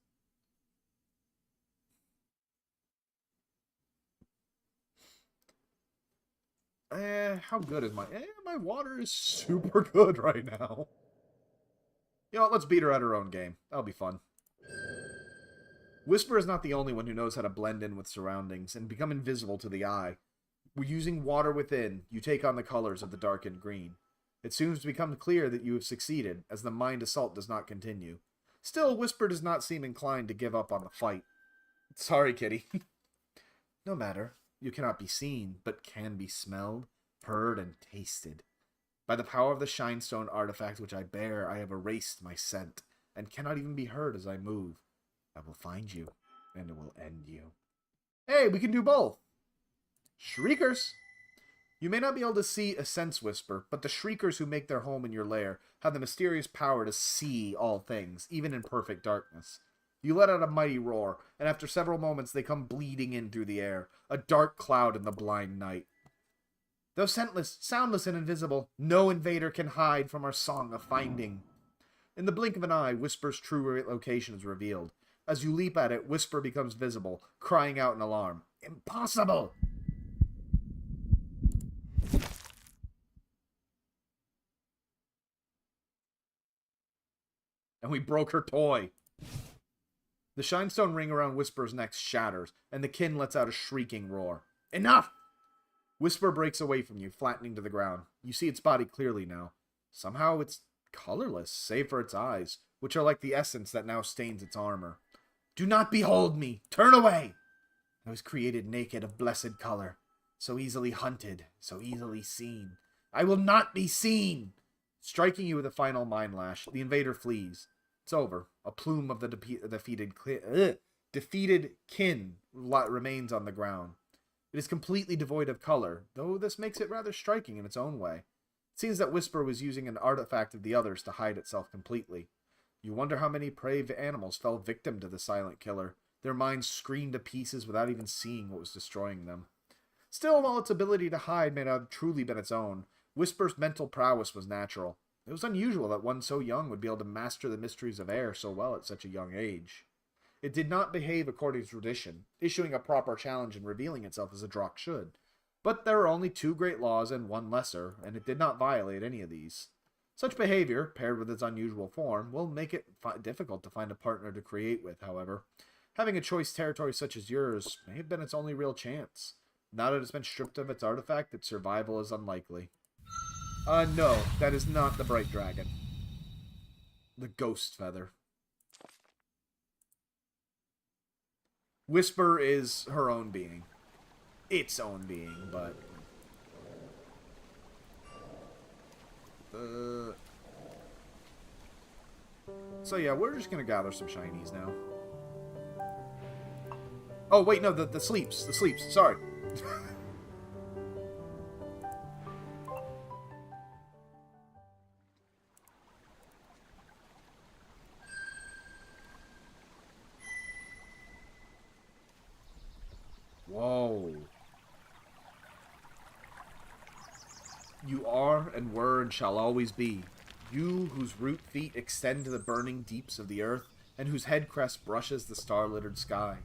How good is my... my water is super good right now. You know what, let's beat her at her own game. That'll be fun. Whisper is not the only one who knows how to blend in with surroundings and become invisible to the eye. Using water within, you take on the colors of the darkened green. It soon to become clear that you have succeeded, as the mind assault does not continue. Still, Whisper does not seem inclined to give up on the fight. Sorry, kitty. No matter. You cannot be seen, but can be smelled, heard, and tasted. By the power of the Shinestone artifact which I bear, I have erased my scent, and cannot even be heard as I move. I will find you, and it will end you. Hey, we can do both! Shriekers! You may not be able to see a sense Whisper, but the Shriekers who make their home in your lair have the mysterious power to see all things, even in perfect darkness. You let out a mighty roar, and after several moments they come bleeding in through the air, a dark cloud in the blind night. Though scentless, soundless, and invisible, no invader can hide from our song of finding. In the blink of an eye, Whisper's true location is revealed. As you leap at it, Whisper becomes visible, crying out in alarm. Impossible! And we broke her toy. The Shinestone ring around Whisper's neck shatters, and the kin lets out a shrieking roar. Enough! Whisper breaks away from you, flattening to the ground. You see its body clearly now. Somehow it's colorless, save for its eyes, which are like the essence that now stains its armor. Do not behold me! Turn away! I was created naked of blessed color, so easily hunted, so easily seen. I will not be seen! Striking you with a final mind lash, the invader flees. It's over. A plume of the defeated kin remains on the ground. It is completely devoid of color, though this makes it rather striking in its own way. It seems that Whisper was using an artifact of the others to hide itself completely. You wonder how many prey animals fell victim to the silent killer, their minds screened to pieces without even seeing what was destroying them. Still, while its ability to hide may not have truly been its own, Whisper's mental prowess was natural. It was unusual that one so young would be able to master the mysteries of air so well at such a young age. It did not behave according to tradition, issuing a proper challenge and revealing itself as a Drock should. But there are only 2 great laws and 1 lesser, and it did not violate any of these. Such behavior, paired with its unusual form, will make it difficult to find a partner to create with, however. Having a choice territory such as yours may have been its only real chance. Now that it's been stripped of its artifact, its survival is unlikely. No, that is not the Bright Dragon. The Ghost Feather. Whisper is her own being. Its own being, but... So yeah, we're just gonna gather some shinies now. Oh, wait, no, the sleeps. The sleeps, sorry. Whoa. You are, and were, and shall always be. You whose root feet extend to the burning deeps of the earth, and whose head crest brushes the star-littered sky.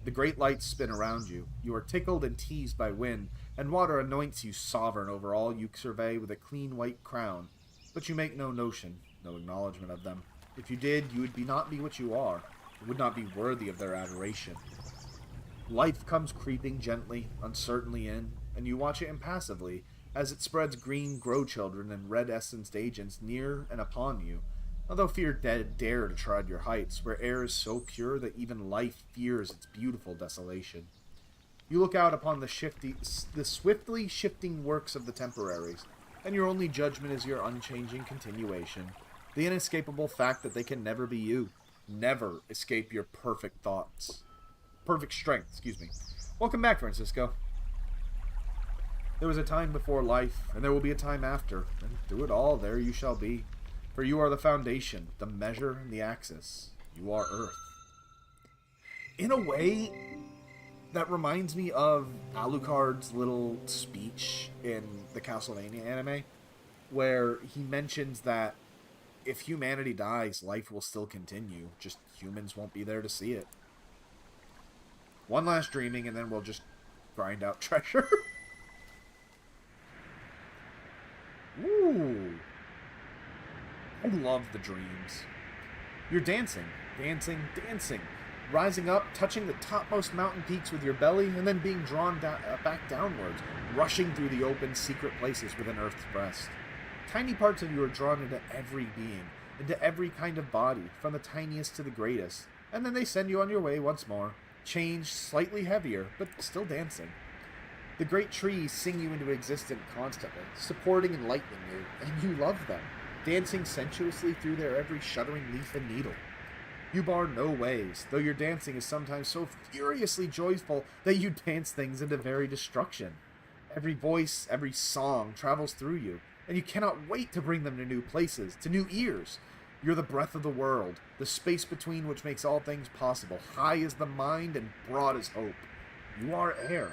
The great lights spin around you. You are tickled and teased by wind, and water anoints you sovereign over all you survey with a clean white crown. But you make no notion, no acknowledgement of them. If you did, you would not be what you are. You would not be worthy of their adoration. Life comes creeping gently, uncertainly in, and you watch it impassively, as it spreads green grow-children and red-essenced agents near and upon you, although fear dare to tread your heights, where air is so pure that even life fears its beautiful desolation. You look out upon the swiftly shifting works of the temporaries, and your only judgment is your unchanging continuation, the inescapable fact that they can never be you, never escape your perfect thoughts. Perfect strength, excuse me. Welcome back, Francisco. There was a time before life, and there will be a time after, and through it all there you shall be. For you are the foundation, the measure, and the axis. You are Earth. In a way, that reminds me of Alucard's little speech in the Castlevania anime, where he mentions that if humanity dies, life will still continue, just humans won't be there to see it. One last dreaming, and then we'll just grind out treasure. Ooh. I love the dreams. You're dancing, dancing, dancing. Rising up, touching the topmost mountain peaks with your belly, and then being drawn back downwards, rushing through the open, secret places within Earth's breast. Tiny parts of you are drawn into every being, into every kind of body, from the tiniest to the greatest, and then they send you on your way once more, changed, slightly heavier, but still dancing. The great trees sing you into existence constantly, supporting and lightening you, and you love them, dancing sensuously through their every shuddering leaf and needle. You bar no ways, though your dancing is sometimes so furiously joyful that you dance things into very destruction. Every voice, every song travels through you, and you cannot wait to bring them to new places, to new ears. You're the breath of the world, the space between which makes all things possible. High is the mind and broad is hope. You are air.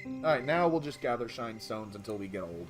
Alright, now we'll just gather shine stones until we get old.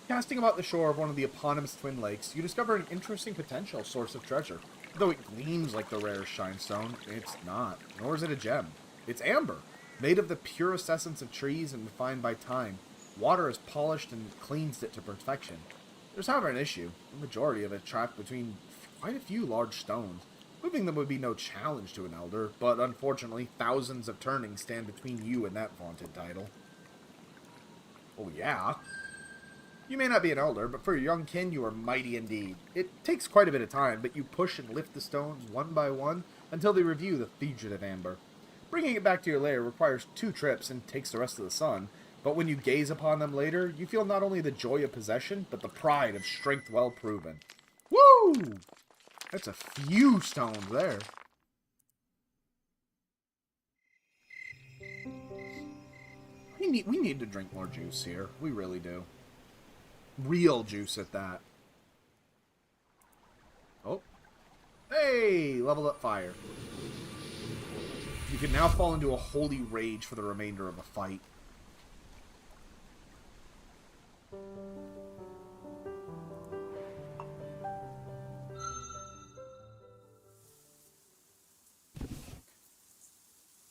Casting about the shore of one of the eponymous twin lakes, you discover an interesting potential source of treasure. Though it gleams like the rarest shinestone, it's not, nor is it a gem. It's amber, made of the purest essence of trees and refined by time. Water has polished and cleansed it to perfection. There's however an issue. The majority of it trapped between quite a few large stones. Moving them would be no challenge to an elder, but unfortunately thousands of turnings stand between you and that vaunted title. Oh yeah? You may not be an elder, but for your young kin, you are mighty indeed. It takes quite a bit of time, but you push and lift the stones one by one until they review the fugitive amber. Bringing it back to your lair requires 2 trips and takes the rest of the sun, but when you gaze upon them later, you feel not only the joy of possession, but the pride of strength well proven. Woo! That's a few stones there. We need to drink more juice here. We really do. Real juice at that. Oh. Hey! Leveled up fire. You can now fall into a holy rage for the remainder of the fight.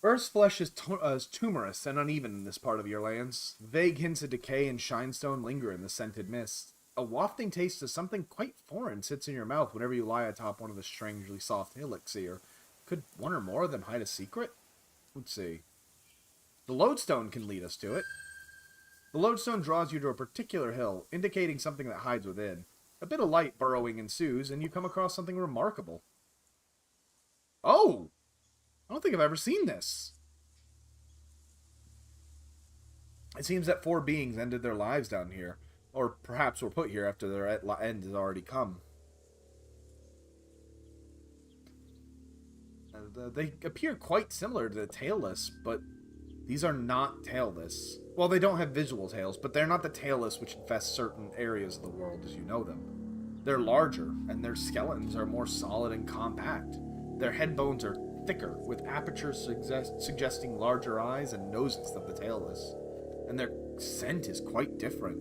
Earth's flesh is tumorous and uneven in this part of your lands. Vague hints of decay and shinestone linger in the scented mist. A wafting taste of something quite foreign sits in your mouth whenever you lie atop one of the strangely soft hillocks here. Could one or more of them hide a secret? Let's see. The lodestone can lead us to it. The lodestone draws you to a particular hill, indicating something that hides within. A bit of light burrowing ensues, and you come across something remarkable. Oh! I don't think I've ever seen this. It seems that 4 beings ended their lives down here, or perhaps were put here after their end has already come. They appear quite similar to the tailless, but these are not tailless. Well, they don't have visual tails, but they're not the tailless which infest certain areas of the world as you know them. They're larger, and their skeletons are more solid and compact. Their head bones are thicker, with apertures suggesting larger eyes and noses than the tailless. And their scent is quite different.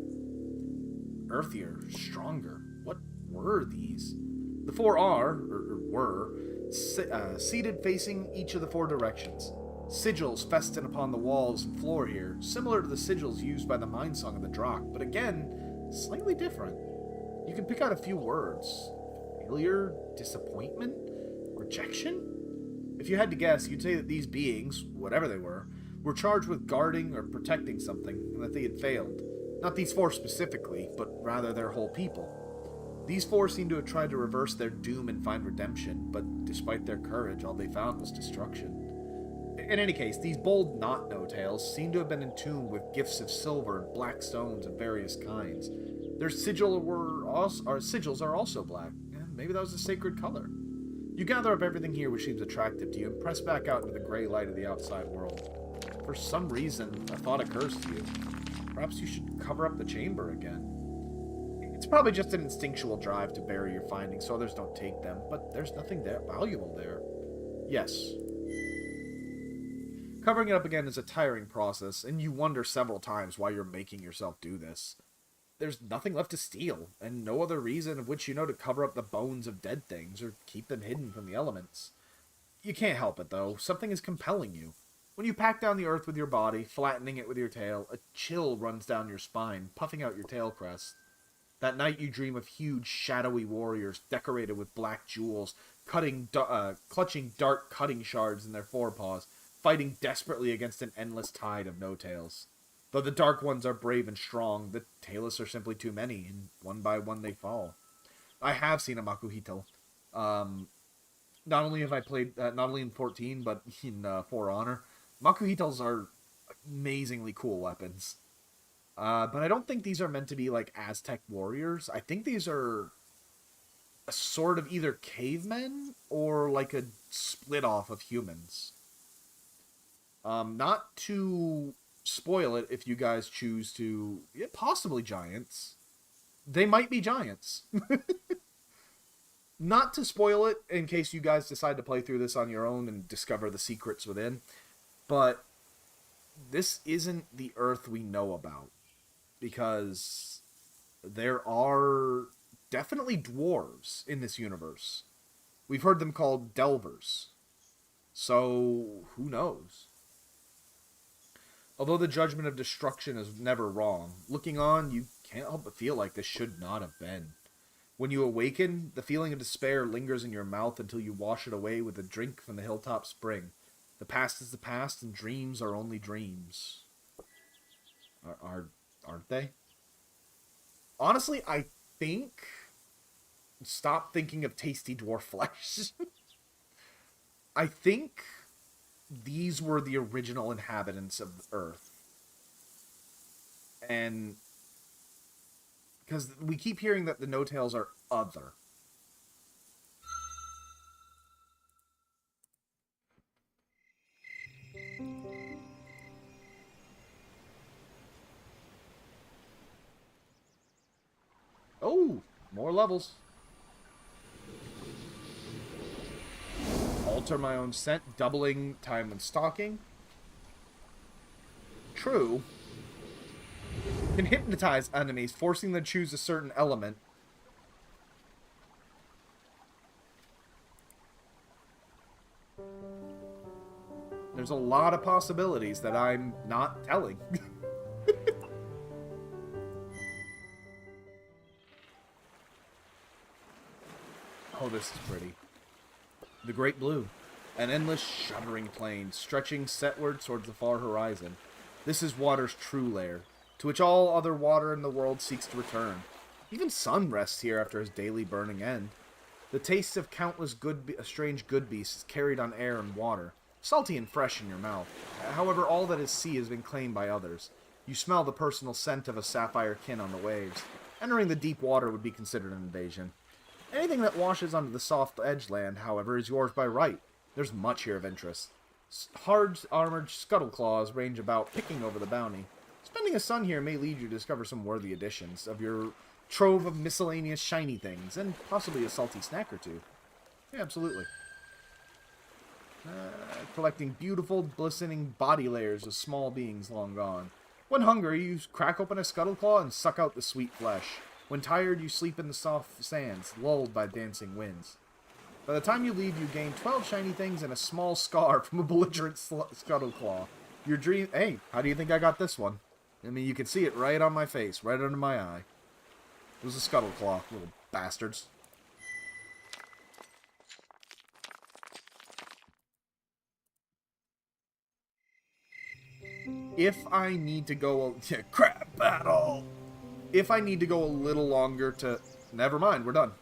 Earthier, stronger. What were these? The 4 are, or were, seated facing each of the 4 directions. Sigils festooned upon the walls and floor here, similar to the sigils used by the Mine Song of the Drakh, but again, slightly different. You can pick out a few words. Failure, disappointment, rejection? If you had to guess, you'd say that these beings, whatever they were charged with guarding or protecting something, and that they had failed. Not these 4 specifically, but rather their whole people. These 4 seem to have tried to reverse their doom and find redemption, but despite their courage, all they found was destruction. In any case, these bold not-no-tails seem to have been entombed with gifts of silver and black stones of various kinds. Their sigils are also black. Maybe that was a sacred color. You gather up everything here which seems attractive to you and press back out into the gray light of the outside world. For some reason, a thought occurs to you. Perhaps you should cover up the chamber again. It's probably just an instinctual drive to bury your findings so others don't take them, but there's nothing there valuable there. Yes. Covering it up again is a tiring process, and you wonder several times why you're making yourself do this. There's nothing left to steal, and no other reason of which you know to cover up the bones of dead things or keep them hidden from the elements. You can't help it, though. Something is compelling you. When you pack down the earth with your body, flattening it with your tail, a chill runs down your spine, puffing out your tail crest. That night you dream of huge, shadowy warriors decorated with black jewels, clutching dark cutting shards in their forepaws, fighting desperately against an endless tide of no-tails. Though the dark ones are brave and strong, the tailless are simply too many, and one by one they fall. I have seen a Makuhito. Not only have I played, not only in 14, but in For Honor. Makuhitos are amazingly cool weapons. But I don't think these are meant to be like Aztec warriors. I think these are a sort of either cavemen or like a split off of humans. Not to spoil it if you guys choose to... Yeah, possibly giants. They might be giants. Not to spoil it in case you guys decide to play through this on your own and discover the secrets within. But this isn't the Earth we know about. Because there are definitely dwarves in this universe. We've heard them called delvers. So, who knows? Although the judgment of destruction is never wrong, looking on, you can't help but feel like this should not have been. When you awaken, the feeling of despair lingers in your mouth until you wash it away with a drink from the hilltop spring. The past is the past, and dreams are only dreams. Aren't they? Honestly, I think... Stop thinking of tasty dwarf flesh. I think these were the original inhabitants of Earth. And... because we keep hearing that the no-tails are other. Oh, more levels. Alter my own scent, doubling time when stalking. True. Can hypnotize enemies, forcing them to choose a certain element. There's a lot of possibilities that I'm not telling. Oh, this is pretty. The Great Blue. An endless, shuddering plain, stretching setward towards the far horizon. This is water's true lair, to which all other water in the world seeks to return. Even sun rests here after his daily burning end. The taste of countless strange good beasts is carried on air and water, salty and fresh in your mouth. However, all that is sea has been claimed by others. You smell the personal scent of a sapphire kin on the waves. Entering the deep water would be considered an invasion. Anything that washes onto the soft edge land, however, is yours by right. There's much here of interest. Hard-armored scuttleclaws range about, picking over the bounty. Spending a sun here may lead you to discover some worthy additions of your trove of miscellaneous shiny things, and possibly a salty snack or two. Yeah, absolutely. Collecting beautiful, glistening body layers of small beings long gone. When hungry, you crack open a scuttleclaw and suck out the sweet flesh. When tired, you sleep in the soft sands, lulled by dancing winds. By the time you leave, you gain 12 shiny things and a small scar from a belligerent scuttleclaw. Your dream... Hey, how do you think I got this one? I mean, you can see it right on my face, right under my eye. It was a scuttleclaw, little bastards. If I need to go... crap battle! If I need to go a little longer to... Never mind, we're done.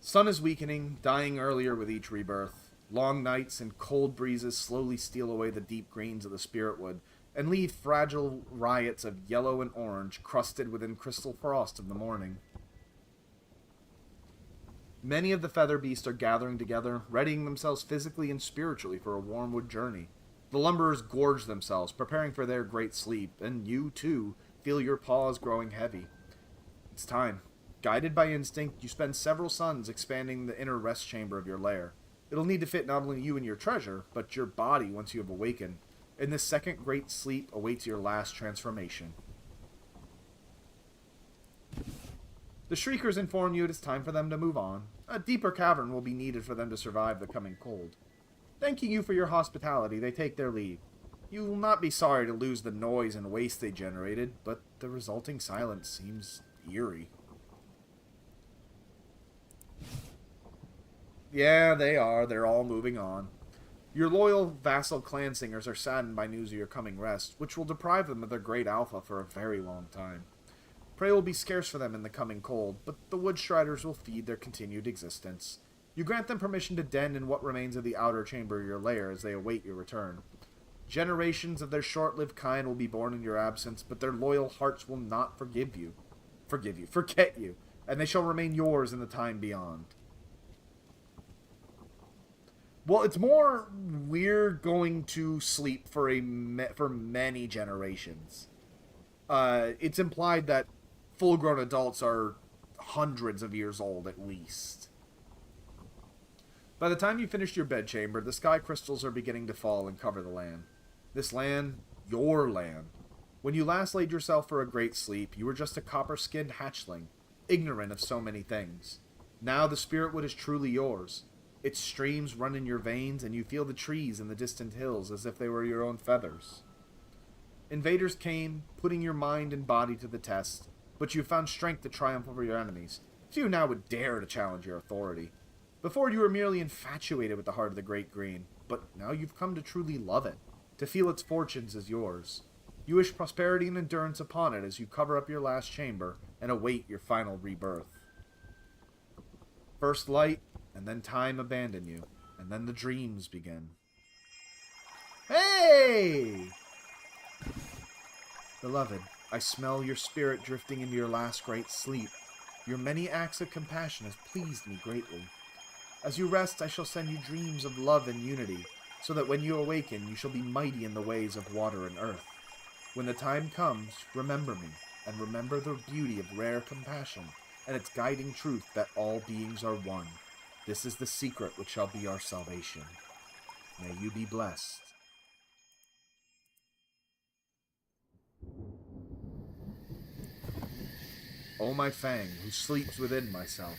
Sun is weakening, dying earlier with each rebirth. Long nights and cold breezes slowly steal away the deep greens of the spirit wood, and leave fragile riots of yellow and orange crusted within crystal frost of the morning. Many of the feather beasts are gathering together, readying themselves physically and spiritually for a warmwood journey. The lumberers gorge themselves, preparing for their great sleep, and you, too, feel your paws growing heavy. It's time. Guided by instinct, you spend several suns expanding the inner rest chamber of your lair. It'll need to fit not only you and your treasure, but your body once you have awakened. In this second great sleep awaits your last transformation. The Shriekers inform you it is time for them to move on. A deeper cavern will be needed for them to survive the coming cold. Thanking you for your hospitality, they take their leave. You will not be sorry to lose the noise and waste they generated, but the resulting silence seems eerie. Yeah, they are. They're all moving on. Your loyal vassal clan singers are saddened by news of your coming rest, which will deprive them of their great alpha for a very long time. Prey will be scarce for them in the coming cold, but the wood striders will feed their continued existence. You grant them permission to den in what remains of the outer chamber of your lair as they await your return. Generations of their short-lived kind will be born in your absence, but their loyal hearts will not forget you, and they shall remain yours in the time beyond. Well, it's more we're going to sleep for many generations. It's implied that full-grown adults are hundreds of years old at least. By the time you finished your bedchamber, the sky crystals are beginning to fall and cover the land. This land, your land. When you last laid yourself for a great sleep, you were just a copper-skinned hatchling, ignorant of so many things. Now the spirit wood is truly yours. Its streams run in your veins, and you feel the trees in the distant hills as if they were your own feathers. Invaders came, putting your mind and body to the test, but you found strength to triumph over your enemies. Few now would dare to challenge your authority. Before you were merely infatuated with the heart of the Great Green, but now you've come to truly love it, to feel its fortunes as yours. You wish prosperity and endurance upon it as you cover up your last chamber and await your final rebirth. First light, and then time abandon you, and then the dreams begin. Hey! Beloved, I smell your spirit drifting into your last great sleep. Your many acts of compassion have pleased me greatly. As you rest, I shall send you dreams of love and unity, so that when you awaken, you shall be mighty in the ways of water and earth. When the time comes, remember me, and remember the beauty of rare compassion, and its guiding truth that all beings are one. This is the secret which shall be our salvation. May you be blessed. O my Fang, who sleeps within myself,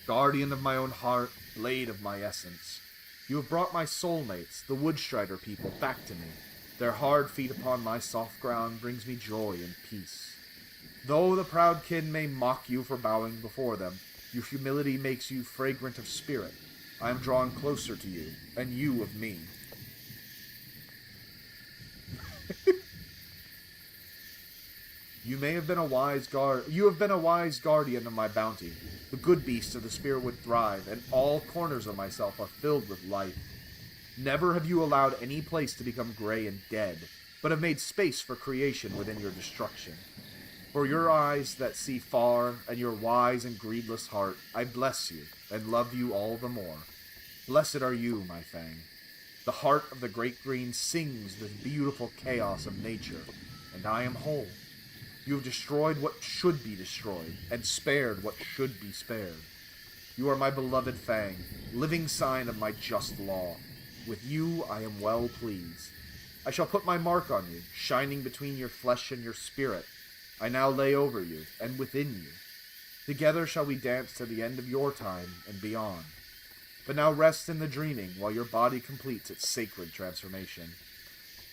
guardian of my own heart, blade of my essence, you have brought my soulmates, the Woodstrider people, back to me. Their hard feet upon my soft ground brings me joy and peace. Though the proud kin may mock you for bowing before them, your humility makes you fragrant of spirit. I am drawn closer to you, and you of me. You have been a wise guardian of my bounty. The good beasts of the spirit would thrive, and all corners of myself are filled with life. Never have you allowed any place to become gray and dead, but have made space for creation within your destruction. For your eyes that see far, and your wise and greedless heart, I bless you, and love you all the more. Blessed are you, my Fang. The heart of the great green sings this beautiful chaos of nature, and I am whole. You have destroyed what should be destroyed, and spared what should be spared. You are my beloved Fang, living sign of my just law. With you I am well pleased. I shall put my mark on you, shining between your flesh and your spirit. I now lay over you, and within you. Together shall we dance to the end of your time and beyond. But now rest in the dreaming while your body completes its sacred transformation.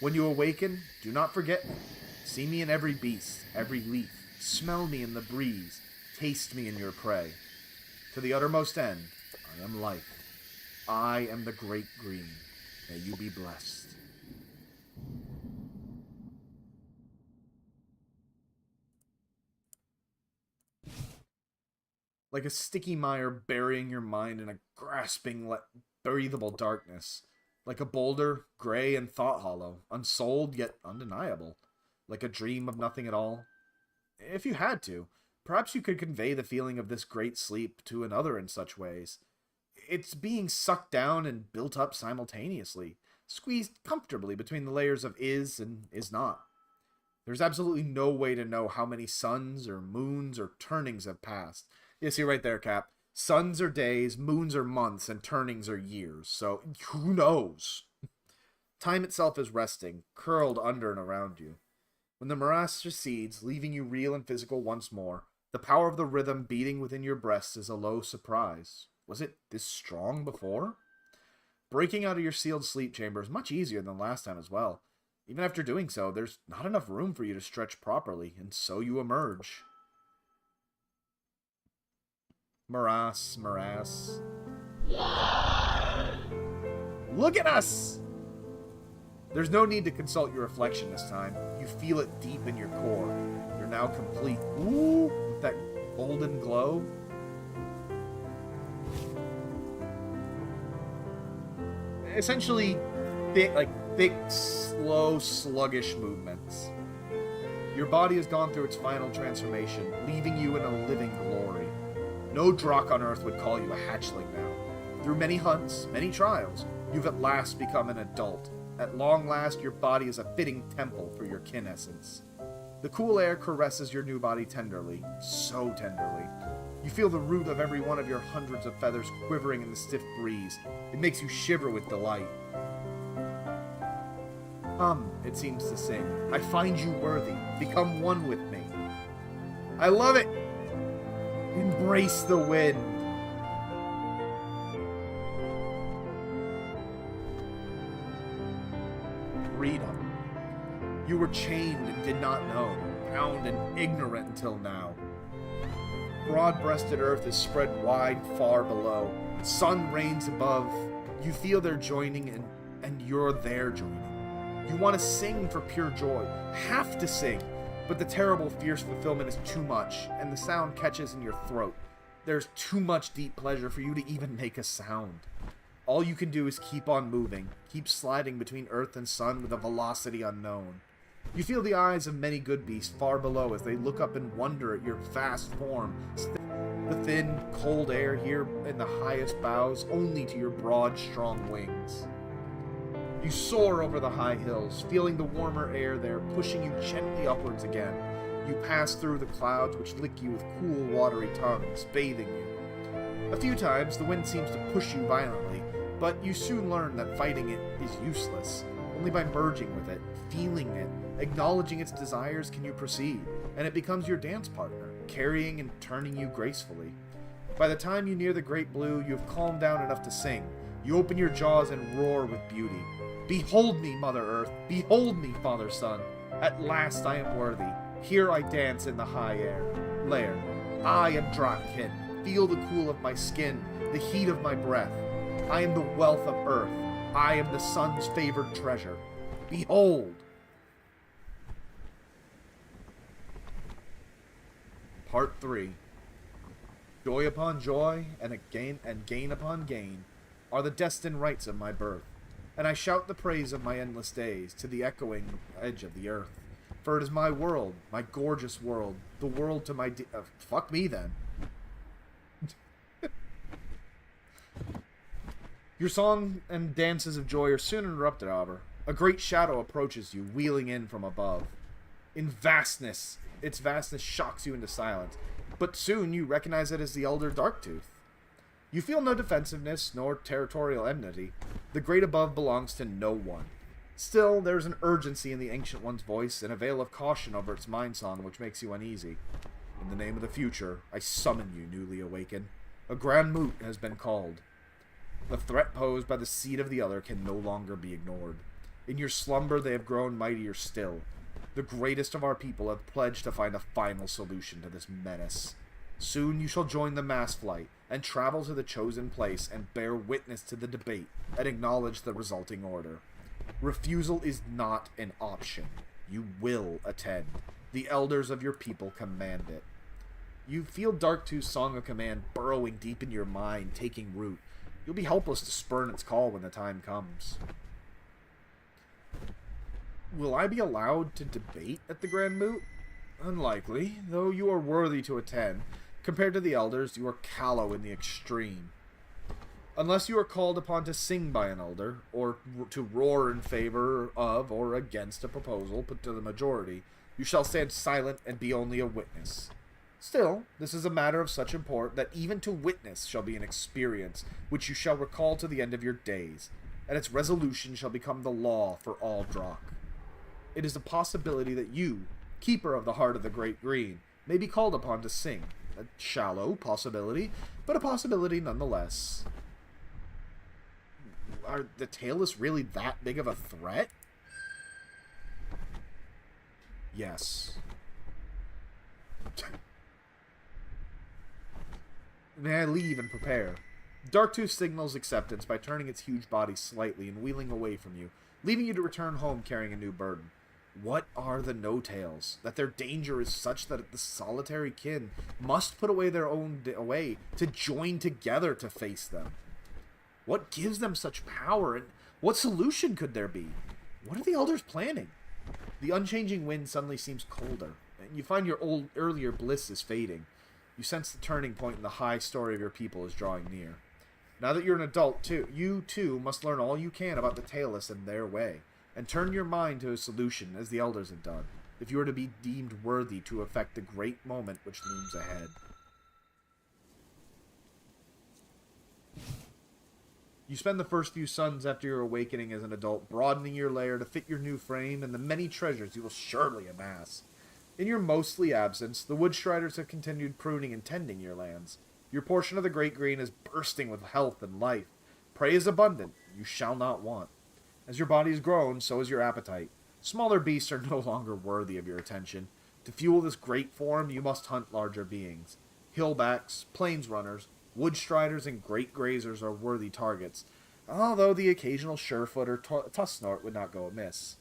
When you awaken, do not forget me. See me in every beast, every leaf. Smell me in the breeze. Taste me in your prey. To the uttermost end, I am life. I am the great green. May you be blessed. Like a sticky mire burying your mind in a grasping, breathable darkness. Like a boulder, gray and thought-hollow, unsouled yet undeniable. Like a dream of nothing at all. If you had to, perhaps you could convey the feeling of this great sleep to another in such ways. It's being sucked down and built up simultaneously, squeezed comfortably between the layers of is and is not. There's absolutely no way to know how many suns or moons or turnings have passed. You see right there, Cap. Suns are days, moons are months, and turnings are years. So, who knows? Time itself is resting, curled under and around you. When the morass recedes, leaving you real and physical once more, the power of the rhythm beating within your breast is a low surprise. Was it this strong before? Breaking out of your sealed sleep chamber is much easier than last time as well. Even after doing so, there's not enough room for you to stretch properly, and so you emerge. Morass. Look at us! There's no need to consult your reflection this time. You feel it deep in your core. You're now complete. Ooh, with that golden glow. Essentially, thick, slow, sluggish movements. Your body has gone through its final transformation, leaving you in a living glory. No Drakh on Earth would call you a hatchling now. Through many hunts, many trials, you've at last become an adult. At long last, your body is a fitting temple for your kin essence. The cool air caresses your new body tenderly, so tenderly. You feel the root of every one of your hundreds of feathers quivering in the stiff breeze. It makes you shiver with delight. It seems to sing. I find you worthy. Become one with me. I love it! Embrace the wind. Freedom. You were chained and did not know, bound and ignorant until now. Broad-breasted earth is spread wide far below. Sun reigns above. You feel their joining and you're there joining. You want to sing for pure joy, have to sing, but the terrible fierce fulfillment is too much, and the sound catches in your throat. There's too much deep pleasure for you to even make a sound. All you can do is keep on moving, keep sliding between earth and sun with a velocity unknown. You feel the eyes of many good beasts far below as they look up in wonder at your vast form. The thin, cold air here in the highest boughs, only to your broad, strong wings. You soar over the high hills, feeling the warmer air there pushing you gently upwards again. You pass through the clouds which lick you with cool, watery tongues, bathing you. A few times the wind seems to push you violently, but you soon learn that fighting it is useless. Only by merging with it, feeling it, acknowledging its desires can you proceed, and it becomes your dance partner, carrying and turning you gracefully. By the time you near the great blue, you have calmed down enough to sing. You open your jaws and roar with beauty. Behold me, Mother Earth! Behold me, Father Sun! At last I am worthy. Here I dance in the high air. Lair. I am Drakkin. Feel the cool of my skin, the heat of my breath. I am the wealth of earth. I am the sun's favored treasure. Behold! Part 3. Joy upon joy, and gain upon gain, are the destined rights of my birth, and I shout the praise of my endless days to the echoing edge of the earth. For it is my world, my gorgeous world, the world to my fuck me then. Your song and dances of joy are soon interrupted, however. A great shadow approaches you, wheeling in from above. Its vastness shocks you into silence, but soon you recognize it as the Elder Darktooth. You feel no defensiveness, nor territorial enmity. The great above belongs to no one. Still, there is an urgency in the Ancient One's voice, and a veil of caution over its mind song which makes you uneasy. In the name of the future, I summon you, newly awakened. A grand moot has been called. The threat posed by the seed of the other can no longer be ignored. In your slumber they have grown mightier still. The greatest of our people have pledged to find a final solution to this menace. Soon you shall join the mass flight, and travel to the chosen place, and bear witness to the debate, and acknowledge the resulting order. Refusal is not an option. You will attend. The elders of your people command it. You feel Darktooth's song of command burrowing deep in your mind, taking root. You'll be helpless to spurn its call when the time comes. Will I be allowed to debate at the Grand Moot? Unlikely, though you are worthy to attend. Compared to the elders, you are callow in the extreme. Unless you are called upon to sing by an elder, or to roar in favor of or against a proposal put to the majority, you shall stand silent and be only a witness. Still, this is a matter of such import that even to witness shall be an experience which you shall recall to the end of your days, and its resolution shall become the law for all Drakk. It is a possibility that you, keeper of the heart of the Great Green, may be called upon to sing. A shallow possibility, but a possibility nonetheless. Are the Tailless really that big of a threat? Yes. May I leave and prepare? Darktooth signals acceptance by turning its huge body slightly and wheeling away from you, leaving you to return home carrying a new burden. What are the No-Tails? That their danger is such that the solitary kin must put away their own way to join together to face them. What gives them such power, and what solution could there be? What are the elders planning? The unchanging wind suddenly seems colder, and you find your earlier bliss is fading. You sense the turning point in the high story of your people is drawing near. Now that you're an adult, you too must learn all you can about the Tailless and their way, and turn your mind to a solution as the elders have done, if you are to be deemed worthy to effect the great moment which looms ahead. You spend the first few suns after your awakening as an adult broadening your lair to fit your new frame and the many treasures you will surely amass. In your mostly absence, the Woodstriders have continued pruning and tending your lands. Your portion of the Great Green is bursting with health and life. Prey is abundant, you shall not want. As your body has grown, so has your appetite. Smaller beasts are no longer worthy of your attention. To fuel this great form, you must hunt larger beings. Hillbacks, plains runners, Woodstriders, and great grazers are worthy targets, although the occasional surefoot or tussnort would not go amiss.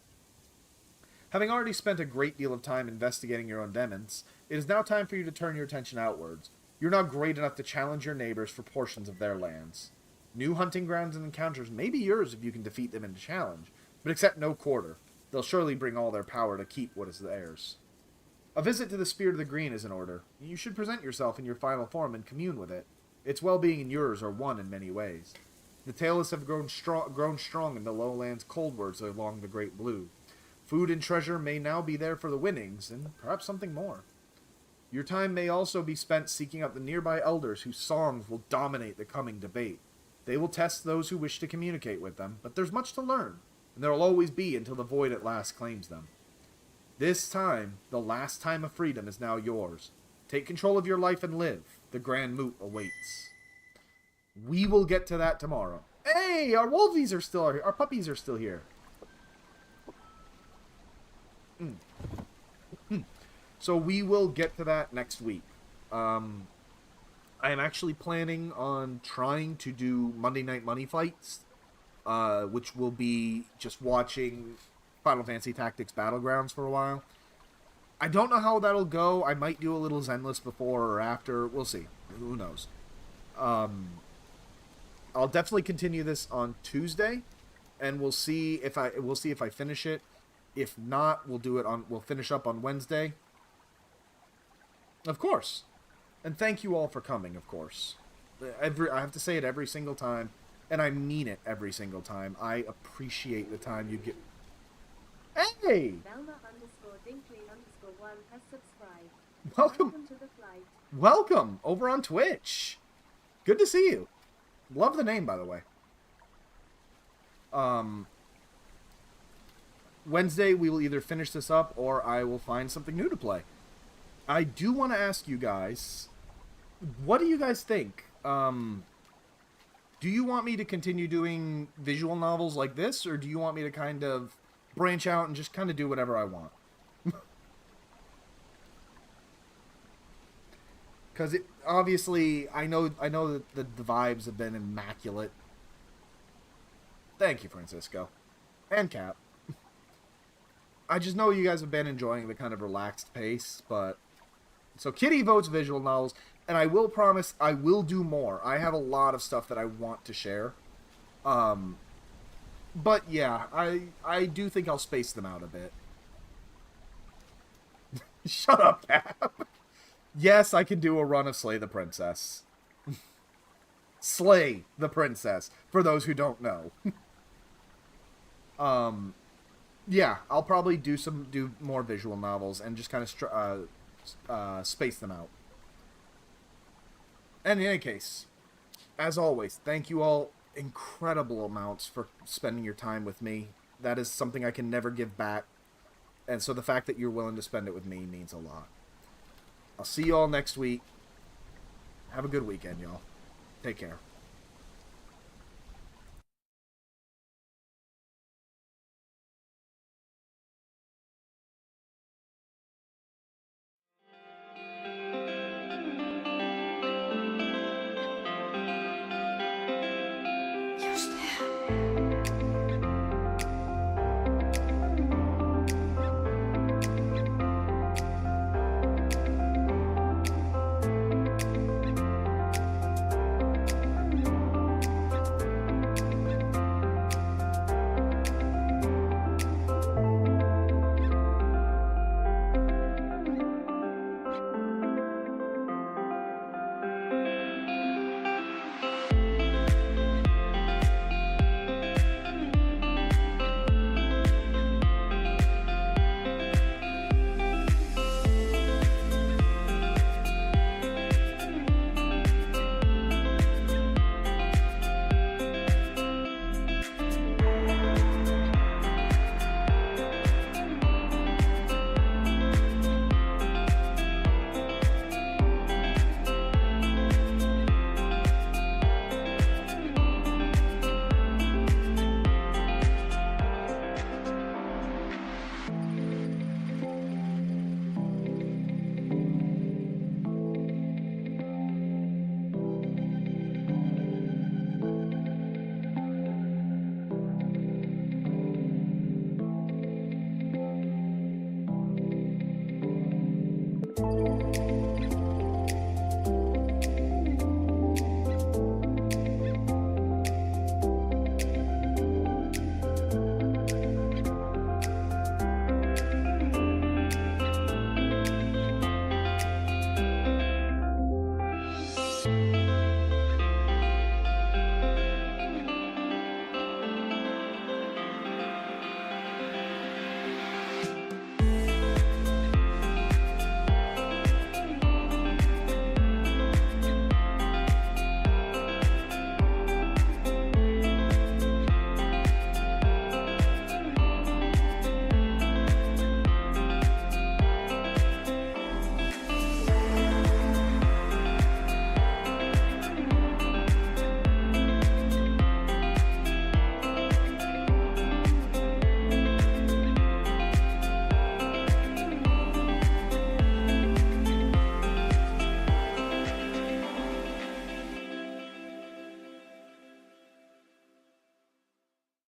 Having already spent a great deal of time investigating your own demons, it is now time for you to turn your attention outwards. You're now great enough to challenge your neighbors for portions of their lands. New hunting grounds and encounters may be yours if you can defeat them in a challenge, but accept no quarter. They'll surely bring all their power to keep what is theirs. A visit to the Spirit of the Green is in order. You should present yourself in your final form and commune with it. Its well-being and yours are one in many ways. The Tailless have grown strong in the lowlands coldwards along the Great Blue. Food and treasure may now be there for the winnings, and perhaps something more. Your time may also be spent seeking out the nearby elders whose songs will dominate the coming debate. They will test those who wish to communicate with them, but there's much to learn, and there will always be until the void at last claims them. This time, the last time of freedom, is now yours. Take control of your life and live. The Grand Moot awaits. We will get to that tomorrow. Hey, our wolvies are still here. Our puppies are still here. So we will get to that next week. I am actually planning on trying to do Monday Night Money Fights, which will be just watching Final Fantasy Tactics Battlegrounds for a while. I don't know how that'll go. I might do a little Zenless before or after. We'll see. Who knows? I'll definitely continue this on Tuesday, and we'll see if I finish it. If not, we'll finish up on Wednesday. Of course. And thank you all for coming, of course. I have to say it every single time, and I mean it every single time. I appreciate the time you give. Hey! Velma_Dinkley_1 has subscribed. Welcome to the flight. Welcome over on Twitch. Good to see you. Love the name, by the way. Wednesday we will either finish this up or I will find something new to play. I do want to ask you guys, what do you guys think? Do you want me to continue doing visual novels like this, or do you want me to kind of branch out and just kind of do whatever I want? Because obviously, I know that the vibes have been immaculate. Thank you, Francisco. And Cap. I just know you guys have been enjoying the kind of relaxed pace, but... So Kitty votes visual novels, and I will promise I will do more. I have a lot of stuff that I want to share. But yeah, I do think I'll space them out a bit. Shut up, Cap. Yes, I can do a run of Slay the Princess. Slay the Princess, for those who don't know. Yeah, I'll probably do more visual novels and just kind of space them out. And in any case, as always, thank you all incredible amounts for spending your time with me. That is something I can never give back. And so the fact that you're willing to spend it with me means a lot. I'll see you all next week. Have a good weekend, y'all. Take care.